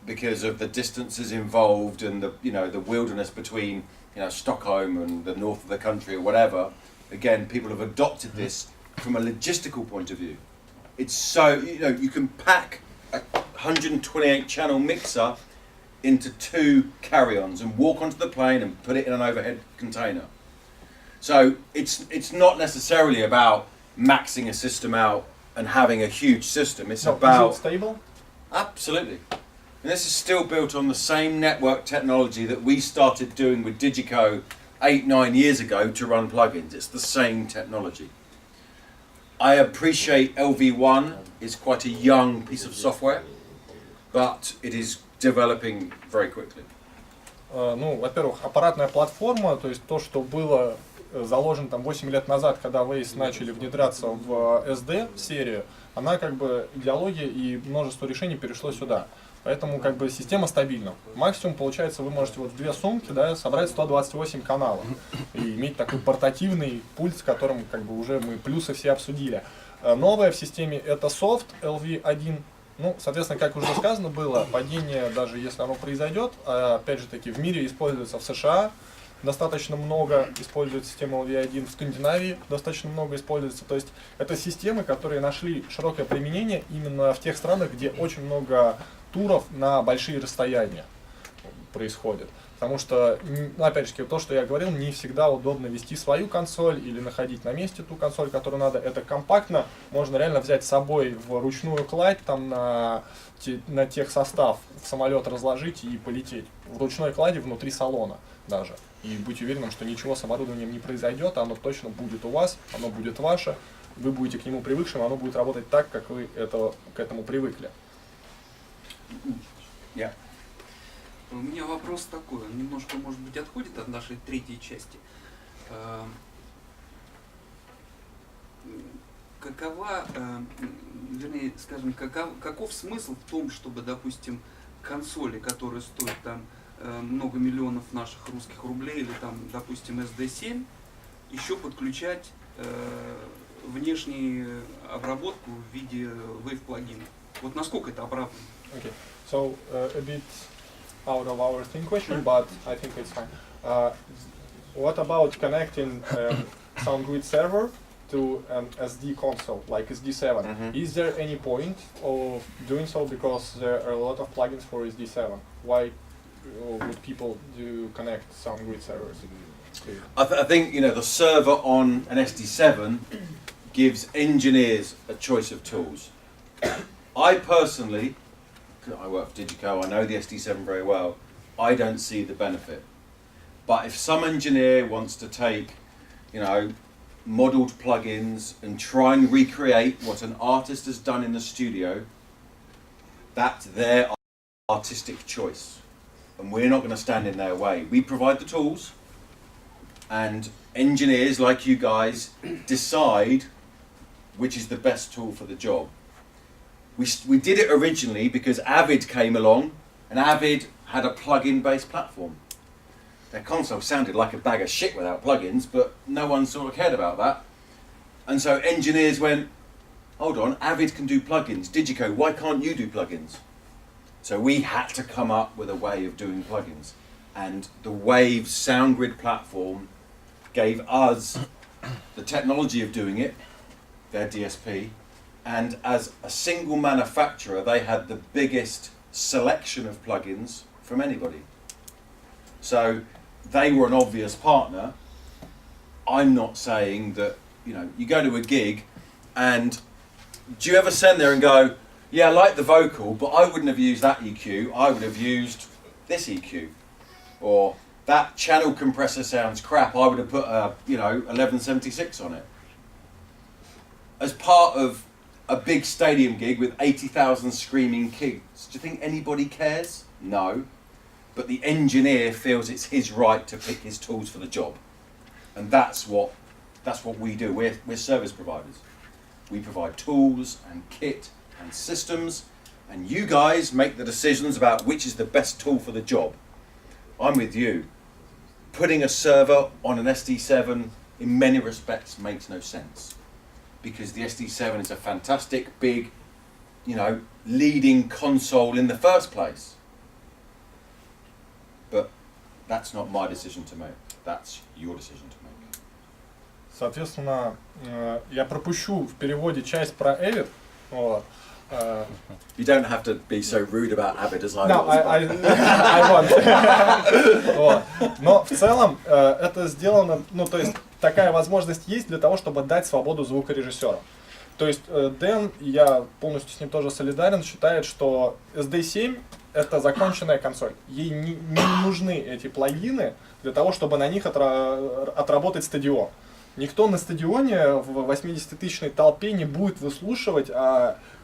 S1: because of the distances involved and the wilderness between Stockholm and the north of the country or whatever. Again, people have adopted this from a logistical point of view. It's so you can pack a 128 channel mixer into 2 carry-ons and walk onto the plane and put it in an overhead container. So it's not necessarily about maxing a system out and having a huge system. It's about...
S2: Is it stable?
S1: Absolutely. And this is still built on the same network technology that we started doing with DiGiGo 8-9 years ago to run plugins. It's the same technology. I appreciate LV1 is quite a young piece of software, but it is developing very quickly.
S2: Ну, во-первых, аппаратная платформа, то есть то, что было заложено там 8 лет назад, когда Waze начали внедряться в SD-серию, она как бы идеология и множество решений перешло сюда. Поэтому как бы система стабильна. Максимум, получается, вы можете вот в 2 сумки, да, собрать 128 каналов и иметь такой портативный пульт, с которым как бы уже мы плюсы все обсудили. Новое в системе это софт LV1. Ну, соответственно, как уже сказано было, падение, даже если оно произойдет, опять же таки, в мире используется в США, достаточно много используется система LV1, в Скандинавии достаточно много используется. То есть это системы, которые нашли широкое применение именно в тех странах, где очень много туров на большие расстояния происходит. Потому что, ну, опять же, то, что я говорил, не всегда удобно вести свою консоль или находить на месте ту консоль, которую надо. Это компактно, можно реально взять с собой в ручную кладь, там на техсостав в самолет разложить и полететь. В ручной клади внутри салона даже. И быть уверенным, что ничего с оборудованием не произойдет, оно точно будет у вас, оно будет ваше, вы будете к нему привыкшим, оно будет работать так, как вы к этому привыкли.
S1: Yeah.
S4: У меня вопрос такой, он немножко, может быть, отходит от нашей третьей части. Вернее, скажем, каков смысл в том, чтобы, допустим, консоли, которые стоят там много миллионов наших русских рублей, или там, допустим, SD7, еще подключать внешнюю обработку в виде wave-плагина? Вот насколько это оправдано?
S2: Okay. So, a bit out of our thing question, but I think it's fine. What about connecting SoundGrid server to an SD console, like SD7?
S1: Mm-hmm.
S2: Is there any point of doing so, because there are a lot of plugins for SD7? Why would people do connect SoundGrid servers?
S1: I think the server on an SD7 gives engineers a choice of tools. I personally, I work for DiGiGo, I know the SD7 very well, I don't see the benefit. But if some engineer wants to take, modelled plugins and try and recreate what an artist has done in the studio, that's their artistic choice. And we're not going to stand in their way. We provide the tools, and engineers like you guys decide which is the best tool for the job. We did it originally because Avid came along, and Avid had a plug-in based platform. Their console sounded like a bag of shit without plugins, but no one sort of cared about that. And so engineers went, hold on, Avid can do plugins. DiGiGo, why can't you do plugins? So we had to come up with a way of doing plugins. And the Wave SoundGrid platform gave us the technology of doing it, their DSP, and as a single manufacturer, they had the biggest selection of plugins from anybody. So they were an obvious partner. I'm not saying that, you go to a gig and do you ever stand there and go, yeah, I like the vocal, but I wouldn't have used that EQ, I would have used this EQ. Or that channel compressor sounds crap, I would have put a 1176 on it. As part of a big stadium gig with 80,000 screaming kids, do you think anybody cares? No. But the engineer feels it's his right to pick his tools for the job. And that's what we do. We're service providers. We provide tools and kit and systems, and you guys make the decisions about which is the best tool for the job. I'm with you. putting a server on an SD7 in many respects makes no sense, because the SD7 is a fantastic big, you know, leading console in the first place. But that's not my decision to make. That's your decision to make.
S2: Соответственно, я пропущу в переводе часть про Avid. Вот.
S1: You don't have to be so rude about Avid as I
S2: No,
S1: was.
S2: I want. Вот. Но в целом это сделано, ну то есть такая возможность есть для того, чтобы дать свободу звукорежиссеру. То есть Дэн, я полностью с ним тоже солидарен, считает, что SD7 это законченная консоль. Ей не нужны эти плагины для того, чтобы на них отработать стадион. Никто на стадионе в 80-тысячной толпе не будет выслушивать,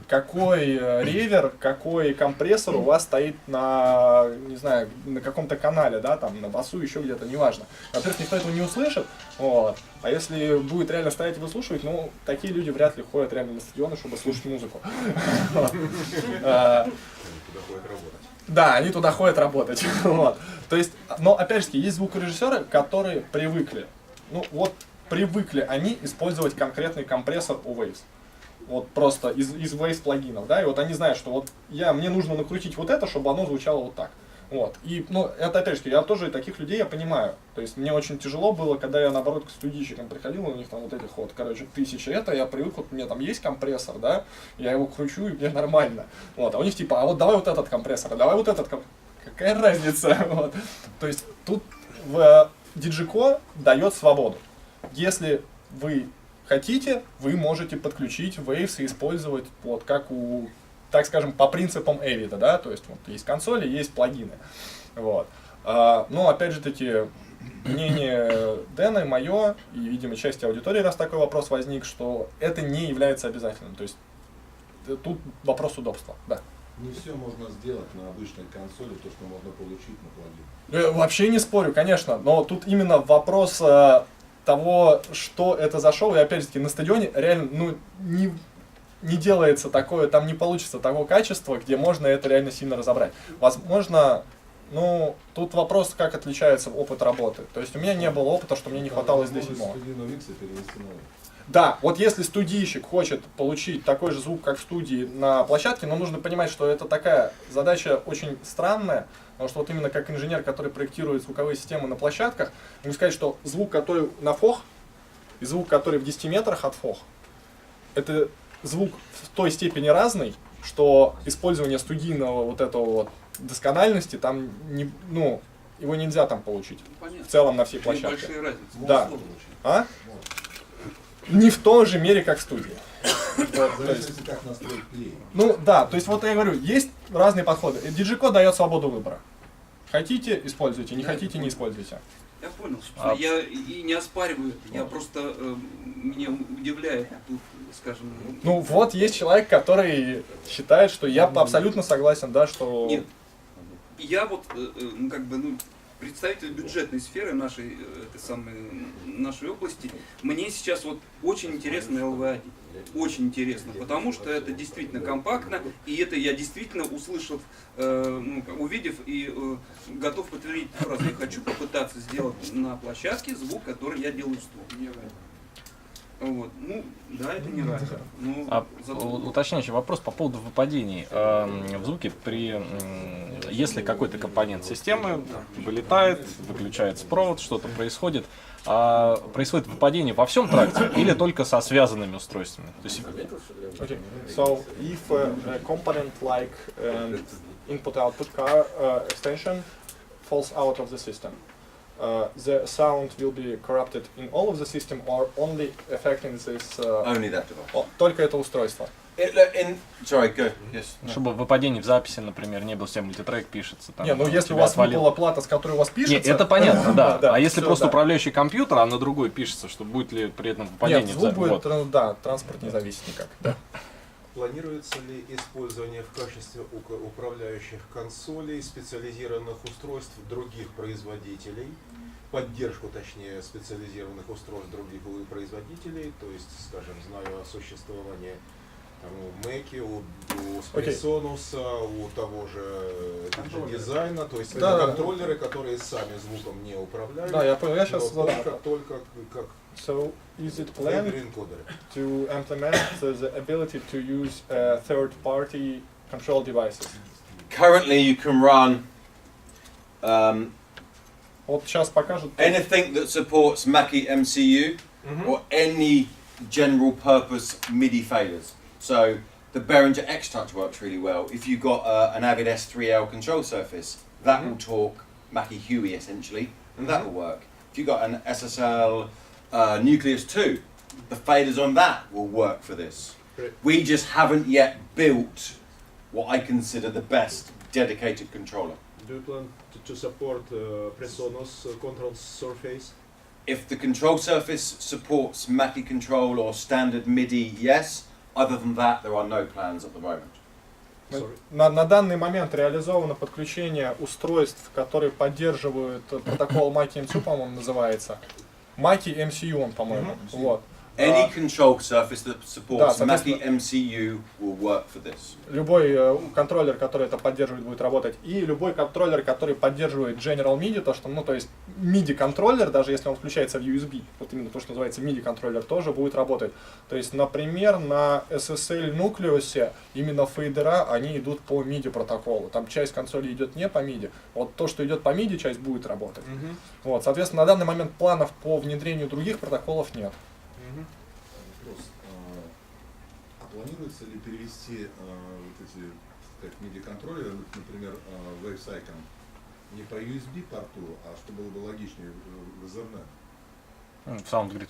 S2: какой ревер, какой компрессор у вас стоит на, не знаю, на каком-то канале, да, там, на басу, еще где-то, неважно. Во-первых, никто этого не услышит, вот. А если будет реально стоять и выслушивать, ну, такие люди вряд ли ходят реально на стадионы, чтобы слушать музыку. Да, они туда ходят работать. То есть, но опять же, есть звукорежиссеры, которые привыкли. Ну, вот привыкли они использовать конкретный компрессор у Waves. Вот просто из Waves плагинов, да, и вот они знают, что вот мне нужно накрутить вот это, чтобы оно звучало вот так. Вот. И, ну, это опять же, я тоже таких людей я понимаю. То есть мне очень тяжело было, когда я наоборот к студийщикам приходил, у них там вот этих вот, короче, 1000 это, я привык, вот у меня там есть компрессор, да, я его кручу, и мне нормально. Вот. А у них типа, а вот давай вот этот компрессор, а давай вот этот компрессор. Какая разница? Вот. То есть тут в DiGiGo дает свободу. Если вы хотите, вы можете подключить Waves и использовать вот как так скажем, по принципам Avid, да, то есть вот есть консоли, есть плагины. Вот. Но опять же таки, мнение Дэна, мое и, видимо, части аудитории, раз такой вопрос возник, что это не является обязательным. То есть тут вопрос удобства, да.
S10: Не все можно сделать на обычной консоли, то, что можно получить на плагине.
S2: Вообще не спорю, конечно, но тут именно вопрос того, что это за шоу, и опять же таки на стадионе реально, ну, не делается такое, там не получится того качества, где можно это реально сильно разобрать. Возможно, ну, тут вопрос, как отличается опыт работы. То есть у меня не было опыта, что мне не хватало SD7. Да, вот если студийщик хочет получить такой же звук, как в студии на площадке, но нужно понимать, что это такая задача очень странная, потому что вот именно как инженер, который проектирует звуковые системы на площадках, могу сказать, что звук, который на фох, и звук, который в 10 метрах от фох, это звук в той степени разный, что использование студийного вот этого вот доскональности там не, ну, его нельзя там получить.
S4: Понятно.
S2: В целом на всей площадке.
S4: Большие разницы.
S2: Да. А? Не в той же мере, как в студии.
S10: Зависит, как настроить плей.
S2: Ну да, то есть вот я говорю, есть разные подходы. DiGiGo дает свободу выбора. Хотите, используйте, не хотите, не используйте.
S4: Я понял, собственно, я и не оспариваю это, я просто, меня удивляет тут, скажем...
S2: Ну вот есть человек, который считает, что я абсолютно согласен, да, что...
S4: Нет, я вот, как бы, ну, представитель бюджетной сферы нашей, нашей области, мне сейчас вот очень интересно LV1. Очень интересно, потому что это действительно компактно, и это я действительно услышав, увидев и готов подтвердить фразу. Я хочу попытаться сделать на площадке звук, который я делаю в студии. Вот. Ну, да, это не райдер.
S8: Уточняющий вопрос по поводу выпадений в звуке если какой-то компонент системы вылетает, выключается провод, что-то происходит. Происходит выпадение во всем тракте или только со связанными устройствами?
S2: Okay. So if a component like input-output car extension falls out of the system, the sound will be corrupted in all of the system or only affecting this?
S1: Only that device.
S2: Только это устройство.
S1: Sorry, go. Yes.
S8: Чтобы выпадение в записи, например, не было, все мультитрек пишется. Там,
S2: не, ну если у вас выпала плата, с которой у вас пишется...
S8: Нет, это понятно, да. А если просто управляющий компьютер, а на другой пишется, что будет ли при этом выпадение
S2: в записи? Нет, звук будет, да, транспорт не зависит никак. Да.
S3: Планируется ли использование в качестве управляющих консолей специализированных устройств других производителей, поддержку, точнее, специализированных устройств других производителей, то есть, скажем, знаю о существовании Там у Мэки, у Presonus, у того же дизайна, то есть это контроллеры, которые сами звуком не управляют.
S2: Да, я понял, я сейчас
S3: только как
S2: So is it planned to implement the ability to use third-party control devices?
S1: Currently, you can run
S2: Вот сейчас покажут.
S1: anything that supports Mackie MCU or any general purpose MIDI faders. So the Behringer X-Touch works really well. If you've got an Avid S3L control surface, that will talk Mackie Huey essentially, and that will work. If you've got an SSL Nucleus 2, the faders on that will work for this. We just haven't yet built what I consider the best dedicated controller.
S3: Do you plan to support Presonus control surface?
S1: If the control surface supports Mackie control or standard MIDI, yes. Other than that, there are no plans at the moment.
S2: На данный момент реализовано подключение устройств, которые поддерживают протокол Mackie MCU, по-моему, называется. Mackie MCU он, по-моему. Вот.
S1: Any control surface that supports Mackie MCU will work for this.
S2: Любой контроллер, который это поддерживает, будет работать. И любой контроллер, который поддерживает General MIDI, то, что, ну, то есть MIDI контроллер, даже если он включается в USB, вот именно то, что называется MIDI контроллер, тоже будет работать. То есть, например, на SSL Nucleus именно фейдера, они идут по MIDI протоколу. Там часть консоли идет не по MIDI. Вот то, что идет по MIDI, часть будет работать. Вот, соответственно, на данный момент планов по внедрению других протоколов нет.
S10: Вопрос. А планируется ли перевести вот эти MIDI-контроллеры, например, Waves Icon, не по USB порту, а чтобы было бы логичнее в Ethernet?
S8: SoundGrid.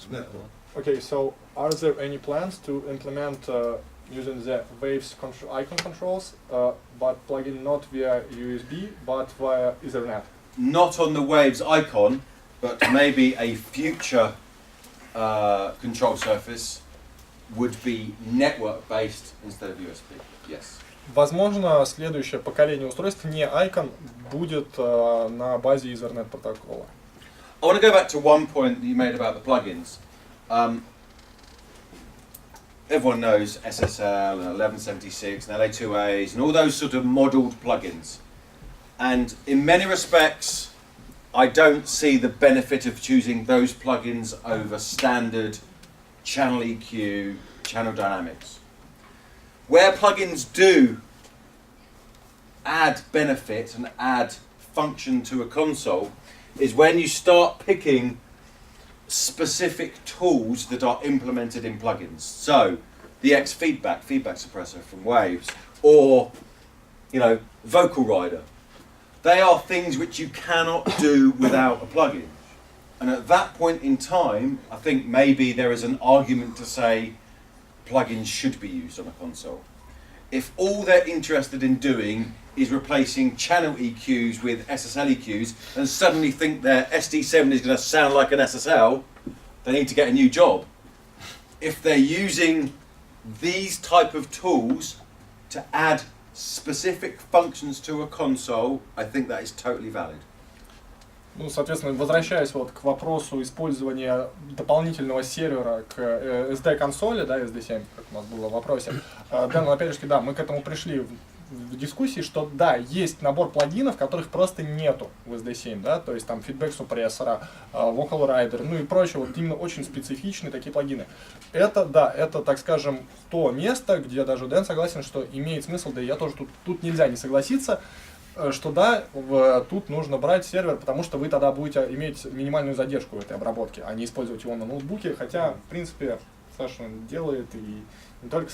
S2: Okay, so are there any plans to implement using the Waves icon controls, but plugging not via USB, but via Ethernet?
S1: Not on the Waves icon, but maybe a future control surface would be network based instead of USB. Yes.
S2: Возможно, следующее поколение устройств не Icon будет на базе Ethernet протокола.
S1: I want to go back to one point that you made about the plugins. Everyone knows SSL and 1176 and LA2As and all those sort of modeled plugins. And in many respects, I don't see the benefit of choosing those plugins over standard channel EQ, channel dynamics. Where plugins do add benefit and add function to a console is when you start picking specific tools that are implemented in plugins. So the X feedback suppressor from Waves, or Vocal Rider. They are things which you cannot do without a plugin. And at that point in time, I think maybe there is an argument to say plugins should be used on a console. If all they're interested in doing is replacing channel EQs with SSL EQs and suddenly think their SD7 is going to sound like an SSL, they need to get a new job. If they're using these type of tools to add specific functions to a console, I think that is totally valid.
S2: Ну, соответственно, возвращаясь вот к вопросу использования дополнительного сервера к SD-консоли, да, SD7, как у нас было в вопросе, да, ну, опять же, да, мы к этому пришли в дискуссии, что да, есть набор плагинов, которых просто нету в SD7, да, то есть там фидбэк-супрессора, Vocal Rider, ну и прочее, вот именно очень специфичные такие плагины. Это, да, это, так скажем, то место, где даже Дэн согласен, что имеет смысл, да и я тоже тут нельзя не согласиться, что да, тут нужно брать сервер, потому что вы тогда будете иметь минимальную задержку в этой обработке, а не использовать его на ноутбуке, хотя, в принципе, Саша делает, и не только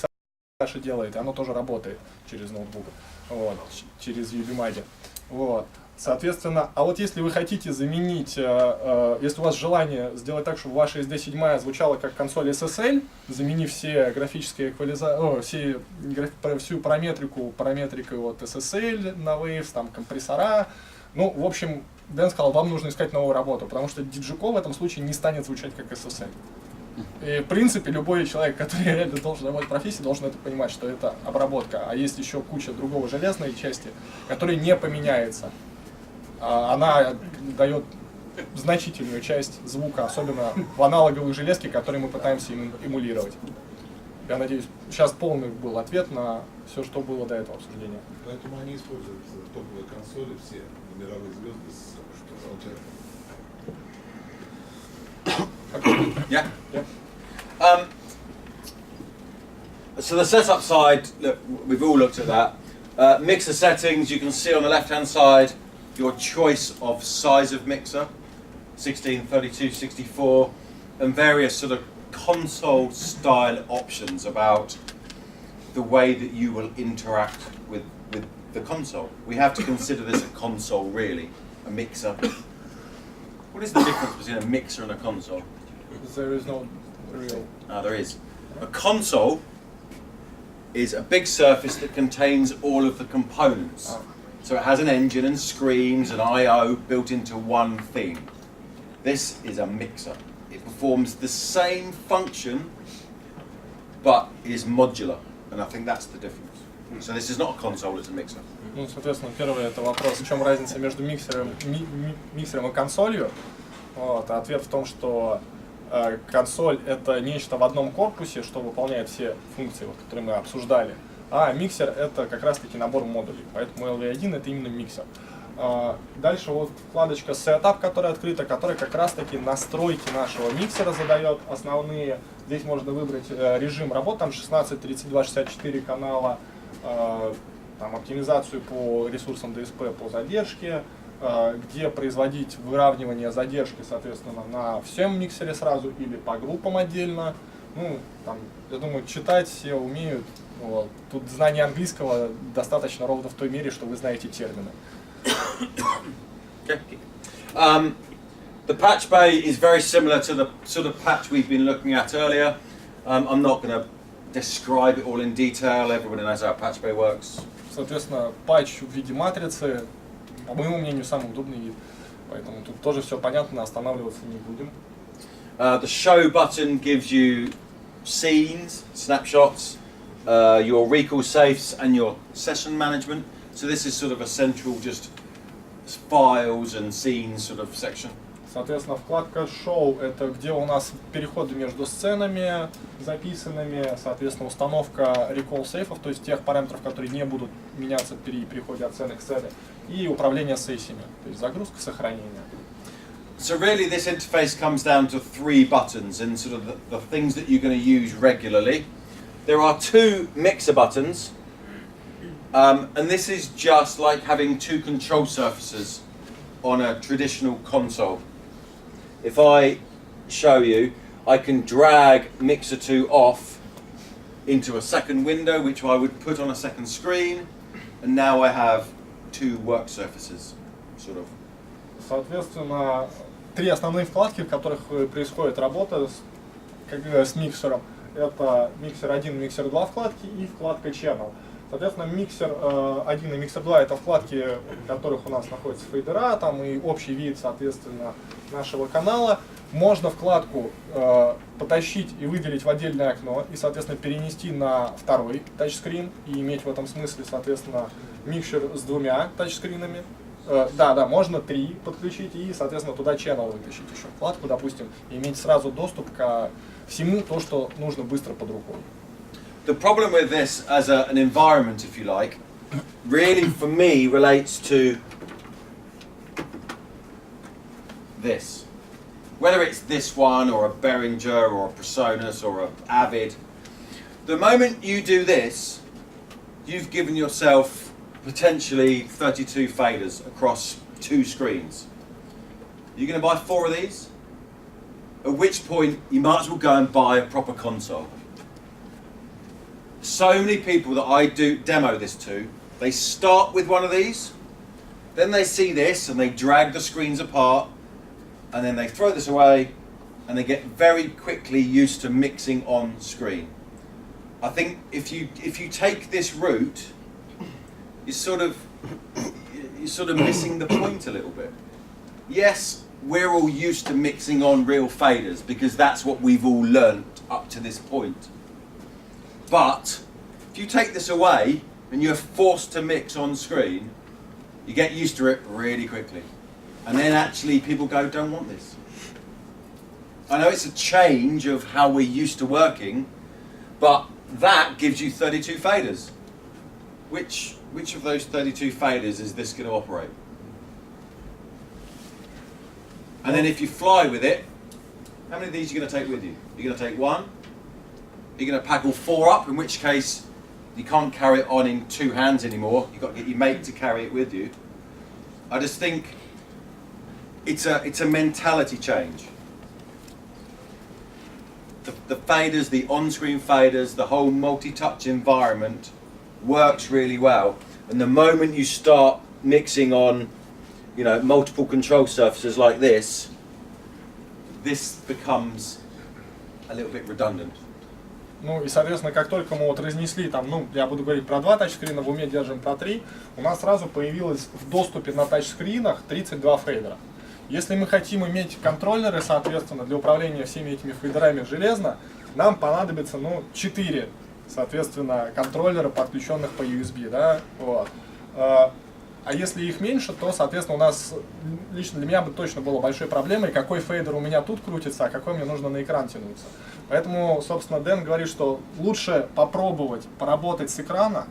S2: Саша делает, и оно тоже работает через ноутбук, вот, через UBMAD. Вот. Соответственно, а вот если вы хотите заменить, если у вас желание сделать так, чтобы ваша SD7 звучала как консоль SSL, заменив все графические всю параметрику вот SSL на Waves, там компрессора, ну, в общем, Дэн сказал, вам нужно искать новую работу, потому что DiGiGo в этом случае не станет звучать как SSL. И, в принципе, любой человек, который реально должен работать в профессии, должен это понимать, что это обработка, а есть еще куча другого железной части, которая не поменяется. Она дает значительную часть звука, особенно в аналоговых железке, которые мы пытаемся эмулировать. Я надеюсь, сейчас полный был ответ на все, что было до этого обсуждения.
S10: Поэтому они используют топовые консоли, все мировые звезды с
S1: Yeah. So the setup side, look, we've all looked at that. Mixer settings, you can see on the left-hand side your choice of size of mixer, 16, 32, 64, and various sort of console-style options about the way that you will interact with the console. We have to consider this a console, really, a mixer. What is the difference between a mixer and a console?
S2: There is no real.
S1: There is. A console is a big surface that contains all of the components. So it has an engine and screens and I/O built into one thing. This is a mixer. It performs the same function, but is modular, and I think that's the difference. So this is not a console; it's a mixer.
S2: Ну, соответственно, первый это вопрос, в чем разница между миксером и консолью. Вот, а ответ в том, что консоль это нечто в одном корпусе, что выполняет все функции, вот, которые мы обсуждали. А миксер это как раз таки набор модулей, поэтому LV1 это именно миксер. Дальше вот вкладочка Setup, которая открыта, которая как раз таки настройки нашего миксера задает основные. Здесь можно выбрать режим работы, там 16, 32, 64 канала, там, оптимизацию по ресурсам DSP по задержке, где производить выравнивание задержки, соответственно, на всем миксере сразу или по группам отдельно. Ну, там, я думаю, читать все умеют. Вот. Тут знание английского достаточно ровно в той мере, что вы знаете термины.
S1: The patch bay is very similar to the sort of patch we've been looking at earlier. I'm not going to describe it all in detail. Everybody knows how a patch bay works.
S2: Соответственно, патч в виде матрицы, по моему мнению, самый удобный вид. Поэтому тут тоже все понятно, останавливаться не будем.
S1: The show button gives you scenes, snapshots, your recall safes and your session management. So this is sort of a central just files and scenes sort of section.
S2: Соответственно, вкладка Show — это где у нас переходы между сценами записанными, соответственно, установка recall сейфов, то есть тех параметров, которые не будут меняться при переходе от сцены к сцене, и управление сессиями, то есть загрузка, сохранение.
S1: So really this interface comes down to 3 buttons and sort of the things that you're going to use regularly. There are 2 mixer buttons, and this is just like having 2 control surfaces on a traditional console. If I show you, I can drag Mixer 2 off into a second window, which I would put on a second screen, and now I have 2 work surfaces, sort of.
S2: Соответственно, 3 основные вкладки, в которых происходит работа с миксером. Это миксер 1, миксер 2 вкладки и вкладка Channel. Соответственно, миксер 1 и миксер 2 это вкладки, в которых у нас находятся фейдера, там и общий вид, соответственно, нашего канала. Можно вкладку потащить и выделить в отдельное окно и, соответственно, перенести на второй тачскрин и иметь в этом смысле, соответственно, миксер с 2 тачскринами. Да, можно 3 подключить и, соответственно, туда channel вытащить еще вкладку, допустим, и иметь сразу доступ ко всему то, что нужно быстро под рукой.
S1: The problem with this as an environment, if you like, really for me relates to this. Whether it's this one or a Behringer or a Presonus or a Avid, the moment you do this, you've given yourself potentially 32 faders across 2 screens. You're going to buy 4 of these? At which point you might as well go and buy a proper console. So many people that I do demo this to, they start with one of these, then they see this and they drag the screens apart, and then they throw this away, and they get very quickly used to mixing on screen. I think if you take this route, you're sort of missing the point a little bit. Yes, we're all used to mixing on real faders because that's what we've all learnt up to this point. But if you take this away and you're forced to mix on screen, you get used to it really quickly. And then actually people go, don't want this. I know it's a change of how we're used to working, but that gives you 32 faders. Which of those 32 faders is this going to operate? And then if you fly with it, how many of these are you going to take with you? You're going to take one? You're going to pack all 4 up, in which case you can't carry it on in 2 hands anymore. You've got to get your mate to carry it with you. I just think it's a mentality change. The faders, the on-screen faders, the whole multi-touch environment works really well. And the moment you start mixing on, you know, multiple control surfaces like this becomes a little bit redundant.
S2: Ну и, соответственно, как только мы вот разнесли там, ну, я буду говорить про 2 тачскрина, в уме держим про 3, у нас сразу появилось в доступе на тачскринах 32 фейдера. Если мы хотим иметь контроллеры, соответственно, для управления всеми этими фейдерами железно, нам понадобится, ну, 4, соответственно, контроллера, подключенных по USB, да, вот. А если их меньше, то, соответственно, у нас, лично для меня бы точно было большой проблемой, какой фейдер у меня тут крутится, а какой мне нужно на экран тянуться. Поэтому, собственно, Дэн говорит, что лучше попробовать поработать с экрана.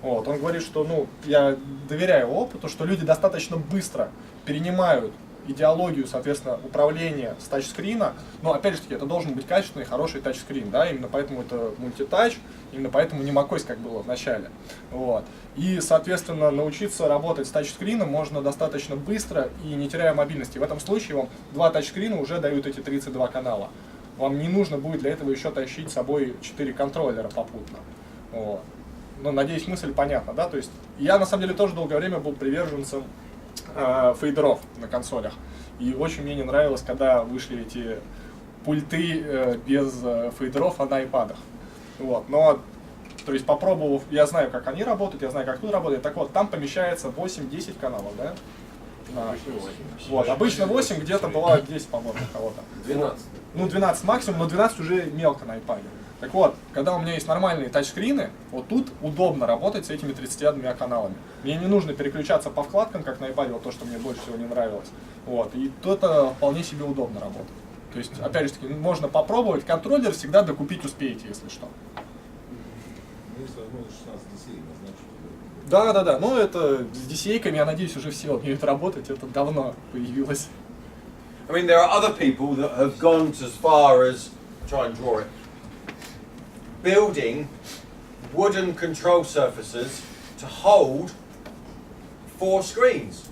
S2: Вот. Он говорит, что, ну, я доверяю опыту, что люди достаточно быстро перенимают идеологию, соответственно, управления с тачскрина, но, опять же таки, это должен быть качественный, хороший тачскрин, да, именно поэтому это мультитач, именно поэтому не macOS, как было в начале, вот. И, соответственно, научиться работать с тачскрином можно достаточно быстро и не теряя мобильности. В этом случае вам 2 тачскрина уже дают эти 32 канала. Вам не нужно будет для этого еще тащить с собой 4 контроллера попутно, вот. Но, надеюсь, мысль понятна, да, то есть я, на самом деле, тоже долгое время был приверженцем фейдеров на консолях. И очень мне не нравилось, когда вышли эти пульты без фейдеров на айпадах. Вот. Но, то есть, попробовав, я знаю, как они работают, я знаю, как тут работает. Так вот, там помещается 8-10 каналов, да? Вот. Обычно 8, где-то бывает 10, по-моему, у кого-то.
S6: 12.
S2: Ну, 12 максимум, но 12 уже мелко на айпаде. Так вот, когда у меня есть нормальные тачскрины, вот тут удобно работать с этими 32 каналами. Мне не нужно переключаться по вкладкам, как на iPad, вот то, что мне больше всего не нравилось. Вот, и то это вполне себе удобно работает. То есть, опять же таки, можно попробовать, контроллер всегда докупить успеете, если что. Да, ну это с DCA-ками, я надеюсь, уже все умеют работать, это давно появилось.
S1: I mean, there are other people that have gone as far as, try and draw it, building wooden control surfaces to hold 4 screens.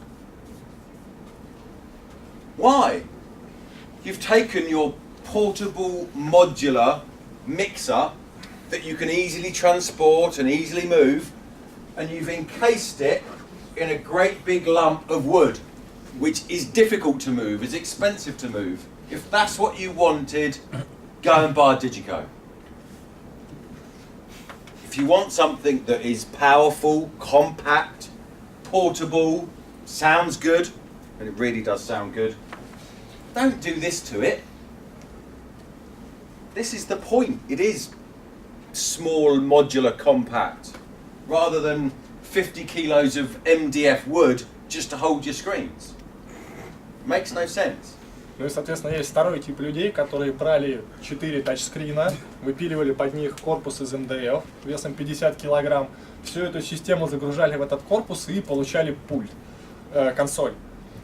S1: Why? You've taken your portable modular mixer that you can easily transport and easily move, and you've encased it in a great big lump of wood, which is difficult to move, is expensive to move. If that's what you wanted, go and buy a DiGiGo. If you want something that is powerful, compact, portable, sounds good, and it really does sound good, don't do this to it. This is the point. It is small, modular, compact, rather than 50 kilos of MDF wood just to hold your screens. Makes no sense.
S2: Ну и, соответственно, есть второй тип людей, которые брали 4 тачскрина, выпиливали под них корпус из МДФ весом 50 килограмм, всю эту систему загружали в этот корпус и получали пульт, консоль.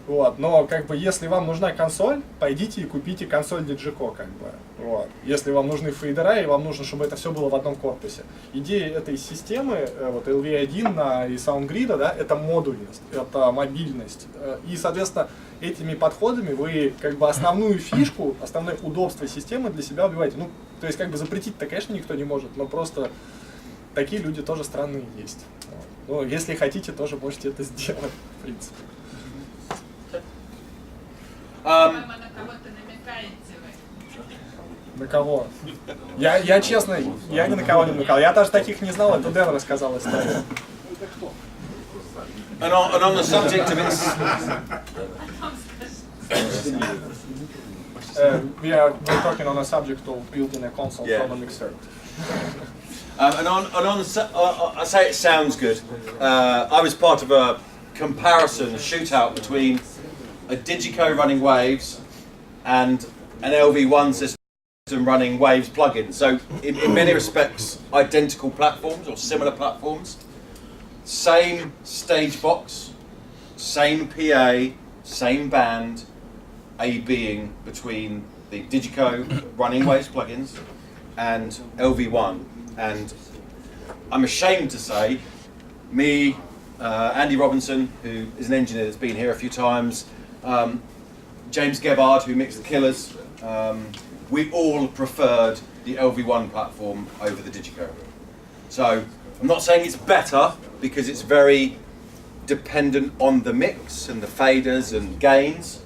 S2: Вот. Но как бы если вам нужна консоль, пойдите и купите консоль DiGiGo, как бы. Вот. Если вам нужны фейдера и вам нужно, чтобы это все было в одном корпусе. Идея этой системы, вот LV1 и SoundGrid, да, это модульность, это мобильность. И, соответственно, этими подходами вы как бы основную фишку, основное удобство системы для себя убиваете. Ну, то есть как бы запретить-то, конечно, никто не может, но просто такие люди тоже странные есть. Вот. Ну, если хотите, тоже можете это сделать, в принципе.
S12: На кого-то намекаете вы?
S2: На кого? Я честно, я ни на кого не намекал. Я даже таких не знал, это Дэн рассказал историю.
S1: And on the subject of
S2: we're talking on a subject of building a console from a mixer.
S1: and on I say it sounds good. I was part of a comparison, a shootout between a DiGiGo running Waves and an LV1 system often running Waves plugins. So in many respects, identical platforms or similar platforms. Same stage box, same PA, same band, A-Bing between the DiGiGo running Waves plugins and LV1. And I'm ashamed to say, me, Andy Robinson, who is an engineer that's been here a few times, James Gebhard, who mixed the Killers, we all preferred the LV1 platform over the DiGiGo. So I'm not saying it's better, because it's very dependent on the mix and the faders and gains,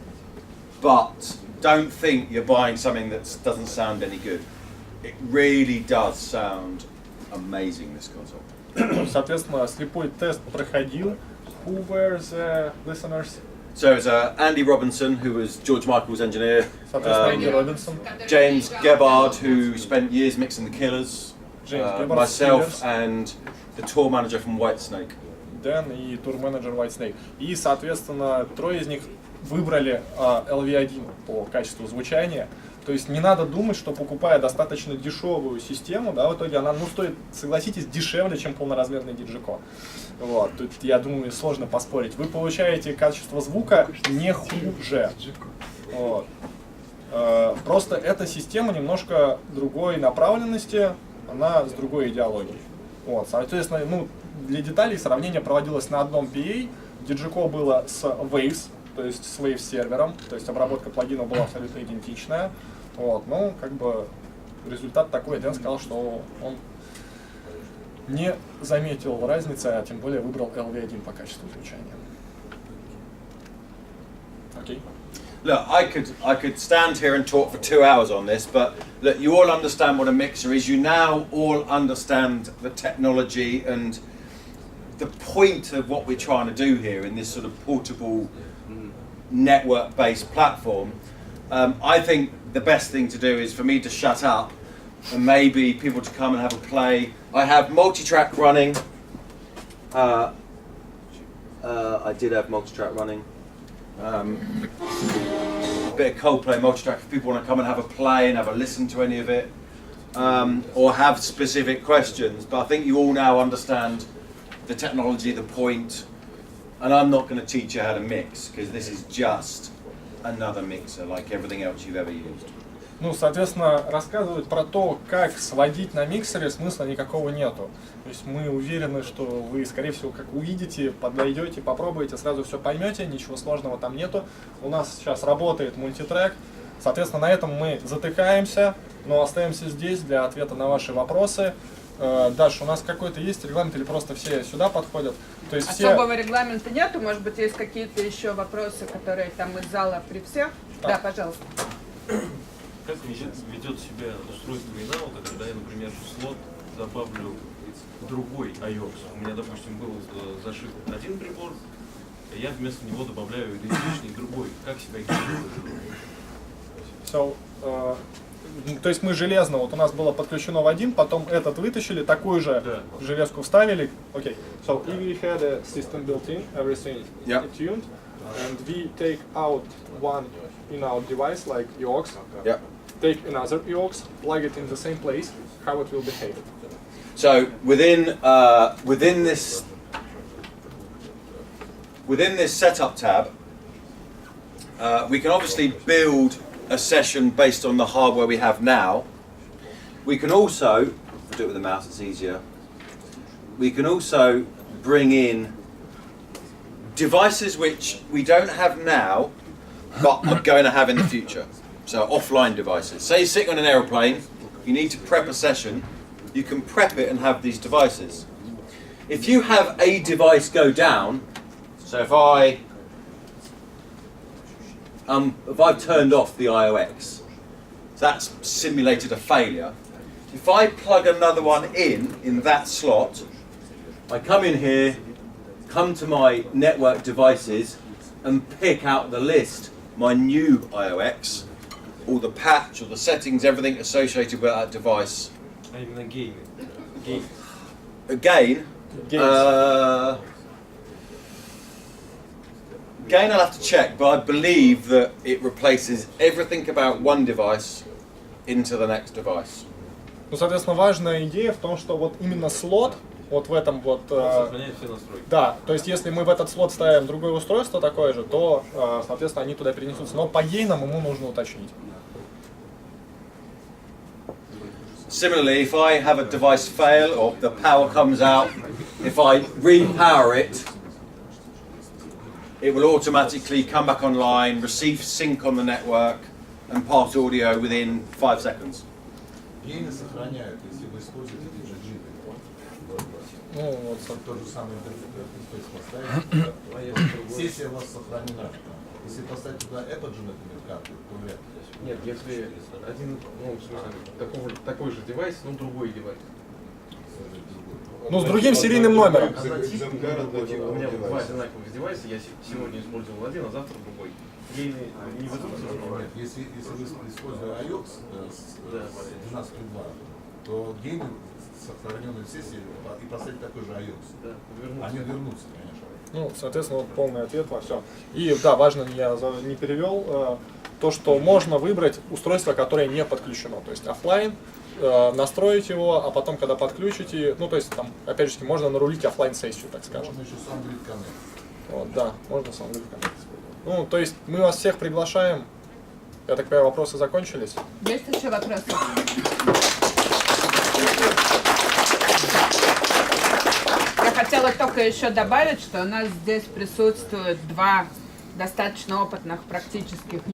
S1: but don't think you're buying something that doesn't sound any good. It really does sound amazing, this console.
S2: Соответственно, слепой тест проходил. Who were the listeners?
S1: So it's Andy Robinson, who was George Michael's engineer,
S2: Анди Робинсон,
S1: James Gebhard, who spent years mixing the Killers, myself, and the tour manager from Whitesnake.
S2: Дэн и тур-менеджер Whitesnake. И, соответственно, трое из них выбрали LV1 по качеству звучания. То есть не надо думать, что покупая достаточно дешевую систему, да, в итоге она, стоит, согласитесь, дешевле, чем полноразмерный DiGiGo. Вот, тут, я думаю, сложно поспорить. Вы получаете качество звука не хуже. Вот. Просто эта система немножко другой направленности, она с другой идеологией. Вот, соответственно, для деталей сравнение проводилось на одном PA. DiGiGo было с Waves, то есть с Waves сервером, то есть обработка плагинов была абсолютно идентичная. Вот, как бы результат такой. Дэн сказал, что он не заметил разницы, а тем более выбрал LV1 по качеству звучания. Окей.
S1: Look, I could stand here and talk for 2 hours on this, but look, you all understand what a mixer is. You now all understand the technology and the point of what we're trying to do here in this sort of portable network-based platform. I think the best thing to do is for me to shut up and maybe people to come and have a play. I have multi-track running. I did have multi-track running. A bit of Coldplay multi-track if people want to come and have a play and have a listen to any of it, or have specific questions. But I think you all now understand the technology, the point, and I'm not going to teach you how to mix, because this is just another mixer like everything else you've ever used.
S2: Соответственно, рассказывать про то, как сводить на миксере, смысла никакого нету. То есть мы уверены, что вы, скорее всего, как увидите, подойдете, попробуете, сразу все поймете, ничего сложного там нету. У нас сейчас работает мультитрек. Соответственно, на этом мы затыкаемся, но остаемся здесь для ответа на ваши вопросы. Даш, у нас какой-то есть регламент или просто все сюда подходят? То есть
S12: особого регламента нету, может быть, есть какие-то еще вопросы, которые там из зала при всех? Да, пожалуйста.
S13: Как ведет себя устройство in-out, когда я, например, в слот добавлю другой IOX? У меня, допустим, был зашит один прибор, а я вместо него добавляю идентичный другой. Как себя генерирует?
S2: То есть мы железно, вот у нас было подключено в один, потом этот вытащили, такую же железку вставили. Okay. So if we had a system built in, everything tuned, and we take out one in-out device like AUX, take another AUX, plug it in the same place, how it will behave.
S1: So within this setup tab, we can obviously build a session based on the hardware we have now. We can also, I'll do it with the mouse, it's easier. We can also bring in devices which we don't have now, but are going to have in the future. So offline devices. Say you're sitting on an aeroplane, you need to prep a session, you can prep it and have these devices. If you have a device go down, so if I've turned off the IOX, that's simulated a failure. If I plug another one in that slot, I come in here, come to my network devices and pick out the list, my new IOX, all the patch, all the settings, everything associated with that device.
S13: Again,
S1: I'll have to check, but I believe that it replaces everything about one device into the next device.
S2: Ну, соответственно, важная идея в том, что вот именно слот, вот в этом вот...
S13: Сохраняет все настройки.
S2: Да, то есть если мы в этот слот ставим другое устройство такое же, то, соответственно, они туда перенесутся. Но по гейнам ему нужно уточнить.
S1: Similarly, if I have a device fail or the power comes out, if I repower it, it will automatically come back online, receive sync on the network, and pass audio within 5 seconds.
S10: Гейны сохраняют, если вы используете DiGiGo.
S2: Ну, вот,
S10: тот же самый интерфейс поставить, сессия у вас сохранена. Если поставить туда Apogee, например, карту, то вряд ли.
S14: Нет, если один, ну, в смысле, такой же девайс, но другой девайс.
S2: Ну, с другим серийным номером.
S14: У меня два одинаковых девайса, я сегодня использовал один, а завтра другой. Гейны не ведутся?
S10: Нет, если вы используете iOS с 12.2, то гейны сохраненные в сессии и поставить такой же iOS. Они вернутся, конечно.
S2: Ну, соответственно, вот полный ответ во всем. И да, важно, я не перевел, то, что можно выбрать устройство, которое не подключено. То есть офлайн, настроить его, а потом, когда подключите, ну, то есть там, опять же, можно нарулить офлайн-сессию, так скажем.
S10: Можно еще SoundGrid Connect.
S2: Вот, да, можно SoundGrid Connect использовать. Ну, то есть мы вас всех приглашаем. Я так понимаю, вопросы закончились?
S12: Есть еще вопросы? Я хотела только еще добавить, что у нас здесь присутствуют два достаточно опытных практических